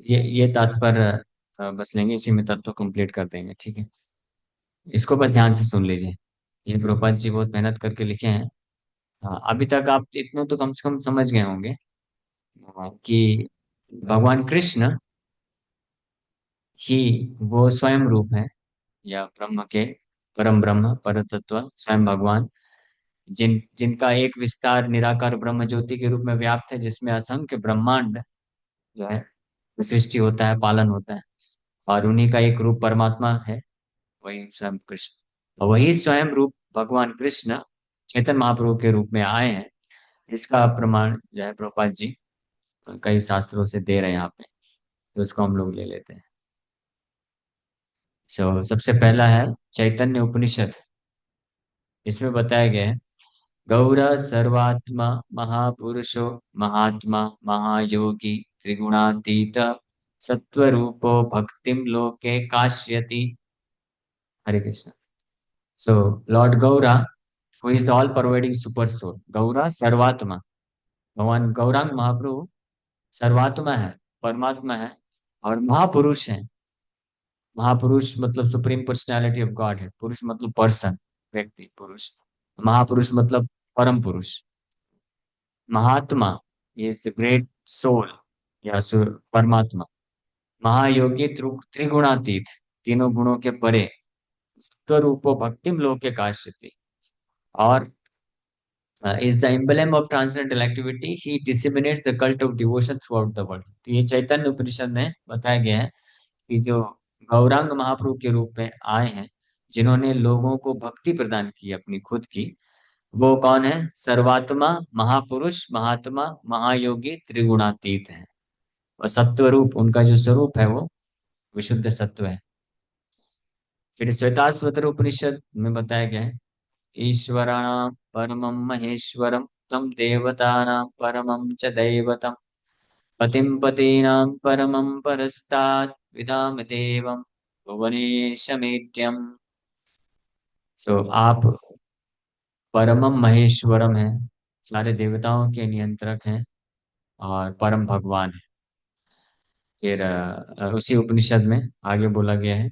Speaker 1: ये तात्पर्य बस लेंगे, इसी में तत्व कंप्लीट कर देंगे, ठीक है। इसको बस ध्यान से सुन लीजिए, ये प्रभुपाद जी बहुत मेहनत करके लिखे हैं। हाँ, अभी तक आप इतना तो कम से कम समझ गए होंगे कि भगवान कृष्ण ही वो स्वयं रूप है, या ब्रह्म के परम ब्रह्म पर तत्व स्वयं भगवान, जिनका एक विस्तार निराकार ब्रह्म ज्योति के रूप में व्याप्त है, जिसमें असंख्य ब्रह्मांड जो है सृष्टि होता है, पालन होता है। और उन्हीं का एक रूप परमात्मा है, वही स्वयं कृष्ण। और वही स्वयं रूप भगवान कृष्ण चैतन्य महाप्रभु के रूप में आए हैं। इसका प्रमाण जो है प्रभुपाद जी कई शास्त्रों से दे रहे हैं यहाँ पे, तो इसको हम लोग ले लेते हैं। सबसे पहला है चैतन्य उपनिषद। इसमें बताया गया है, गौर सर्वात्मा महापुरुषो महात्मा महायोगी त्रिगुणातीत सत्वरूपो भक्तिम लोके काश्यति। Hare Krishna. So lord Gaura, who is all pervading super soul, Gaura सर्वात्मा, भगवान गौरांग महाप्रभु सर्वात्मा है, परमात्मा है, और महापुरुष है। महापुरुष मतलब सुप्रीम पर्सनालिटी ऑफ गॉड है, पुरुष मतलब पर्सन, व्यक्ति पुरुष। महापुरुष मतलब परम पुरुष। महात्मा इज द ग्रेट सोल, या परमात्मा। महायोगी त्रिगुणातीत, तीनों गुणों के परे, स्वरूपो भक्तिम लोके काश्यति। और is the emblem of transcendental activity. He disseminates the cult of devotion throughout the world. तो ये चैतन्य उपनिषद में बताया गया है कि जो गौरांग महाप्रभु के रूप में आए हैं, जिन्होंने लोगों को भक्ति प्रदान की अपनी खुद की, वो कौन है? सर्वात्मा, महापुरुष, महात्मा, महायोगी, त्रिगुणातीत है। और सत्व रूप, उनका जो स्वरूप है वो विशुद्ध सत्व है। फिर श्वेताश्वतर उपनिषद में बताया गया है, ईश्वराणां परमं महेश्वरं तं देवतानां परमं च दैवतम् पतिं पतीनां परमं परस्तात् विदाम देवं भुवनेशमेत्यम्। सो आप परमं महेश्वरम हैं, सारे देवताओं के नियंत्रक हैं, और परम भगवान है। फिर उसी उपनिषद में आगे बोला गया है,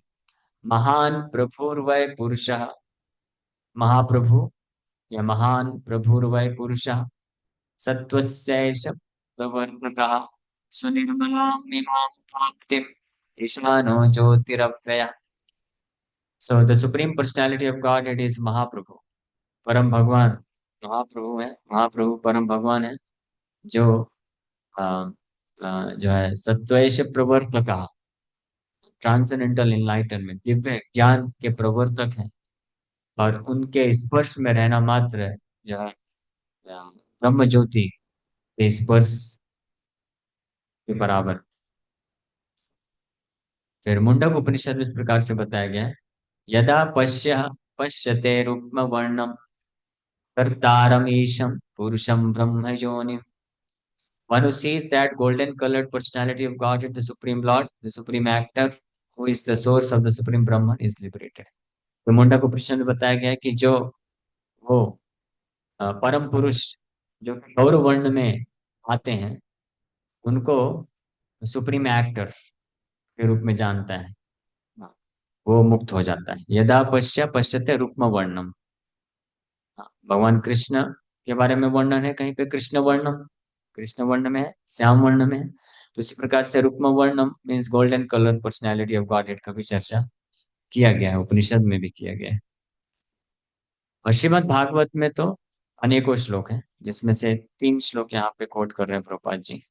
Speaker 1: महान प्रभुर्वै पुरुषः, महाप्रभु या महान प्रभुर्वै पुरुषः सत्वस्यैष प्रवर्तकः सुनिर्मलाम् इमां प्राप्तिम् ईशानो ज्योतिरव्ययः। So the supreme personality of Godhead is Mahaprabhu. परम भगवान महाप्रभु है, महाप्रभु परम भगवान है, जो जो है सत्वैश प्रवर्तक, ट्रांसेंडेंटल इनलाइटनमेंट, दिव्य ज्ञान के प्रवर्तक हैं। और उनके स्पर्श में रहना मात्र है जो है ब्रह्म ज्योति के स्पर्श के बराबर। फिर मुंडक उपनिषद में इस प्रकार से बताया गया है, यदा पश्यते रुक्म वर्णम कर्तारमीशम पुरुषम ब्रह्म योनि, one who sees that golden colored personality of God is the supreme Lord, the supreme actor, who is the source of the supreme Brahman, is liberated। तो मुंडक उपनिषद में बताया गया है कि जो वो परम पुरुष जो गौर वर्ण में आते हैं, उनको सुप्रीम एक्टर के रूप में जानता है, वो मुक्त हो जाता है। यदा पश्यते रुक्म वर्णम। हाँ, भगवान कृष्ण के बारे में वर्णन है कहीं पे कृष्ण वर्णम, कृष्ण वर्ण में है, श्याम वर्ण में है। तो इसी प्रकार से रुक्म वर्णम means golden colour personality of godhead का भी चर्चा किया गया है, उपनिषद में भी किया गया है। और श्रीमद् भागवत में तो अनेकों श्लोक हैं, जिसमें से 3 श्लोक यहाँ पे कोट कर रहे हैं प्रभुपाद जी।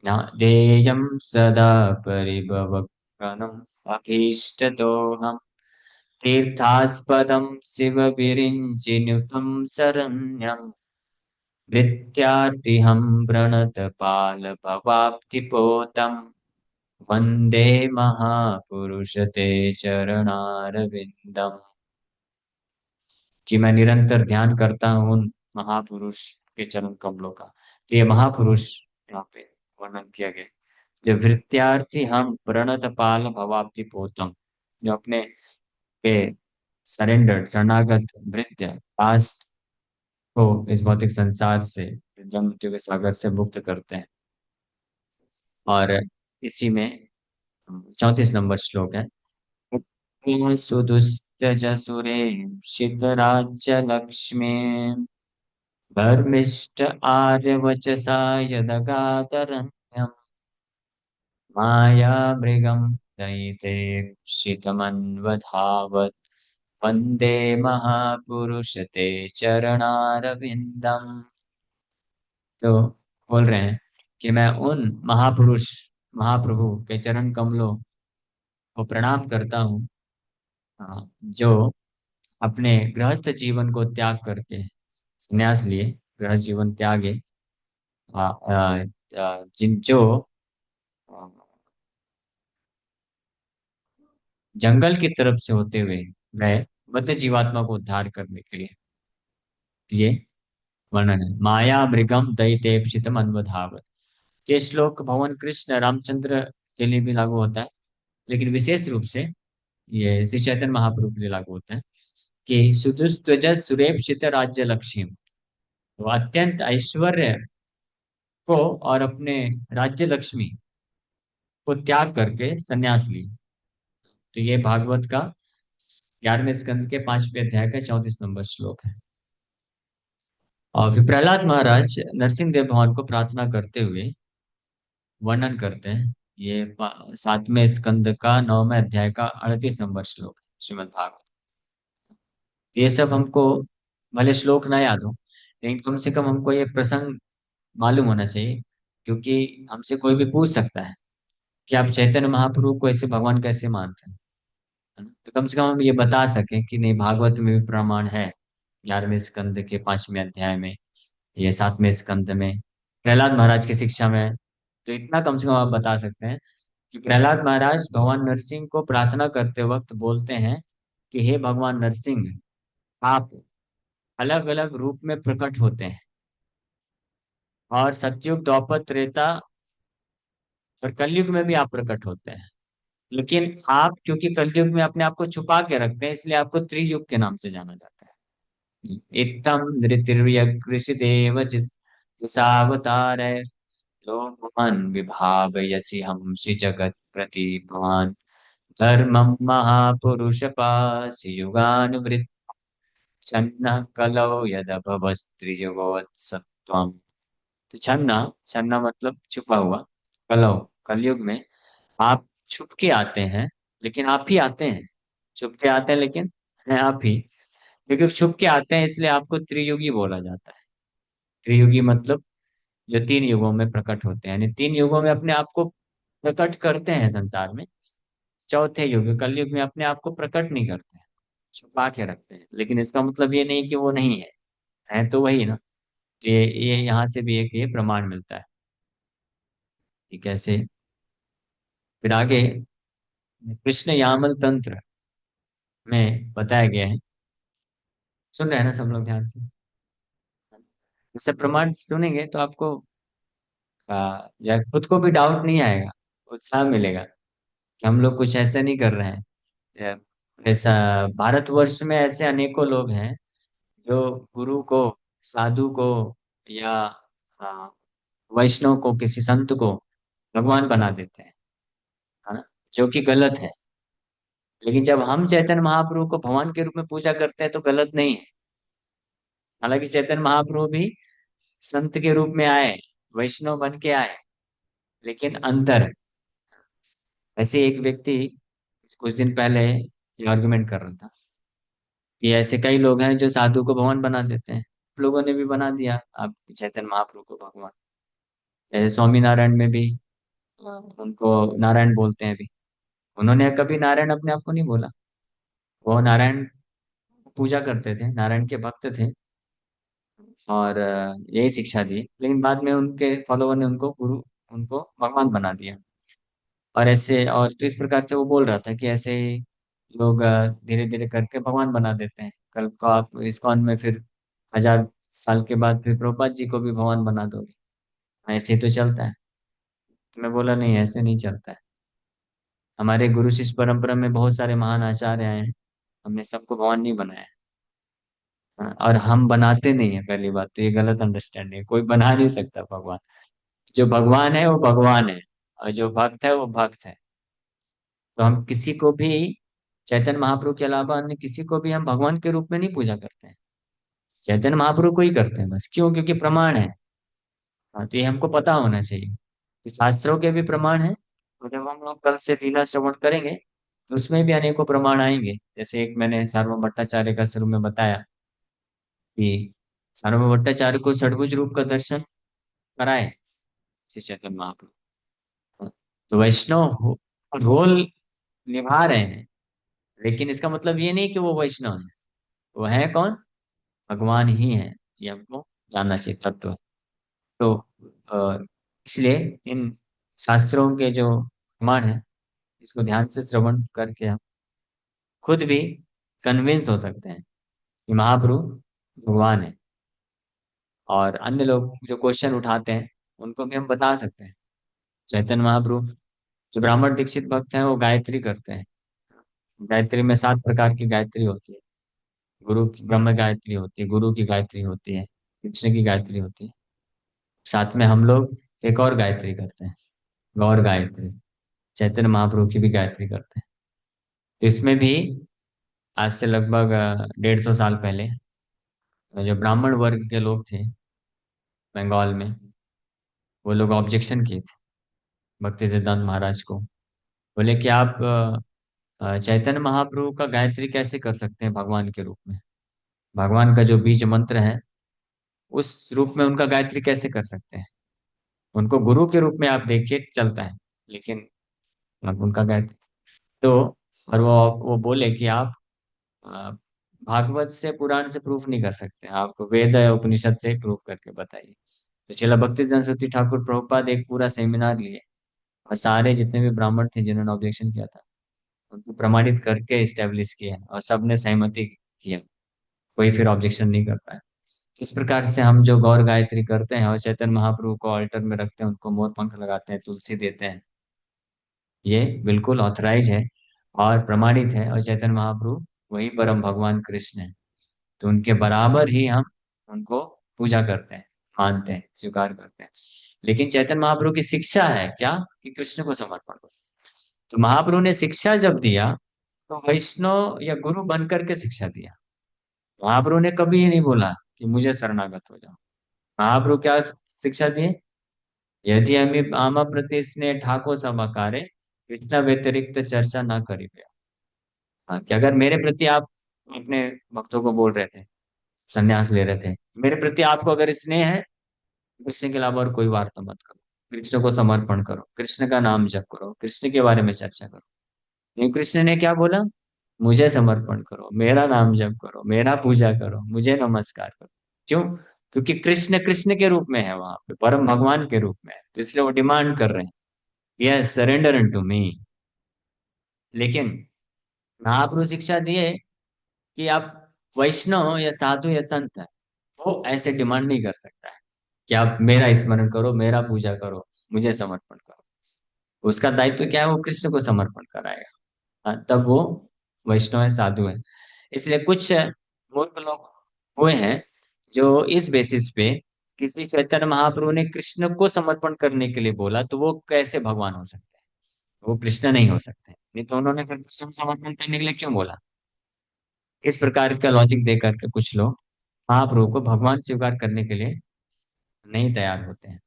Speaker 1: देयं सदा परिभवग्नम् अभीष्टदोहम् तीर्थास्पदं शिवविरिञ्चिनुतं शरण्यम् भृत्यार्तिहं प्रणतपालभवाब्धिपोतम् वन्दे महापुरुष ते चरणारविन्दम्। कि मैं निरंतर ध्यान करता हूँ उन महापुरुष के चरण कमलों का। तो ये महापुरुष यहाँ पे वर्णन किया गया है। जो वृत्यार्थी हम प्रणत पाल भवाब्धि पोतम, जो अपने पे सरेंडर शरणागत भृत्य दास को इस भौतिक संसार से, जन्म मृत्यु के सागर से मुक्त करते हैं। और इसी में 34 नंबर श्लोक है, सुदुस्तज सुरे शितराज्य लक्ष्मी धर्मिष्ठ आर्यवचसा यदगादरण्यम् मायामृगं दयिते क्षितमन्वधावत् वन्दे महापुरुष ते चरणारविन्दम्। तो बोल रहे हैं कि मैं उन महापुरुष महाप्रभु के चरण कमलों को प्रणाम करता हूँ, जो अपने गृहस्थ जीवन को त्याग करके, संन्यास लिए, गृहस्थ जीवन त्यागे, जिन जो अ, जंगल की तरफ से होते हुए गए बद्ध जीवात्मा को उद्धार करने के लिए। ये वर्णन है, माया मृगम दयितेप्सितम अन्वधावत। ये श्लोक भगवान कृष्ण रामचंद्र के लिए भी लागू होता है, लेकिन विशेष रूप से ये श्री चैतन्य महाप्रभु के लिए लागू होता है कि सुदुस्त्वज सुरेप्सित राज्य लक्ष्मी, वो अत्यंत ऐश्वर्य को और अपने राज्य लक्ष्मी को त्याग करके संन्यास ली। तो ये भागवत का 11वें स्कंद के 5वें अध्याय का 34 नंबर श्लोक है। और फिर प्रहलाद महाराज नरसिंह देव भगवान को प्रार्थना करते हुए वर्णन करते हैं, ये 7वें स्कंद का 9वें अध्याय का 38 नंबर श्लोक है श्रीमद् भागवत। ये सब हमको भले श्लोक ना याद हो, लेकिन कम से कम हमको ये प्रसंग मालूम होना चाहिए, क्योंकि हमसे कोई भी पूछ सकता है कि आप चैतन्य महाप्रभु को ऐसे भगवान कैसे मान रहे हैं, है ना? तो कम से कम हम ये बता सकें कि नहीं, भागवत में भी प्रमाण है, 11वें स्कंद के 5वें अध्याय में, ये 7वें स्कंद में, प्रहलाद महाराज की शिक्षा में। तो इतना कम से कम आप बता सकते हैं कि प्रहलाद महाराज भगवान नरसिंह को प्रार्थना करते वक्त बोलते हैं कि हे भगवान नरसिंह, आप अलग अलग रूप में प्रकट होते हैं, और सतयुग द्वापर त्रेता और कलयुग में भी आप प्रकट होते हैं। लेकिन आप क्योंकि कलयुग में अपने आप को छुपा के रखते हैं, इसलिए आपको त्रियुग के नाम से जाना जाता है। इत्थम धृतिर्यकृषि देव जिसावतार लोकमन विभावयसि हमसि जगत प्रतिभान धर्मं महापुरुष पासि युगानुवृत्त छन्न कलौ यदभवस्त्रियुगोत्सत्वम्। तो छन्ना, छन्ना मतलब छुपा हुआ, कलौ कलयुग में आप छुप के आते हैं, लेकिन आप ही आते हैं, छुप के आते हैं लेकिन हैं आप ही। क्योंकि छुप के आते हैं इसलिए आपको त्रियुगी बोला जाता है। त्रियुगी मतलब जो 3 युगों में प्रकट होते हैं, यानी 3 युगों में अपने आप को प्रकट करते हैं संसार में। चौथे युग कलयुग में अपने आप को प्रकट नहीं करते हैं, छुपा के रखते हैं। लेकिन इसका मतलब ये नहीं कि वो नहीं है तो वही ना। तो ये यहाँ से भी एक ये प्रमाण मिलता है कि कैसे। फिर आगे कृष्ण यामल तंत्र में बताया गया है। सुन रहे हैं ना सब लोग ध्यान से? इससे प्रमाण सुनेंगे तो आपको या खुद को भी डाउट नहीं आएगा, उत्साह मिलेगा कि हम लोग कुछ ऐसा नहीं कर रहे हैं। या ऐसा भारतवर्ष में ऐसे अनेकों लोग हैं जो गुरु को, साधु को, या आ, वैष्णव को, किसी संत को भगवान बना देते हैं, है ना? जो कि गलत है। लेकिन जब हम चैतन्य महाप्रभु को भगवान के रूप में पूजा करते हैं तो गलत नहीं है। हालांकि चैतन्य महाप्रभु भी संत के रूप में आए, वैष्णव बन के आए, लेकिन अंतर है। ऐसे एक व्यक्ति कुछ दिन पहले ये आर्गुमेंट कर रहा था कि ऐसे कई लोग हैं जो साधु को भगवान बना देते हैं। लोगों ने भी बना दिया आप चैतन्य महाप्रभु को भगवान। जैसे स्वामीनारायण में भी उनको नारायण बोलते हैं अभी। उन्होंने कभी नारायण अपने आप को नहीं बोला। वो नारायण पूजा करते थे, नारायण के भक्त थे, और यही शिक्षा दी। लेकिन बाद में उनके फॉलोवर ने उनको गुरु, उनको भगवान बना दिया। और ऐसे, और तो इस प्रकार से वो बोल रहा था कि ऐसे ही लोग धीरे धीरे करके भगवान बना देते हैं। कल को आप इस्कॉन में फिर 1000 साल के बाद फिर प्रभुपाद जी को भी भगवान बना दोगे। ऐसे ही तो चलता है। तो मैं बोला नहीं, ऐसे नहीं चलता है। हमारे गुरु शिष्य परंपरा में बहुत सारे महान आचार्य आए हैं, हमने सबको भगवान नहीं बनाया है। हाँ, और हम बनाते नहीं है। पहली बात तो ये गलत अंडरस्टैंडिंग है, कोई बना नहीं सकता भगवान। जो भगवान है वो भगवान है, और जो भक्त है वो भक्त है। तो हम किसी को भी, चैतन्य महाप्रभु के अलावा अन्य किसी को भी हम भगवान के रूप में नहीं पूजा करते हैं। चैतन्य महाप्रभु को ही करते हैं बस। क्यों? क्योंकि प्रमाण है। हाँ, तो ये हमको पता होना चाहिए कि शास्त्रों के भी प्रमाण है। तो जब हम लोग कल से लीला श्रवण करेंगे तो उसमें भी अनेकों प्रमाण आएंगे। जैसे एक मैंने सार्वभौम भट्टाचार्य का शुरू में बताया कि सार्वभौम भट्टाचार्य को षड्भुज रूप का दर्शन कराए श्री चैतन्य महाप्रभु। तो वैष्णव रोल निभा रहे हैं, लेकिन इसका मतलब ये नहीं कि वो वैष्णव है। वो है कौन? भगवान ही है। ये हमको जानना चाहिए तत्व। तो अ, इसलिए इन शास्त्रों के जो प्रमाण है, इसको ध्यान से श्रवण करके हम खुद भी कन्विंस हो सकते हैं कि महाप्रभु भगवान है। और अन्य लोग जो क्वेश्चन उठाते हैं उनको भी हम बता सकते हैं। चैतन्य महाप्रभु, जो ब्राह्मण दीक्षित भक्त हैं, वो गायत्री करते हैं। गायत्री में 7 प्रकार की गायत्री होती है। गुरु की ब्रह्म गायत्री होती है, गुरु की गायत्री होती है, कृष्ण की गायत्री होती है। साथ में हम लोग एक और गायत्री करते हैं, गौर गायत्री। चैतन्य महाप्रभु की भी गायत्री करते हैं। तो इसमें भी आज से लगभग 150 साल पहले जो ब्राह्मण वर्ग के लोग थे बंगाल में, वो लोग ऑब्जेक्शन किए थे भक्ति सिद्धांत महाराज को। बोले कि आप चैतन्य महाप्रभु का गायत्री कैसे कर सकते हैं भगवान के रूप में? भगवान का जो बीज मंत्र है उस रूप में उनका गायत्री कैसे कर सकते हैं? उनको गुरु के रूप में आप देखिए चलता है, लेकिन आप उनका गायत्री। तो और वो बोले कि आप अ, भागवत से, पुराण से प्रूफ नहीं कर सकते, आप वेद या उपनिषद से प्रूफ करके बताइए। तो चला भक्ति सरस्वती ठाकुर प्रभुपाद एक पूरा सेमिनार लिए, और सारे जितने भी ब्राह्मण थे जिन्होंने ऑब्जेक्शन किया था उनको प्रमाणित करके इस्टेब्लिश किया, और सबने सहमति किया। कोई फिर ऑब्जेक्शन नहीं कर पाया। इस प्रकार से हम जो गौर गायत्री करते हैं और चैतन्य महाप्रभु को ऑल्टर में रखते हैं, उनको मोर पंख लगाते हैं, तुलसी देते हैं, ये बिल्कुल ऑथराइज है और प्रमाणित है। और चैतन्य महाप्रभु वही परम भगवान कृष्ण है। तो उनके बराबर ही हम उनको पूजा करते हैं, मानते हैं, स्वीकार करते हैं। लेकिन चैतन्य महाप्रभु की शिक्षा है क्या? कि कृष्ण को समर्पण करो। तो महाप्रभु ने शिक्षा जब दिया तो वैष्णव या गुरु बनकर के शिक्षा दिया। महाप्रभु ने कभी ये नहीं बोला कि मुझे शरणागत हो जाओ। महाप्रभु क्या शिक्षा दिए? यदि हमें आमा प्रति स्नेह ठाको समकारे, कृष्ण व्यतिरिक्त चर्चा ना करी। हाँ, कि अगर मेरे प्रति आप अपने भक्तों को बोल रहे थे, संन्यास ले रहे थे, मेरे प्रति आपको अगर स्नेह है, कृष्ण के अलावा और कोई वार्ता मत करो, कृष्ण को समर्पण करो, कृष्ण का नाम जप करो, कृष्ण के बारे में चर्चा करो। नहीं, कृष्ण ने क्या बोला? मुझे समर्पण करो, मेरा नाम जप करो, मेरा पूजा करो, मुझे नमस्कार करो। क्यों? क्योंकि कृष्ण कृष्ण के रूप में है, वहां पे परम भगवान के रूप में है, तो इसलिए वो डिमांड कर रहे हैं, यस सरेंडर टू मी। लेकिन महाप्रभु शिक्षा दिए कि आप वैष्णव या साधु या संत है, वो ऐसे डिमांड नहीं कर सकता है कि आप मेरा स्मरण करो, मेरा पूजा करो, मुझे समर्पण करो। उसका दायित्व क्या है? वो कृष्ण को समर्पण कराएगा। हाँ, तब वो वैष्णव है, साधु है। इसलिए कुछ मूर्ख लोग हुए हैं जो इस बेसिस पे किसी चैतन्य महाप्रभु ने कृष्ण को समर्पण करने के लिए बोला तो वो कैसे भगवान हो सकते हैं? वो कृष्ण नहीं हो सकते, नहीं तो उन्होंने फिर कृष्ण को समर्पण करने के लिए क्यों बोला? इस प्रकार का लॉजिक दे करके कुछ लोग महाप्रभु को भगवान स्वीकार करने के लिए नहीं तैयार होते हैं।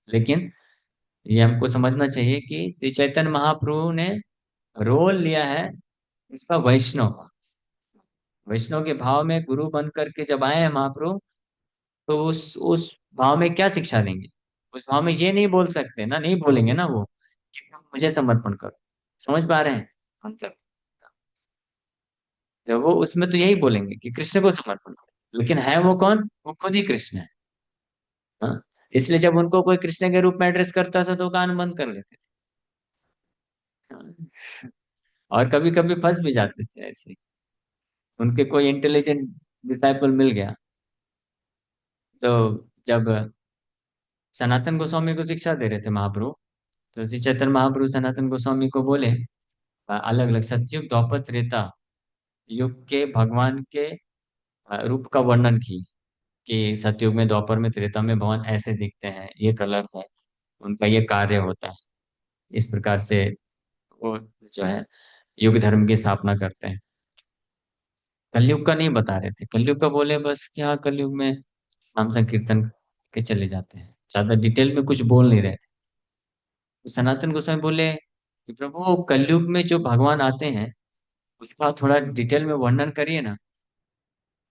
Speaker 1: लेकिन ये हमको समझना चाहिए कि श्री चैतन्य महाप्रभु ने रोल लिया है इसका वैष्णव का। वैष्णव के भाव में गुरु बन करके जब आए हैं महाप्रभु, तो उस भाव में क्या शिक्षा देंगे? उस भाव में ये नहीं बोल सकते ना, नहीं बोलेंगे ना वो कि तुम मुझे समर्पण करो। समझ पा रहे हैं मतलब? जब वो उसमें तो यही बोलेंगे कि कृष्ण को समर्पण करो, लेकिन है वो कौन? वो खुद ही कृष्ण है। हाँ? इसलिए जब उनको कोई कृष्ण के रूप में एड्रेस करता था तो कान बंद कर लेते थे। हाँ। और कभी कभी फंस भी जाते थे ऐसे। उनके कोई इंटेलिजेंट डिसाइपल मिल गया तो जब सनातन गोस्वामी को शिक्षा दे रहे थे महाप्रभु, तो श्री चैतन्य महाप्रभु सनातन गोस्वामी को बोले अलग अलग सतयुग द्वापर त्रेता युग के भगवान के रूप का वर्णन की, कि सतयुग में द्वापर में त्रेता में भगवान ऐसे दिखते हैं, ये कलर है, उनका ये कार्य होता है, इस प्रकार से वो जो है युग धर्म की स्थापना करते हैं। कलयुग का नहीं बता रहे थे, कलयुग का बोले बस कि हाँ कलयुग में नाम संकीर्तन के चले जाते हैं, ज्यादा डिटेल में कुछ बोल नहीं रहे थे। तो सनातन गोस्वामी बोले कि प्रभु कलयुग में जो भगवान आते हैं उसका थोड़ा डिटेल में वर्णन करिए ना,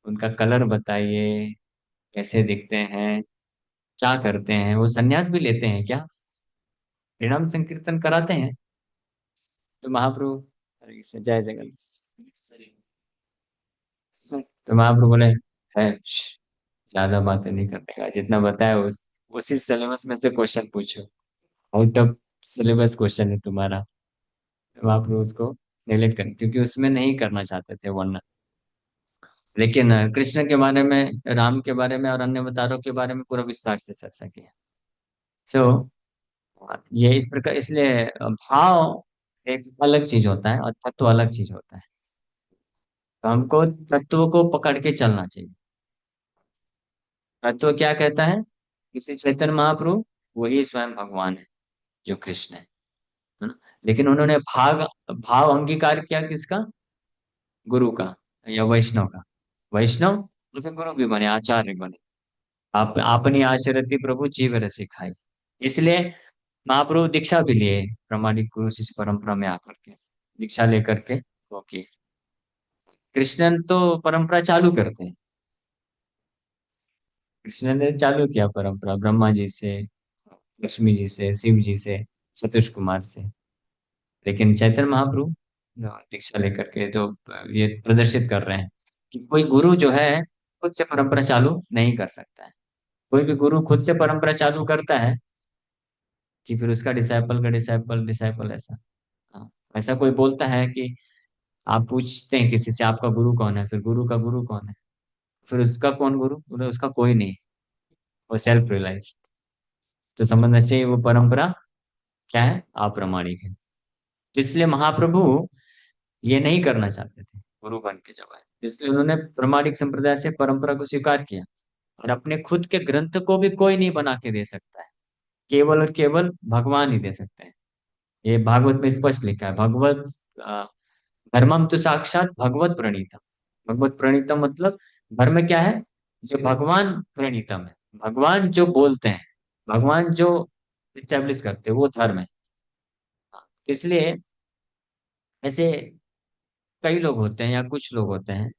Speaker 1: उनका कलर बताइए, कैसे दिखते हैं, क्या करते हैं, वो सन्यास भी लेते हैं क्या, परिणाम संकीर्तन कराते हैं? तो महाप्रभु, हरे कृष्ण, जय जगन्नाथ। तो महाप्रभु बोले है ज्यादा बातें नहीं करने का, जितना बताया उसी सिलेबस में से क्वेश्चन पूछो, आउट ऑफ सिलेबस क्वेश्चन है तुम्हारा। तो महाप्रभु उसको नेग्लेक्ट कर, क्योंकि उसमें नहीं करना चाहते थे वर्णन। लेकिन कृष्ण के बारे में, राम के बारे में और अन्य अवतारों के बारे में पूरा विस्तार से चर्चा की है। सो ये इस प्रकार, इसलिए भाव एक अलग चीज होता है और तत्व अलग चीज होता है। तो हमको तत्व को पकड़ के चलना चाहिए। तत्व क्या कहता है? किसी चैतन्य महाप्रभु वही स्वयं भगवान है, जो कृष्ण है ना? लेकिन उन्होंने भाव भाव अंगीकार किया किसका? गुरु का या वैष्णव का। वैष्णव तो फिर गुरु भी बने, आचार्य बने। आप अपनी आचरती प्रभु जीव रस सिखाई। इसलिए महाप्रभु दीक्षा भी लिए, प्रामाणिक गुरु शिष्य परंपरा में आकर के दीक्षा लेकर के। ओके, कृष्णन तो परंपरा चालू करते हैं। कृष्ण ने चालू किया परंपरा ब्रह्मा जी से, लक्ष्मी जी से, शिव जी से, सतीश कुमार से। लेकिन चैतन्य महाप्रभु दीक्षा लेकर के तो ये प्रदर्शित कर रहे हैं कि कोई गुरु जो है खुद से परंपरा चालू नहीं कर सकता है। कोई भी गुरु खुद से परंपरा चालू करता है कि फिर उसका डिसाइपल का डिसाइपल डिसाइपल ऐसा। हाँ, ऐसा कोई बोलता है कि आप पूछते हैं किसी से आपका गुरु कौन है, फिर गुरु का गुरु कौन है, फिर उसका कौन गुरु? बोले उसका कोई नहीं, वो सेल्फ रियलाइज्ड। तो समझना चाहिए वो परंपरा क्या है? अप्रामाणिक है। तो इसलिए महाप्रभु ये नहीं करना चाहते थे गुरु बन के जब आए, इसलिए उन्होंने प्रामाणिक संप्रदाय से परंपरा को स्वीकार किया। और अपने खुद के ग्रंथ को भी कोई नहीं बना के दे सकता है, केवल और केवल भगवान ही दे सकते हैं। ये भागवत में स्पष्ट लिखा है, भगवत अ, धर्मम तो साक्षात भगवत प्रणीतम। भगवत प्रणीतम मतलब धर्म क्या है? जो भगवान प्रणीतम है, भगवान जो बोलते हैं, भगवान जो इस्टेब्लिश करते हैं वो धर्म है। हाँ, इसलिए ऐसे कई लोग होते हैं या कुछ लोग होते हैं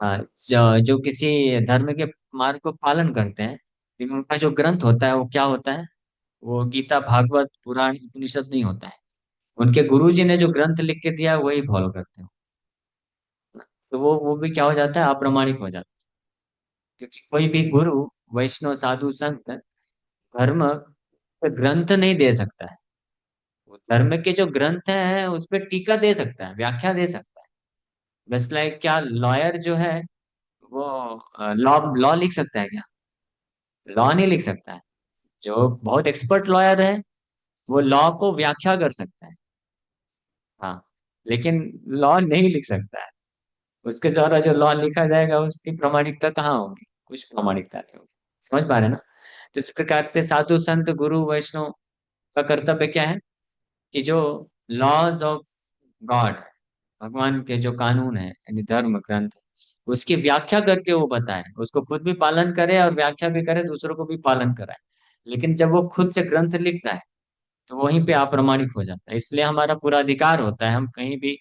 Speaker 1: जो किसी धर्म के मार्ग को पालन करते हैं, लेकिन उनका जो ग्रंथ होता है वो क्या होता है? वो गीता भागवत पुराण उपनिषद नहीं होता है। उनके गुरु जी ने जो ग्रंथ लिख के दिया है वही फॉलो करते हैं। तो वो भी क्या हो जाता है? अप्रामाणिक हो जाता है। क्योंकि कोई भी गुरु, वैष्णव, साधु, संत धर्म पे ग्रंथ नहीं दे सकता है। वो धर्म के जो ग्रंथ हैं उस पे टीका दे सकता है, व्याख्या दे सकता है। बस लाइक क्या लॉयर जो है वो लॉ लॉ लिख सकता है क्या? लॉ नहीं लिख सकता है। जो बहुत एक्सपर्ट लॉयर है वो लॉ को व्याख्या कर सकता है। हाँ, लेकिन लॉ नहीं लिख सकता है। उसके द्वारा जो लॉ लिखा जाएगा उसकी प्रामाणिकता कहाँ होगी? कुछ प्रामाणिकता नहीं होगी। समझ पा रहे हैं ना? तो इस प्रकार से साधु संत गुरु वैष्णव का कर्तव्य क्या है कि जो लॉज ऑफ गॉड, भगवान के जो कानून है यानी धर्म ग्रंथ, उसकी व्याख्या करके वो बताए, उसको खुद भी पालन करे और व्याख्या भी करे, दूसरों को भी पालन कराए। लेकिन जब वो खुद से ग्रंथ लिखता है तो वहीं पे अप्रामाणिक हो जाता है। इसलिए हमारा पूरा अधिकार होता है, हम कहीं भी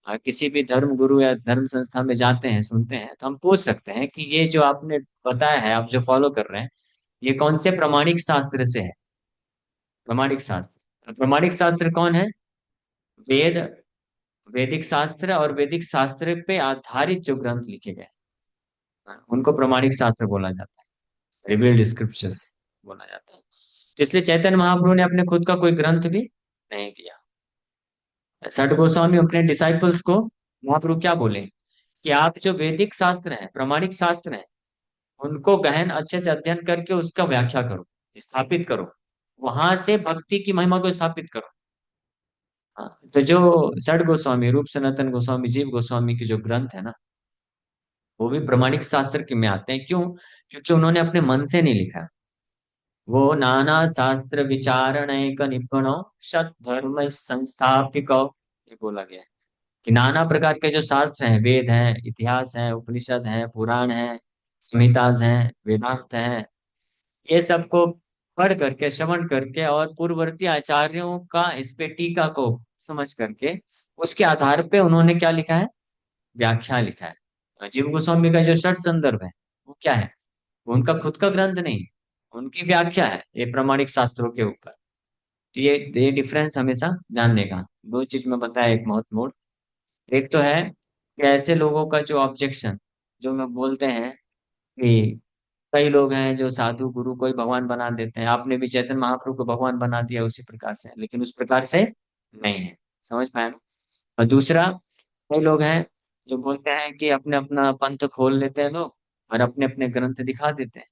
Speaker 1: किसी भी धर्म गुरु या धर्म संस्था में जाते हैं, सुनते हैं, तो हम पूछ सकते हैं कि ये जो आपने बताया है, आप जो फॉलो कर रहे हैं, ये कौन से प्रमाणिक शास्त्र से है? प्रमाणिक शास्त्र, प्रमाणिक शास्त्र कौन है? वेद, वैदिक शास्त्र और वैदिक शास्त्र पे आधारित जो ग्रंथ लिखे गए हैं, उनको प्रमाणिक शास्त्र बोला जाता है, रिवील्ड स्क्रिप्चर्स बोला जाता है। तो इसलिए चैतन्य महाप्रभु ने अपने खुद का कोई ग्रंथ भी नहीं दिया। सठ गोस्वामी अपने डिसाइपल्स को महाप्रभु क्या बोले कि आप जो वैदिक शास्त्र है, प्रमाणिक शास्त्र है, उनको गहन अच्छे से अध्ययन करके उसका व्याख्या करो, स्थापित करो, वहां से भक्ति की महिमा को स्थापित करो। हाँ, तो जो षड गोस्वामी, रूप सनातन गोस्वामी, जीव गोस्वामी के जो ग्रंथ है ना, वो भी प्रमाणिक शास्त्र के में आते हैं। क्यों? क्योंकि उन्होंने अपने मन से नहीं लिखा। वो नाना शास्त्र विचारणैक निपुणो सत धर्म संस्थापिको, ये बोला गया है कि नाना प्रकार के जो शास्त्र हैं, वेद हैं, इतिहास हैं, उपनिषद हैं, पुराण हैं, संहिताज हैं, वेदांत हैं, ये सबको पढ़ करके, श्रवण करके और पूर्ववर्ती आचार्यों का इस पे टीका को समझ करके उसके आधार पे उन्होंने क्या लिखा है? व्याख्या लिखा है। जीव गोस्वामी का जो षट संदर्भ है वो क्या है? वो उनका खुद का ग्रंथ नहीं है, उनकी व्याख्या है ये प्रमाणिक शास्त्रों के ऊपर। तो ये डिफरेंस हमेशा जानने का। दो चीज में बताया, एक महत्वपूर्ण। एक तो है कि ऐसे लोगों का जो ऑब्जेक्शन, जो मैं बोलते हैं कि कई लोग हैं जो साधु गुरु को ही भगवान बना देते हैं, आपने भी चैतन्य महाप्रभु को भगवान बना दिया उसी प्रकार से, लेकिन उस प्रकार से नहीं है। समझ पाए ना? और दूसरा, कई लोग हैं जो बोलते हैं कि अपने अपना पंथ खोल लेते हैं लोग और अपने अपने ग्रंथ दिखा देते हैं।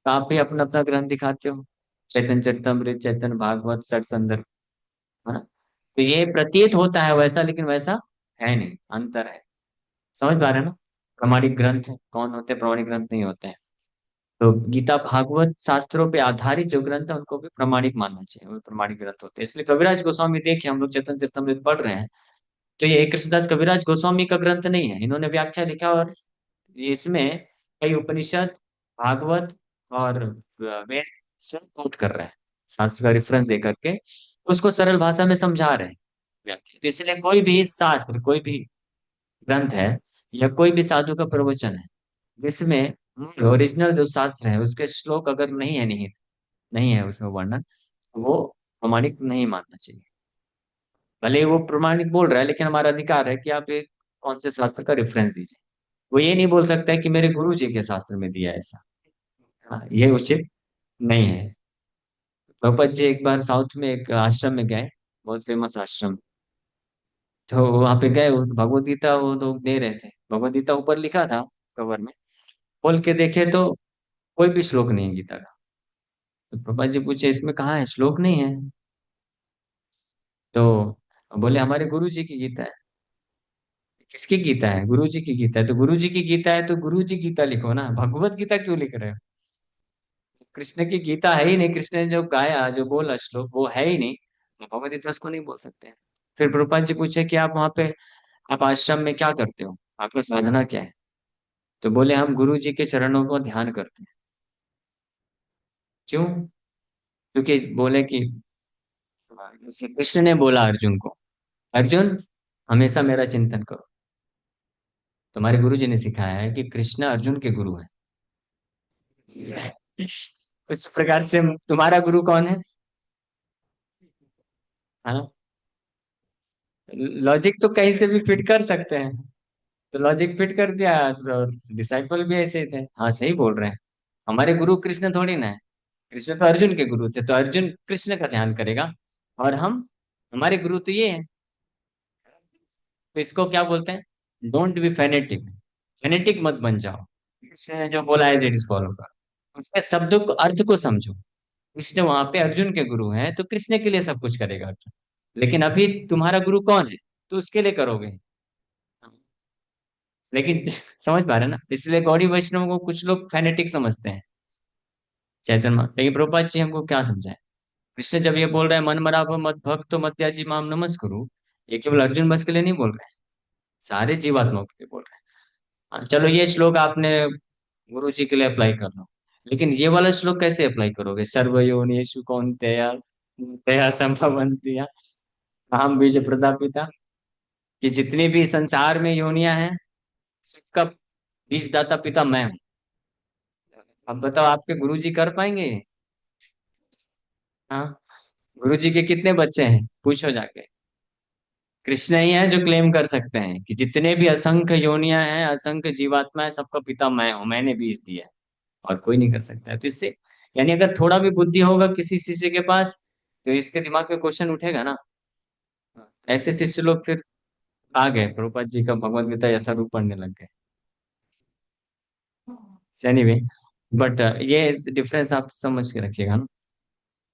Speaker 1: तो आप भी अपना अपना ग्रंथ दिखाते हो, चैतन्य चरितमृत, चैतन्य भागवत, सत्संदर्भ, है ना? तो ये प्रतीत होता है वैसा, लेकिन वैसा है नहीं, अंतर है। समझ पा रहे हैं ना? प्रमाणिक ग्रंथ कौन होते हैं, प्रमाणिक ग्रंथ नहीं होते हैं। तो गीता भागवत शास्त्रों पे आधारित जो ग्रंथ है उनको भी प्रमाणिक मानना चाहिए, वो प्रमाणिक ग्रंथ होते हैं। इसलिए कविराज गोस्वामी, देखिए हम लोग चैतन्य चरितमृत पढ़ रहे हैं, तो ये कृष्णदास कविराज गोस्वामी का ग्रंथ नहीं है, इन्होंने व्याख्या लिखा। और इसमें कई उपनिषद, भागवत और वेद से कोट कर रहे हैं, शास्त्र का रेफरेंस दे करके उसको सरल भाषा में समझा रहे हैं, व्याख्या। तो इसलिए कोई भी शास्त्र, कोई भी ग्रंथ है या कोई भी साधु का प्रवचन है जिसमें मूल ओरिजिनल जो शास्त्र है उसके श्लोक अगर नहीं है, निहित नहीं है उसमें वर्णन, तो वो प्रमाणिक नहीं मानना चाहिए। भले ही वो प्रमाणिक बोल रहा है, लेकिन हमारा अधिकार है कि आप एक कौन से शास्त्र का रेफरेंस दीजिए। वो ये नहीं बोल सकता है कि मेरे गुरु जी के शास्त्र में दिया है ऐसा। हाँ, ये उचित नहीं है। प्रभुपाद जी एक बार साउथ में एक आश्रम में गए, बहुत फेमस आश्रम। तो वहां पे गए, वो भगवत गीता वो लोग दे रहे थे, भगवत गीता ऊपर लिखा था कवर में, खोल के देखे तो कोई भी श्लोक नहीं है गीता का। तो प्रभुपाद जी पूछे इसमें कहाँ है, श्लोक नहीं है? तो बोले हमारे गुरु जी की गीता है। किसकी गीता है? गुरु जी की गीता है। तो गुरु जी की गीता है तो गुरु जी गीता लिखो ना, भगवत गीता क्यों लिख रहे हो? कृष्ण की गीता है ही नहीं, कृष्ण ने जो गाया, जो बोला श्लोक वो है ही नहीं, तो भगवत गीता उसको नहीं बोल सकते हैं। फिर प्रभुपाद जी पूछे कि आप वहाँ पे, आप आश्रम में क्या करते हो, आपका साधना क्या है? तो बोले हम गुरु जी के चरणों को ध्यान करते हैं। क्यों? क्योंकि बोले कि श्री कृष्ण ने बोला अर्जुन को, अर्जुन हमेशा मेरा चिंतन करो। तुम्हारे गुरु जी ने सिखाया है कि कृष्ण अर्जुन के गुरु हैं। उस प्रकार से तुम्हारा गुरु कौन है? हाँ, लॉजिक तो कहीं से भी फिट कर सकते हैं। तो लॉजिक फिट कर दिया, तो डिसाइपल भी ऐसे ही थे। हाँ, सही बोल रहे हैं। हमारे गुरु कृष्ण थोड़ी ना है। कृष्ण तो अर्जुन के गुरु थे, तो अर्जुन कृष्ण का ध्यान करेगा। और हम, हमारे गुरु तो ये है। तो इसको क्या बोलते हैं? Don't be phonetic. फेनेटिक मत बन जाओ। कृष्ण ने जो बोला है इट इज फॉलो करो, उसके शब्दों को, अर्थ को समझो। कृष्ण वहां पे अर्जुन के गुरु हैं, तो कृष्ण के लिए सब कुछ करेगा अर्जुन। लेकिन अभी तुम्हारा गुरु कौन है, तो उसके लिए करोगे। लेकिन समझ पा रहे हैं ना? इसलिए गौड़ी वैष्णव को कुछ लोग फेनेटिक समझते हैं, चैतन्य लेकिन प्रभुपाद जी हमको क्या समझाए? कृष्ण जब ये बोल रहे हैं मन मरा मत भक्त मत त्याजी माम नमस्कुरु, ये केवल अर्जुन बस के लिए नहीं बोल रहे हैं, सारे जीवात्माओं के लिए बोल रहे हैं। हाँ, चलो ये श्लोक आपने गुरु जी के लिए अप्लाई कर लो। लेकिन ये वाला श्लोक कैसे अप्लाई करोगे? सर्वयोनिषु कौन्तेय तया संभवन्ति अहम बीज प्रदापिता। ये जितनी भी संसार में योनियां हैं, सबका बीजदाता पिता मैं हूँ। अब बताओ आपके गुरु जी कर पाएंगे ये? हाँ, गुरु जी के कितने बच्चे हैं पूछो जाके। कृष्ण ही है जो क्लेम कर सकते हैं कि जितने भी असंख्य योनियां हैं, असंख्य जीवात्मा है, सबका पिता मैं हूं, मैंने बीज दिया है। और कोई नहीं कर सकता है। तो इससे यानी अगर थोड़ा भी बुद्धि होगा किसी शिष्य के पास, तो इसके दिमाग में क्वेश्चन उठेगा ना। ऐसे शिष्य लोग फिर आ गए, प्रभुपाद जी का भगवत गीता यथारूप पढ़ने लग गए। एनीवे, बट ये डिफरेंस आप समझ के रखिएगा ना।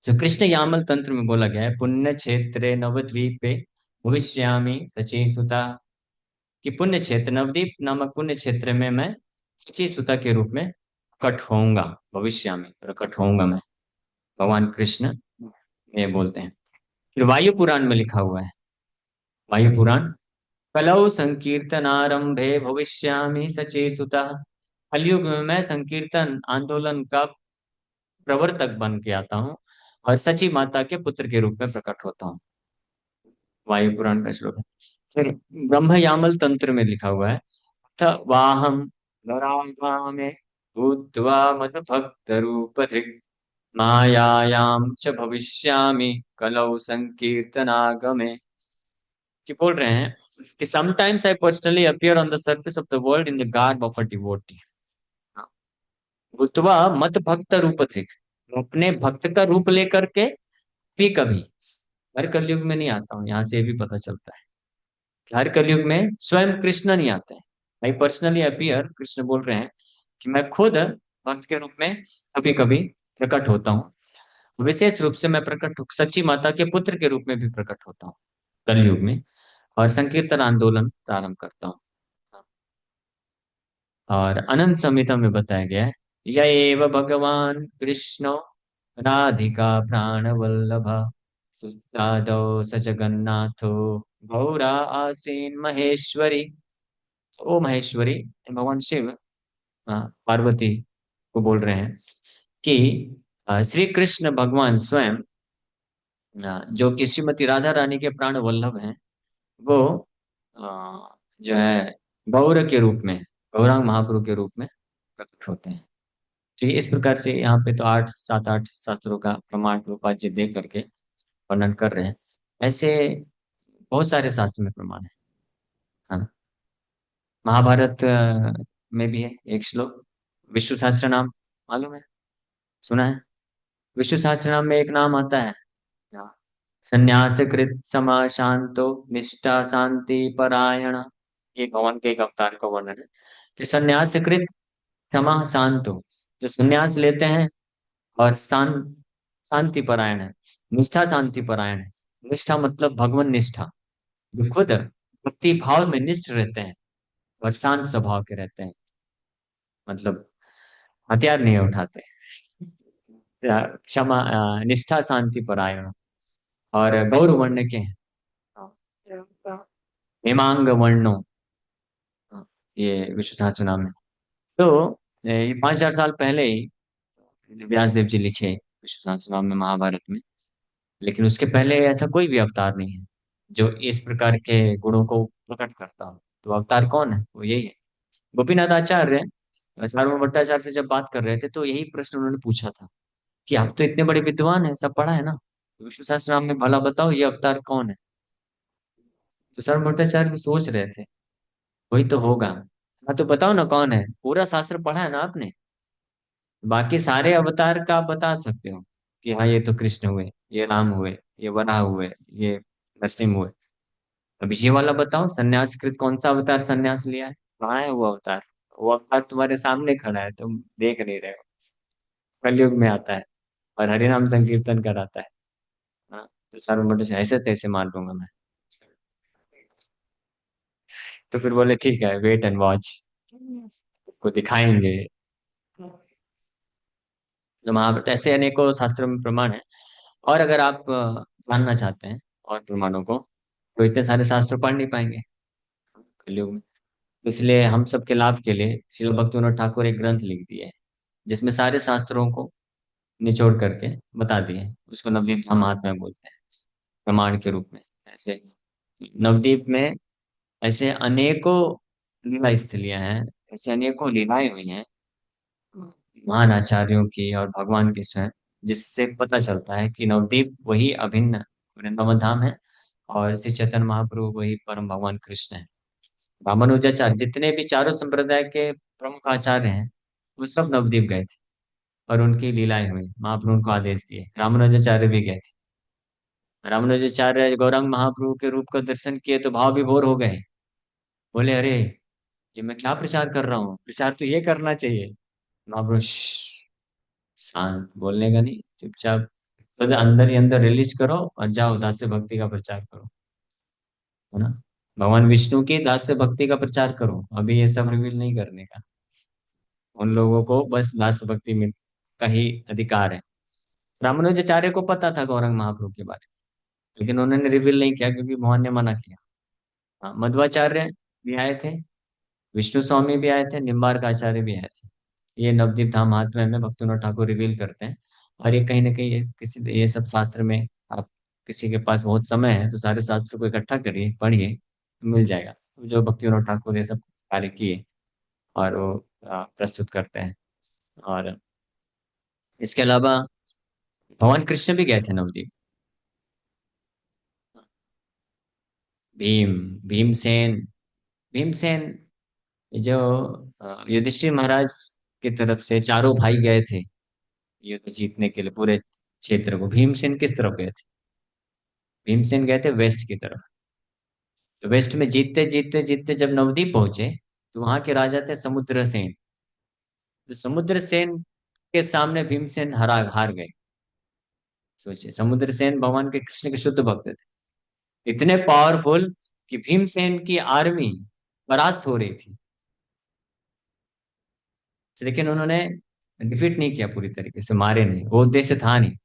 Speaker 1: जो कृष्ण यामल तंत्र में बोला गया है, पुण्य क्षेत्रे नवद्वीपे भविष्यामि सची सुता, कि पुण्य क्षेत्र नवदीप नामक पुण्य क्षेत्र में मैं सची सुता के रूप में प्रकट होऊंगा। भविष्य में प्रकट होऊंगा मैं, भगवान कृष्ण ये बोलते हैं। फिर वायु पुराण में लिखा हुआ है, वायु पुराण, कलौ संकीर्तनारंभे भविष्यामि सचेसुता। कलयुग में मैं संकीर्तन आंदोलन का प्रवर्तक बन के आता हूँ, और सची माता के पुत्र के रूप में प्रकट होता हूँ। वायु पुराण का श्लोक है। फिर ब्रह्म यामल तंत्र में लिखा हुआ है, "अथ वाहम नरागामे भूत्वा मद भक्त रूप धृक् मायायाम च भविष्यामि कलौ संकीर्तनागमे।" कि बोल रहे हैं कि sometimes I personally appear on the surface of the world in the garb of a devotee, भूतवा मत भक्त रूप धृक, अपने भक्त का रूप लेकर के भी कभी, हर कलयुग में नहीं आता हूँ। यहाँ से ये भी पता चलता है कि हर कलयुग में स्वयं कृष्ण नहीं आते हैं। आई पर्सनली अपीयर, कृष्ण बोल रहे हैं कि मैं खुद भक्त के रूप में कभी कभी प्रकट होता हूँ। विशेष रूप से मैं प्रकट सच्ची माता के पुत्र के रूप में भी प्रकट होता हूँ कलयुग में, और संकीर्तन आंदोलन प्रारंभ करता हूँ। और अनंत संहिता में बताया गया है, य एव भगवान कृष्ण राधिका प्राण वल्लभ सुदादौ स जगन्नाथो गौरा आसीन महेश्वरी। ओ महेश्वरी, भगवान शिव पार्वती को बोल रहे हैं कि श्री कृष्ण भगवान स्वयं, जो कि श्रीमती राधा रानी के प्राण वल्लभ हैं, वो जो है गौर के रूप में, गौरांग महाप्रभु के रूप में प्रकट होते हैं। तो ये इस प्रकार से यहाँ पे तो आठ सात आठ शास्त्रों का प्रमाण रूपाज दे करके वर्णन कर रहे हैं। ऐसे बहुत सारे शास्त्र में प्रमाण है ना। महाभारत में भी है एक श्लोक, विष्णु सहस्त्र नाम, मालूम है? सुना है? विष्णु सहस्त्र नाम में एक नाम आता है, हाँ, संन्यास कृत समा शांतो निष्ठा शांति परायण। ये भगवान के एक अवतार का वर्णन है कि संन्यास कृत क्षमा शांतो, जो संन्यास लेते हैं और शांति परायण है, निष्ठा शांति परायण है। निष्ठा मतलब भगवान निष्ठा, जो खुद भक्ति भाव में निष्ठ रहते हैं और शांत स्वभाव के रहते हैं, मतलब हथियार नहीं उठाते। क्षमा, निष्ठा शांति परायण, और गौर वर्ण के हैं, हेमांग वर्णो, ये विष्णु सहस्त्र नाम है। तो ये 5,000 साल पहले ही व्यास देव जी लिखे विष्णु सहस्त्र नाम में, महाभारत में। लेकिन उसके पहले ऐसा कोई भी अवतार नहीं है जो इस प्रकार के गुणों को प्रकट करता हो। तो अवतार कौन है? वो यही है, गोपीनाथ आचार्य सार्वभौम भट्टाचार्य से जब बात कर रहे थे तो यही प्रश्न उन्होंने पूछा था कि आप तो इतने बड़े विद्वान हैं, सब पढ़ा है ना, विष्णु सहस्त्रनाम में भला बताओ ये अवतार कौन है। तो सार्वभौम भट्टाचार्य भी सोच रहे थे वही तो होगा। हाँ तो बताओ ना कौन है, पूरा शास्त्र पढ़ा है ना आपने, बाकी सारे अवतार का आप बता सकते हो कि हाँ ये तो कृष्ण हुए, ये राम हुए, ये वराह हुए, ये नरसिंह हुए। अब ये वाला बताओ सन्यास कृत कौन सा अवतार सन्यास लिया है, कहाँ है वो अवतार। वो अवतार तुम्हारे सामने खड़ा है, तुम देख नहीं रहे हो। कलयुग में आता है और हरिनाम संकीर्तन कराता है। हाँ तो सर मोटे ऐसे तैसे मान लूंगा मैं। तो फिर बोले ठीक है वेट एंड वॉच, को दिखाएंगे। तो महाभारत ऐसे अनेकों शास्त्रों में प्रमाण है। और अगर आप जानना चाहते हैं और प्रमाणों को, तो इतने सारे शास्त्र पढ़ नहीं पाएंगे कलयुग में। तो इसलिए हम सबके लाभ के लिए श्रील भक्तिविनोद ठाकुर एक ग्रंथ लिख दिए हैं, जिसमें सारे शास्त्रों को निचोड़ करके बता दिए। उसको नवदीप धाम महात्म्य बोलते हैं, प्रमाण के रूप में। ऐसे नवदीप में ऐसे अनेकों लीला स्थलियां हैं, ऐसे अनेकों लीलाएं हुई हैं महान आचार्यों की और भगवान की स्वयं, जिससे पता चलता है कि नवदीप वही अभिन्न वृंदावन धाम है और श्री चैतन्य महाप्रभु वही परम भगवान कृष्ण है। रामानुजाचार्य जितने भी चारों संप्रदाय के प्रमुख आचार्य हैं वो सब नवदीप गए थे और उनकी लीलाएं हुई, महाप्रभु उनको आदेश दिए। रामानुजाचार्य भी गए थे। रामानुजाचार्य गौरांग महाप्रभु के रूप का दर्शन किए तो भाव विभोर हो गए। बोले अरे ये मैं क्या प्रचार कर रहा हूँ, प्रचार तो ये करना चाहिए। महाप्रभु "श्श्श, शांत, बोलने का नहीं, चुपचाप बस अंदर ही अंदर रिलीज करो और जाओ दास्य भक्ति का प्रचार करो, है ना। भगवान विष्णु की दास्य भक्ति का प्रचार करो, अभी ये सब रिवील नहीं करने का। उन लोगों को बस दास्य भक्ति में का ही अधिकार है। रामानुजाचार्य को पता था गौरंग महाप्रभु के बारे में, लेकिन उन्होंने रिवील नहीं किया क्योंकि भगवान ने मना किया। हाँ, मध्वाचार्य भी आए थे, विष्णु स्वामी भी आए थे, निम्बार्क आचार्य भी आए थे। ये नवदीप धाम महात्म्य में भक्तिविनोद ठाकुर रिवील करते हैं। और ये कहीं ना कहीं ये सब शास्त्र में, आप किसी के पास बहुत समय है तो सारे शास्त्र को इकट्ठा करिए पढ़िए, मिल जाएगा जो भक्तिविनोद ठाकुर ये सब कार्य किए और वो प्रस्तुत करते हैं। और इसके अलावा भगवान कृष्ण भी गए थे नवदीप। भीम, भीमसेन, भीमसेन जो युधिष्ठिर महाराज की तरफ से चारों भाई गए थे युद्ध जीतने के लिए पूरे क्षेत्र को, भीमसेन किस तरफ गए थे, भीमसेन गए थे वेस्ट की तरफ। तो वेस्ट में जीतते जीतते जीतते जब नवदीप पहुंचे तो वहां के राजा थे समुद्रसेन। तो समुद्रसेन के सामने भीमसेन हार गए। सोचिए समुद्रसेन भगवान के कृष्ण के शुद्ध भक्त थे, इतने पावरफुल कि भीमसेन की आर्मी परास्त हो रही थी, लेकिन उन्होंने डिफीट नहीं किया, पूरी तरीके से मारे नहीं, वो उद्देश्य था नहीं।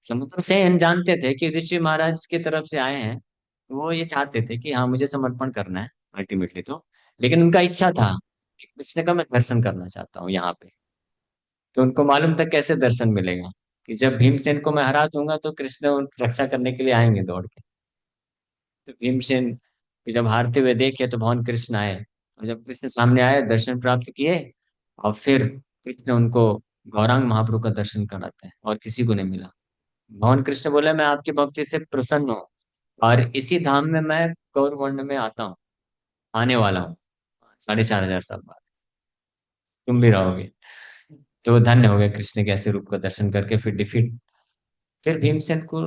Speaker 1: समुद्रसेन जानते थे कि युधिष्ठिर महाराज की तरफ से आए हैं, तो वो ये चाहते थे कि हाँ मुझे समर्पण करना है अल्टीमेटली तो। लेकिन उनका इच्छा था कि कृष्ण का मैं दर्शन करना चाहता हूँ यहाँ पे। तो उनको मालूम था कैसे दर्शन मिलेगा, कि जब भीमसेन को मैं हरा दूंगा तो कृष्ण रक्षा करने के लिए आएंगे दौड़ के। तो भीमसेन को जब हारते हुए देखे तो भगवान कृष्ण आए, और जब कृष्ण सामने आए दर्शन प्राप्त किए, और फिर कृष्ण उनको गौरांग महाप्रभु का दर्शन कराते हैं और किसी को नहीं मिला। भगवान कृष्ण बोले मैं आपकी भक्ति से प्रसन्न हूँ और इसी धाम में मैं गौर वर्ण में आता हूँ, आने वाला हूँ 4500 साल बाद, तुम भी रहोगे। तो वो धन्य हो गए कृष्ण के ऐसे रूप का दर्शन करके। फिर डिफीट, फिर भीमसेन को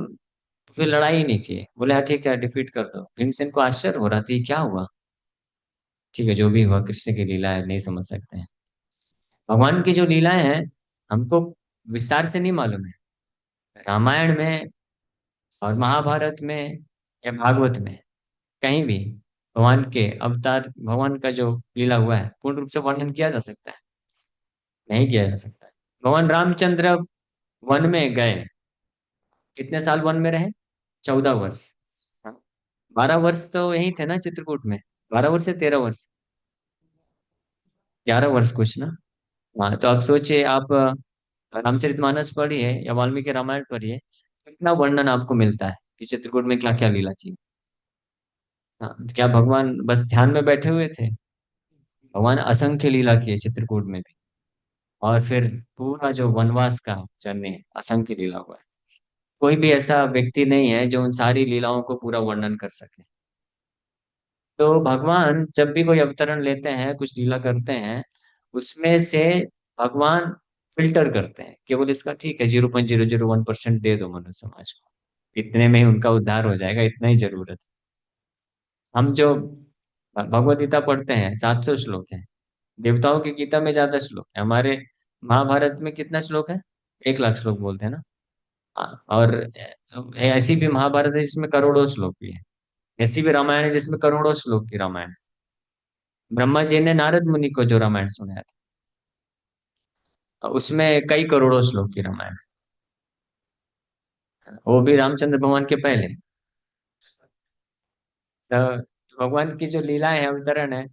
Speaker 1: फिर लड़ाई ही नहीं की, बोले हाँ ठीक है डिफीट कर दो। भीमसेन को आश्चर्य हो रहा था ये क्या हुआ, ठीक है जो भी हुआ कृष्ण की लीला है, नहीं समझ सकते हैं। भगवान की जो लीलाएं हैं हमको विस्तार से नहीं मालूम है। रामायण में और महाभारत में या भागवत में कहीं भी भगवान के अवतार, भगवान का जो लीला हुआ है पूर्ण रूप से वर्णन किया जा सकता है, नहीं किया जा सकता है। भगवान रामचंद्र वन में गए, कितने साल वन में रहे, 14 वर्ष। हाँ, 12 वर्ष तो यही थे ना चित्रकूट में, 12 वर्ष से 13 वर्ष, 11 वर्ष कुछ ना। हाँ तो आप सोचिए, आप रामचरितमानस पढ़िए या वाल्मीकि रामायण पढ़िए, कितना वर्णन आपको मिलता है कि चित्रकूट में क्या क्या लीला की। हाँ, क्या भगवान बस ध्यान में बैठे हुए थे, भगवान असंख्य लीला की है चित्रकूट में भी। और फिर पूरा जो वनवास का जर्नी है, असंख्य लीला हुआ है। कोई भी ऐसा व्यक्ति नहीं है जो उन सारी लीलाओं को पूरा वर्णन कर सके। तो भगवान जब भी कोई अवतरण लेते हैं, कुछ लीला करते हैं, उसमें से भगवान फिल्टर करते हैं केवल इसका, ठीक है 0.001% दे दो मनुष्य समाज को, इतने में ही उनका उद्धार हो जाएगा, इतना ही जरूरत है। हम जो भगवत गीता पढ़ते हैं 700 श्लोक है, देवताओं की गीता में ज्यादा श्लोक है, हमारे महाभारत में कितना श्लोक है, 1 लाख श्लोक बोलते हैं ना। हाँ, और ऐसी भी महाभारत है जिसमें करोड़ों श्लोक भी है। ऐसी भी रामायण है जिसमें करोड़ों श्लोक की रामायण है। ब्रह्मा जी ने नारद मुनि को जो रामायण सुनाया था, उसमें कई करोड़ों श्लोक की रामायण है, वो भी रामचंद्र भगवान के पहले। तो भगवान की जो लीलाएं है, अवतरण है,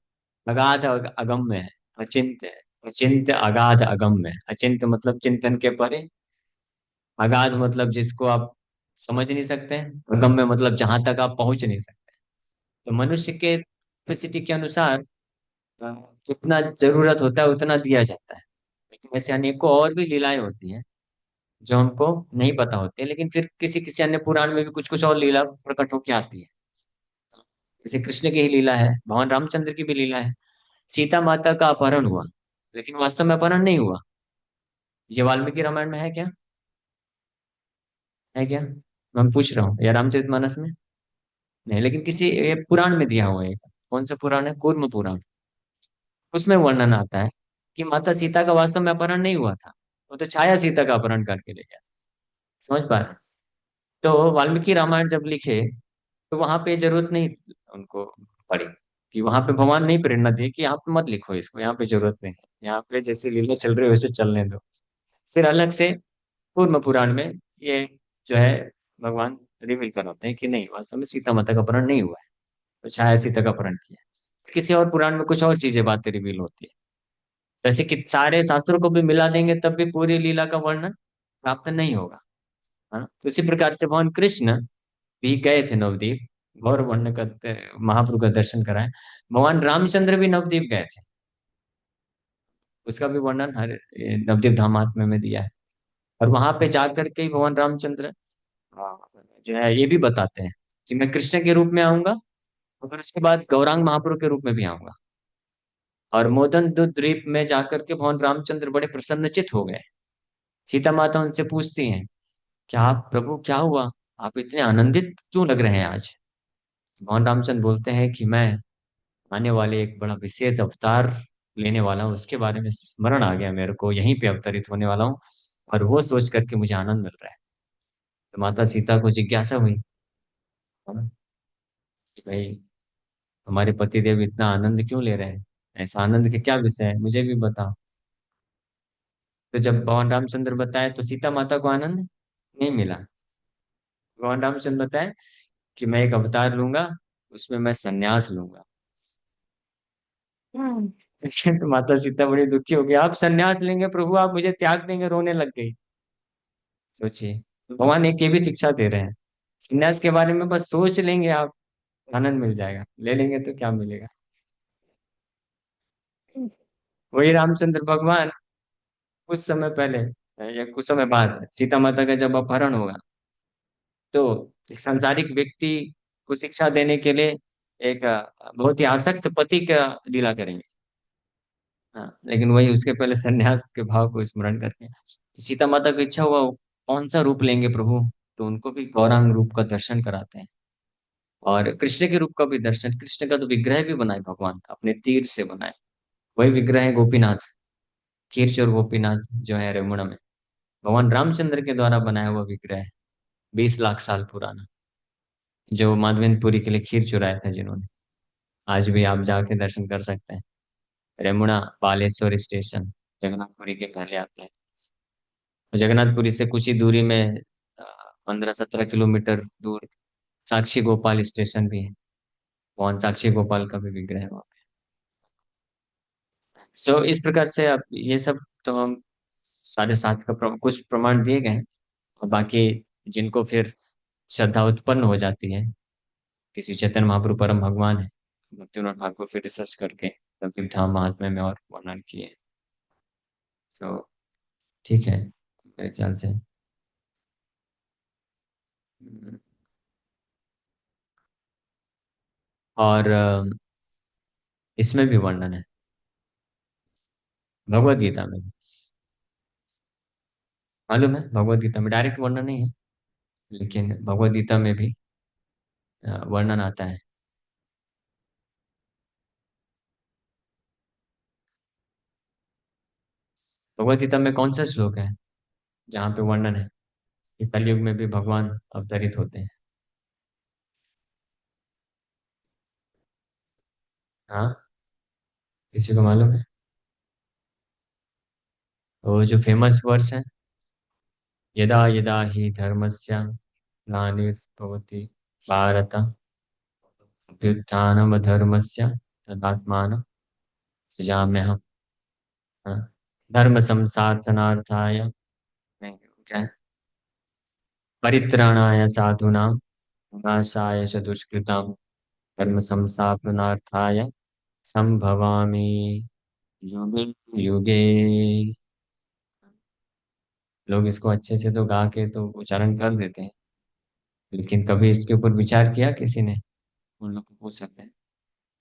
Speaker 1: अगाध अगम्य है, अचिंत्य है। अचिंत्य अगाध अगम्य है। अचिंत्य मतलब चिंतन के परे, अगाध मतलब जिसको आप समझ नहीं सकते, अगम्य मतलब जहां तक आप पहुंच नहीं सकते। तो मनुष्य के कैपेसिटी के अनुसार अ, जितना जरूरत होता है उतना दिया जाता है। लेकिन ऐसे अनेकों और भी लीलाएं होती हैं जो हमको नहीं पता होती है, लेकिन फिर किसी किसी अन्य पुराण में भी कुछ कुछ और लीला प्रकट होकर आती है। जैसे कृष्ण की ही लीला है, भगवान रामचंद्र की भी लीला है। सीता माता का अपहरण हुआ, लेकिन वास्तव में अपहरण नहीं हुआ। ये वाल्मीकि रामायण में है क्या? है क्या? मैं पूछ रहा हूँ, या रामचरितमानस में? नहीं, लेकिन किसी ये पुराण में दिया हुआ है। कौन सा पुराण है? कूर्म पुराण। उसमें वर्णन आता है कि माता सीता का वास्तव में अपहरण नहीं हुआ था, वो तो छाया सीता का अपहरण करके ले गया। समझ पा रहे हैं? तो वाल्मीकि रामायण जब लिखे, तो वहां पे जरूरत नहीं उनको पड़ी, कि वहां पे भगवान नहीं प्रेरणा दी कि यहाँ पे मत लिखो इसको, यहाँ पे जरूरत नहीं है, यहाँ पे जैसे लीला चल रही है वैसे चलने दो। फिर अलग से कूर्म पुराण में ये जो है भगवान रिवील कराते हैं कि नहीं, वास्तव में सीता माता का अपहरण नहीं हुआ है, तो छाया सीता का अपहरण किया है। किसी और पुराण में कुछ और चीजें बातें रिवील होती है। जैसे कि सारे शास्त्रों को भी मिला देंगे तब भी पूरी लीला का वर्णन प्राप्त नहीं होगा। हाँ, तो इसी प्रकार से भगवान कृष्ण भी गए थे नवदीप, गौर वर्णन करते महाप्रभु का दर्शन कराए। भगवान रामचंद्र भी नवदीप गए थे, उसका भी वर्णन हर नवदीप धामात्म्य में दिया है। और वहां पे जाकर के ही भगवान रामचंद्र हाँ, जो है ये भी बताते हैं कि मैं कृष्ण के रूप में आऊंगा, और फिर उसके बाद गौरांग महाप्रभु के रूप में भी आऊंगा। और मोदन द्वीप में जाकर के भगवान रामचंद्र बड़े प्रसन्नचित हो गए। सीता माता उनसे पूछती हैं, क्या आप प्रभु क्या हुआ, आप इतने आनंदित क्यों लग रहे हैं आज? भगवान रामचंद्र बोलते हैं कि मैं आने वाले एक बड़ा विशेष अवतार लेने वाला हूँ, उसके बारे में स्मरण आ गया मेरे को, यहीं पे अवतरित होने वाला हूँ, और वो सोच करके मुझे आनंद मिल रहा है। तो माता सीता को जिज्ञासा हुई, है ना, कि भाई हमारे पति देव इतना आनंद क्यों ले रहे हैं, ऐसा आनंद के क्या विषय है, मुझे भी बताओ। तो जब भगवान रामचंद्र बताए तो सीता माता को आनंद नहीं मिला। भगवान रामचंद्र बताए कि मैं एक अवतार लूंगा, उसमें मैं संन्यास लूंगा। तो माता सीता बड़ी दुखी हो गई, आप संन्यास लेंगे प्रभु, आप मुझे त्याग देंगे, रोने लग गई। सोचिए, भगवान एक ये भी शिक्षा दे रहे हैं, संन्यास के बारे में बस सोच लेंगे आप, आनंद मिल जाएगा, ले लेंगे तो क्या मिलेगा। वही रामचंद्र भगवान कुछ समय पहले या कुछ समय बाद सीता माता का जब अपहरण होगा, तो एक सांसारिक व्यक्ति को शिक्षा देने के लिए एक बहुत ही आसक्त पति का लीला करेंगे। हाँ, लेकिन वही उसके पहले सन्यास के भाव को स्मरण करके सीता माता की इच्छा हुआ, वो कौन सा रूप लेंगे प्रभु, तो उनको भी गौरांग रूप का दर्शन कराते हैं। और कृष्ण के रूप का भी दर्शन, कृष्ण का तो विग्रह भी बनाए भगवान, अपने तीर से बनाए। वही विग्रह है गोपीनाथ, खीरचोर गोपीनाथ जो है रेमुणा में, भगवान रामचंद्र के द्वारा बनाया हुआ विग्रह है, 20 लाख साल पुराना, जो माधवेंद्रपुरी के लिए खीर चुराया था जिन्होंने। आज भी आप जाके दर्शन कर सकते हैं। रेमुणा बालेश्वर स्टेशन जगन्नाथपुरी के पहले आता है। और जगन्नाथपुरी से कुछ ही दूरी में 15-17 किलोमीटर दूर साक्षी गोपाल स्टेशन भी है, वहाँ साक्षी गोपाल का भी विग्रह है वहाँ पे। सो इस प्रकार से अब ये सब तो हम सारे शास्त्र का कुछ प्रमाण दिए गए हैं। और बाकी जिनको फिर श्रद्धा उत्पन्न हो जाती है, किसी चैतन्य महाप्रभु परम भगवान है, भक्ति ठाकुर फिर रिसर्च करके कबीर धाम महात्म्य में और वर्णन किए। तो ठीक है मेरे ख्याल से। और इसमें भी वर्णन है, भगवत गीता में भी। मालूम है, भगवत गीता में डायरेक्ट वर्णन नहीं है, लेकिन भगवत गीता में भी वर्णन आता है। भगवत गीता में कौन सा श्लोक है जहाँ पे वर्णन है कि कलयुग में भी भगवान अवतरित होते हैं? हाँ, किसी को मालूम है? वो जो फेमस वर्स है, यदा यदा ही धर्मस्य ग्लानिर्भवति भारत अभ्युत्थानमधर्मस्य तदात्मानं सृजाम्यहम्। हाँ, धर्म संस्थापनार्थाय, नहीं, क्या है, परित्राणाय साधूनां विनाशाय च दुष्कृतां धर्म संस्थापनार्थाय संभवामि युगे युगे। लोग इसको अच्छे से तो गा के तो उच्चारण कर देते हैं, लेकिन कभी इसके ऊपर विचार किया किसी ने? उन लोग को पूछ सकते हैं,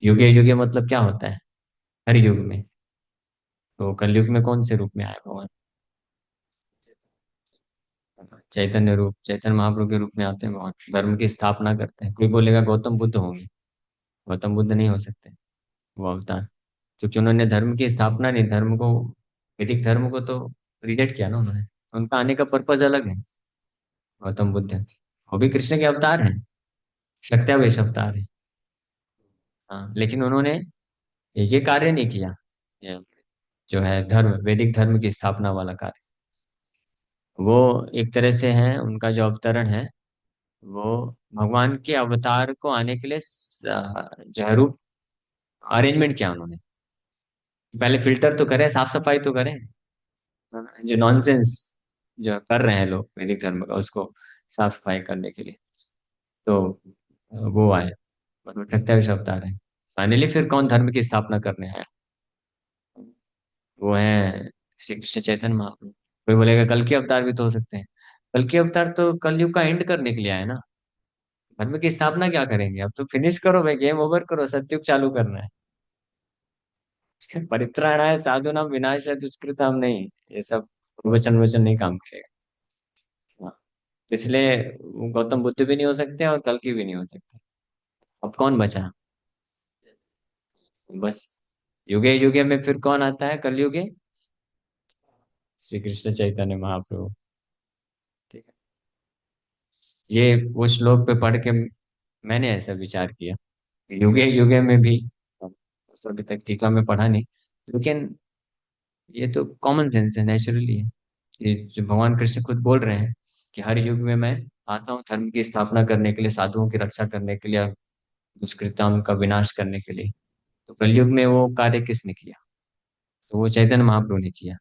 Speaker 1: युगे युगे मतलब क्या होता है? हर युग में। तो कलयुग में कौन से रूप में आए भगवान? चैतन्य रूप, चैतन्य महाप्रभु के रूप में आते हैं भगवान, धर्म की स्थापना करते हैं। कोई बोलेगा गौतम बुद्ध होंगे, गौतम बुद्ध नहीं हो सकते वो अवतार, क्योंकि उन्होंने धर्म की स्थापना नहीं, धर्म को, वैदिक धर्म को तो रिजेक्ट किया ना उन्होंने। उनका आने का पर्पज अलग है। गौतम बुद्ध वो भी कृष्ण के अवतार हैं, सत्यावेश अवतार है। हाँ, लेकिन उन्होंने ये कार्य नहीं किया, ये जो है धर्म, वैदिक धर्म की स्थापना वाला कार्य। वो एक तरह से है, उनका जो अवतरण है वो भगवान के अवतार को आने के लिए जो है रूप अरेंजमेंट किया उन्होंने। पहले फिल्टर तो करें, साफ सफाई तो करें, जो नॉनसेंस जो कर रहे हैं लोग वैदिक धर्म का, उसको साफ सफाई करने के लिए। तो वो आए, मतलब सत्यावीस अवतार है। फाइनली फिर कौन धर्म की स्थापना करने आया? वो है श्री कृष्ण चैतन्य महाप्रभु। कोई बोलेगा कल के अवतार भी तो हो सकते हैं। कल के अवतार तो कलयुग का एंड करने के लिए आए ना, धर्म की स्थापना क्या करेंगे? अब तो फिनिश करो भाई, गेम ओवर करो, सत्युग चालू करना है। परित्राणाय साधूनां विनाशाय दुष्कृताम नहीं, ये सब वचन वचन नहीं काम करेगा। हाँ, इसलिए गौतम बुद्ध भी नहीं हो सकते और कल की भी नहीं हो सकते। अब कौन बचा? बस युगे युगे में फिर कौन आता है कलयुगे? श्री कृष्ण चैतन्य महाप्रभु। ठीक है, ये वो श्लोक पे पढ़ के मैंने ऐसा विचार किया, युगे युगे में भी, तो अभी तक टीका में पढ़ा नहीं, लेकिन ये तो कॉमन सेंस है, नेचुरली है। ये जो भगवान कृष्ण खुद बोल रहे हैं कि हर युग में मैं आता हूँ धर्म की स्थापना करने के लिए, साधुओं की रक्षा करने के लिए और दुष्कृताओं का विनाश करने के लिए। तो कलयुग में वो कार्य किसने किया? तो वो चैतन्य महाप्रभु ने किया।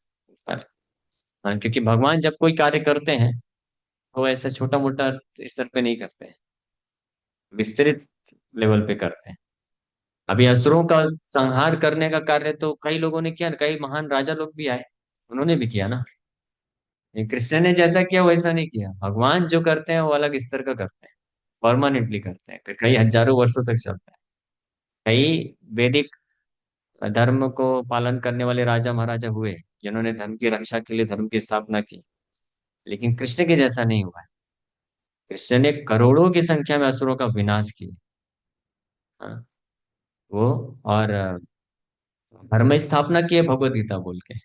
Speaker 1: पर हाँ, क्योंकि भगवान जब कोई कार्य करते हैं तो ऐसा छोटा मोटा स्तर पे नहीं करते हैं, विस्तृत लेवल पे करते हैं। अभी असुरों का संहार करने का कार्य तो कई लोगों ने किया ना, कई महान राजा लोग भी आए, उन्होंने भी किया ना। ये कृष्ण ने जैसा किया वैसा नहीं किया, भगवान जो करते हैं वो अलग स्तर का करते हैं, परमानेंटली करते हैं, फिर कई हजारों वर्षों तक चलता है। कई वैदिक धर्म को पालन करने वाले राजा महाराजा हुए जिन्होंने धर्म की रक्षा के लिए धर्म की स्थापना की, लेकिन कृष्ण के जैसा नहीं हुआ है। कृष्ण ने करोड़ों की संख्या में असुरों का विनाश किया। हाँ, वो और धर्म स्थापना की है भगवत गीता बोल के।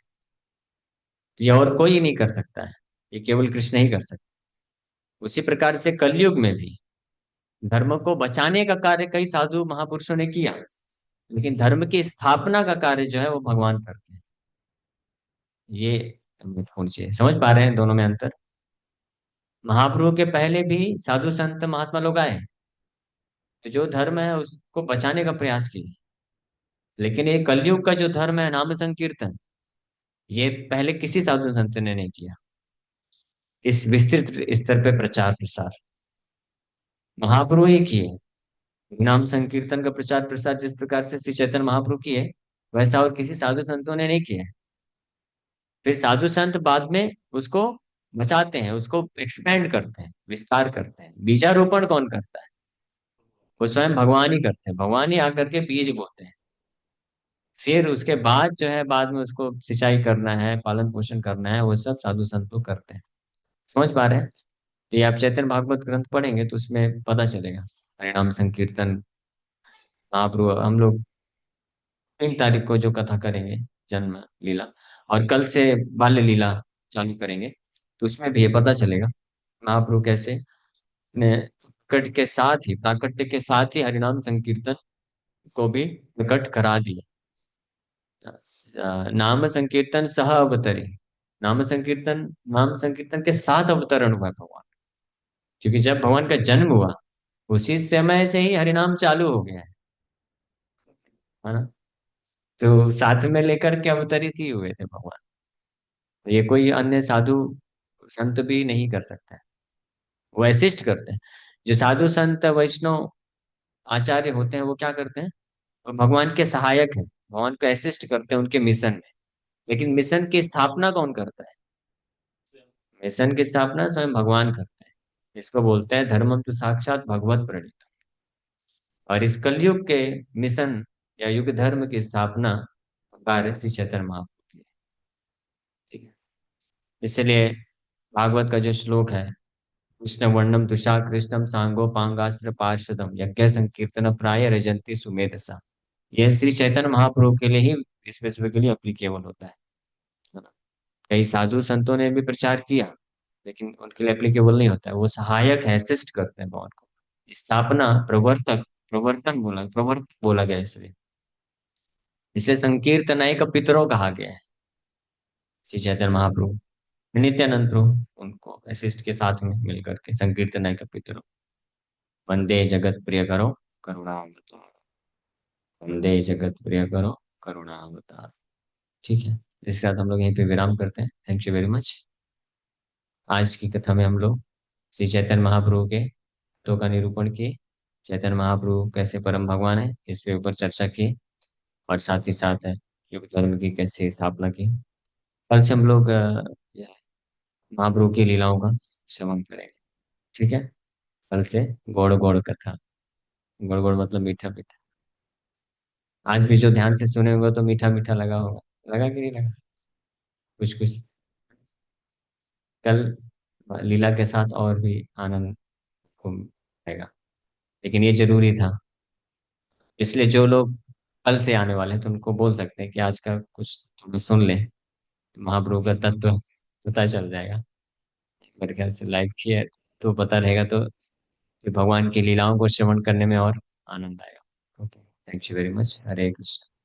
Speaker 1: ये और कोई नहीं कर सकता है, ये केवल कृष्ण ही कर सकता है। उसी प्रकार से कलयुग में भी धर्म को बचाने का कार्य कई साधु महापुरुषों ने किया, लेकिन धर्म की स्थापना का कार्य जो है वो भगवान करते हैं। ये हमें होनी चाहिए, समझ पा रहे हैं दोनों में अंतर? महाप्रभु के पहले भी साधु संत महात्मा लोग आए, तो जो धर्म है उसको बचाने का प्रयास किए। लेकिन ये कलयुग का जो धर्म है नाम संकीर्तन, ये पहले किसी साधु संत ने नहीं किया, इस विस्तृत स्तर पे प्रचार प्रसार महाप्रभु ही किए। नाम संकीर्तन का प्रचार प्रसार जिस प्रकार से श्री चैतन्य महाप्रभु किए, वैसा और किसी साधु संतों ने नहीं किया है। फिर साधु संत बाद में उसको बचाते हैं, उसको एक्सपेंड करते हैं, विस्तार करते हैं। बीजारोपण कौन करता है? वो स्वयं भगवान ही करते हैं, भगवान ही आकर के बीज बोते हैं। फिर उसके बाद जो है, बाद में उसको सिंचाई करना है, पालन पोषण करना है, वो सब साधु संत लोग करते हैं। समझ पा रहे हैं? ये आप चैतन्य भागवत ग्रंथ पढ़ेंगे तो उसमें पता चलेगा। हरिनाम संकीर्तन महाप्रभु, हम लोग 3 तारीख को जो कथा करेंगे, जन्म लीला, और कल से बाल्य लीला चालू करेंगे, तो उसमें भी ये पता चलेगा महाप्रभु कैसे ने प्राकट्य के साथ ही हरिनाम संकीर्तन को भी प्रकट करा दिया। नाम संकीर्तन सह अवतरी, नाम संकीर्तन, नाम संकीर्तन के साथ अवतरण हुआ भगवान। क्योंकि जब भगवान का जन्म हुआ, उसी समय से ही हरिनाम चालू हो गया है ना। तो साथ में लेकर के अवतरित ही हुए थे भगवान। ये कोई अन्य साधु संत भी नहीं कर सकता है, वो असिस्ट करते हैं। जो साधु संत वैष्णव आचार्य होते हैं वो क्या करते हैं? वो भगवान के सहायक है, भगवान को असिस्ट करते हैं उनके मिशन में। लेकिन मिशन की स्थापना कौन करता है? मिशन की स्थापना स्वयं भगवान करते हैं। इसको बोलते हैं धर्मम तो साक्षात भगवत प्रणीत। और इस कलयुग के मिशन या युग धर्म की स्थापना कार्य श्री चैतन्य महाप्रभु की है। ठीक है। इसलिए भागवत का जो श्लोक है, कृष्ण वर्णम तुषार कृष्णम सांगो पांगास्त्र पार्षदम यज्ञ संकीर्तन प्राय रजंती सुमेधसा। यह श्री चैतन्य महाप्रभु के लिए ही स्पेसिफिकली अप्लीकेबल होता है ना। कई साधु संतों ने भी प्रचार किया, लेकिन उनके लिए एप्लीकेबल नहीं होता है। वो सहायक है, असिस्ट करते हैं भगवान को। स्थापना प्रवर्तक, प्रवर्तक बोला गया है इसलिए। इसे संकीर्तनाय का पितरों कहा गया है। श्री चैतन्य महाप्रभु, नित्यानंद प्रभु उनको असिस्ट के साथ में मिलकर के संकीर्तनाय का पितरों। वंदे जगत प्रिय करो करुणावतार, वंदे जगत प्रिय करो करुणावतार। ठीक है। इसके साथ हम लोग यहीं पे विराम करते हैं। Thank you very much. आज की कथा में हम लोग श्री चैतन्य महाप्रभु के तत्वों का निरूपण किए, चैतन्य महाप्रभु कैसे परम भगवान है इसके ऊपर चर्चा की, और साथ ही साथ युग धर्म की कैसे स्थापना की। कल से हम लोग महाप्रभु की लीलाओं का श्रवण करेंगे। ठीक है। कल से गौड़ गौड़ कथा, गौड़ गौड़ मतलब मीठा मीठा। आज भी जो ध्यान से सुने होंगे तो मीठा मीठा लगा होगा, लगा कि नहीं लगा? कुछ कुछ। कल लीला के साथ और भी आनंद को मिलेगा, लेकिन ये जरूरी था। इसलिए जो लोग कल से आने वाले हैं तो उनको बोल सकते हैं कि आज का कुछ थोड़ा सुन ले, तो महाप्रभु का तत्व पता चल जाएगा। मेरे ख्याल से लाइव किया तो पता रहेगा, तो फिर भगवान की लीलाओं को श्रवण करने में और आनंद आएगा। Okay, thank you very much. Hare Krishna.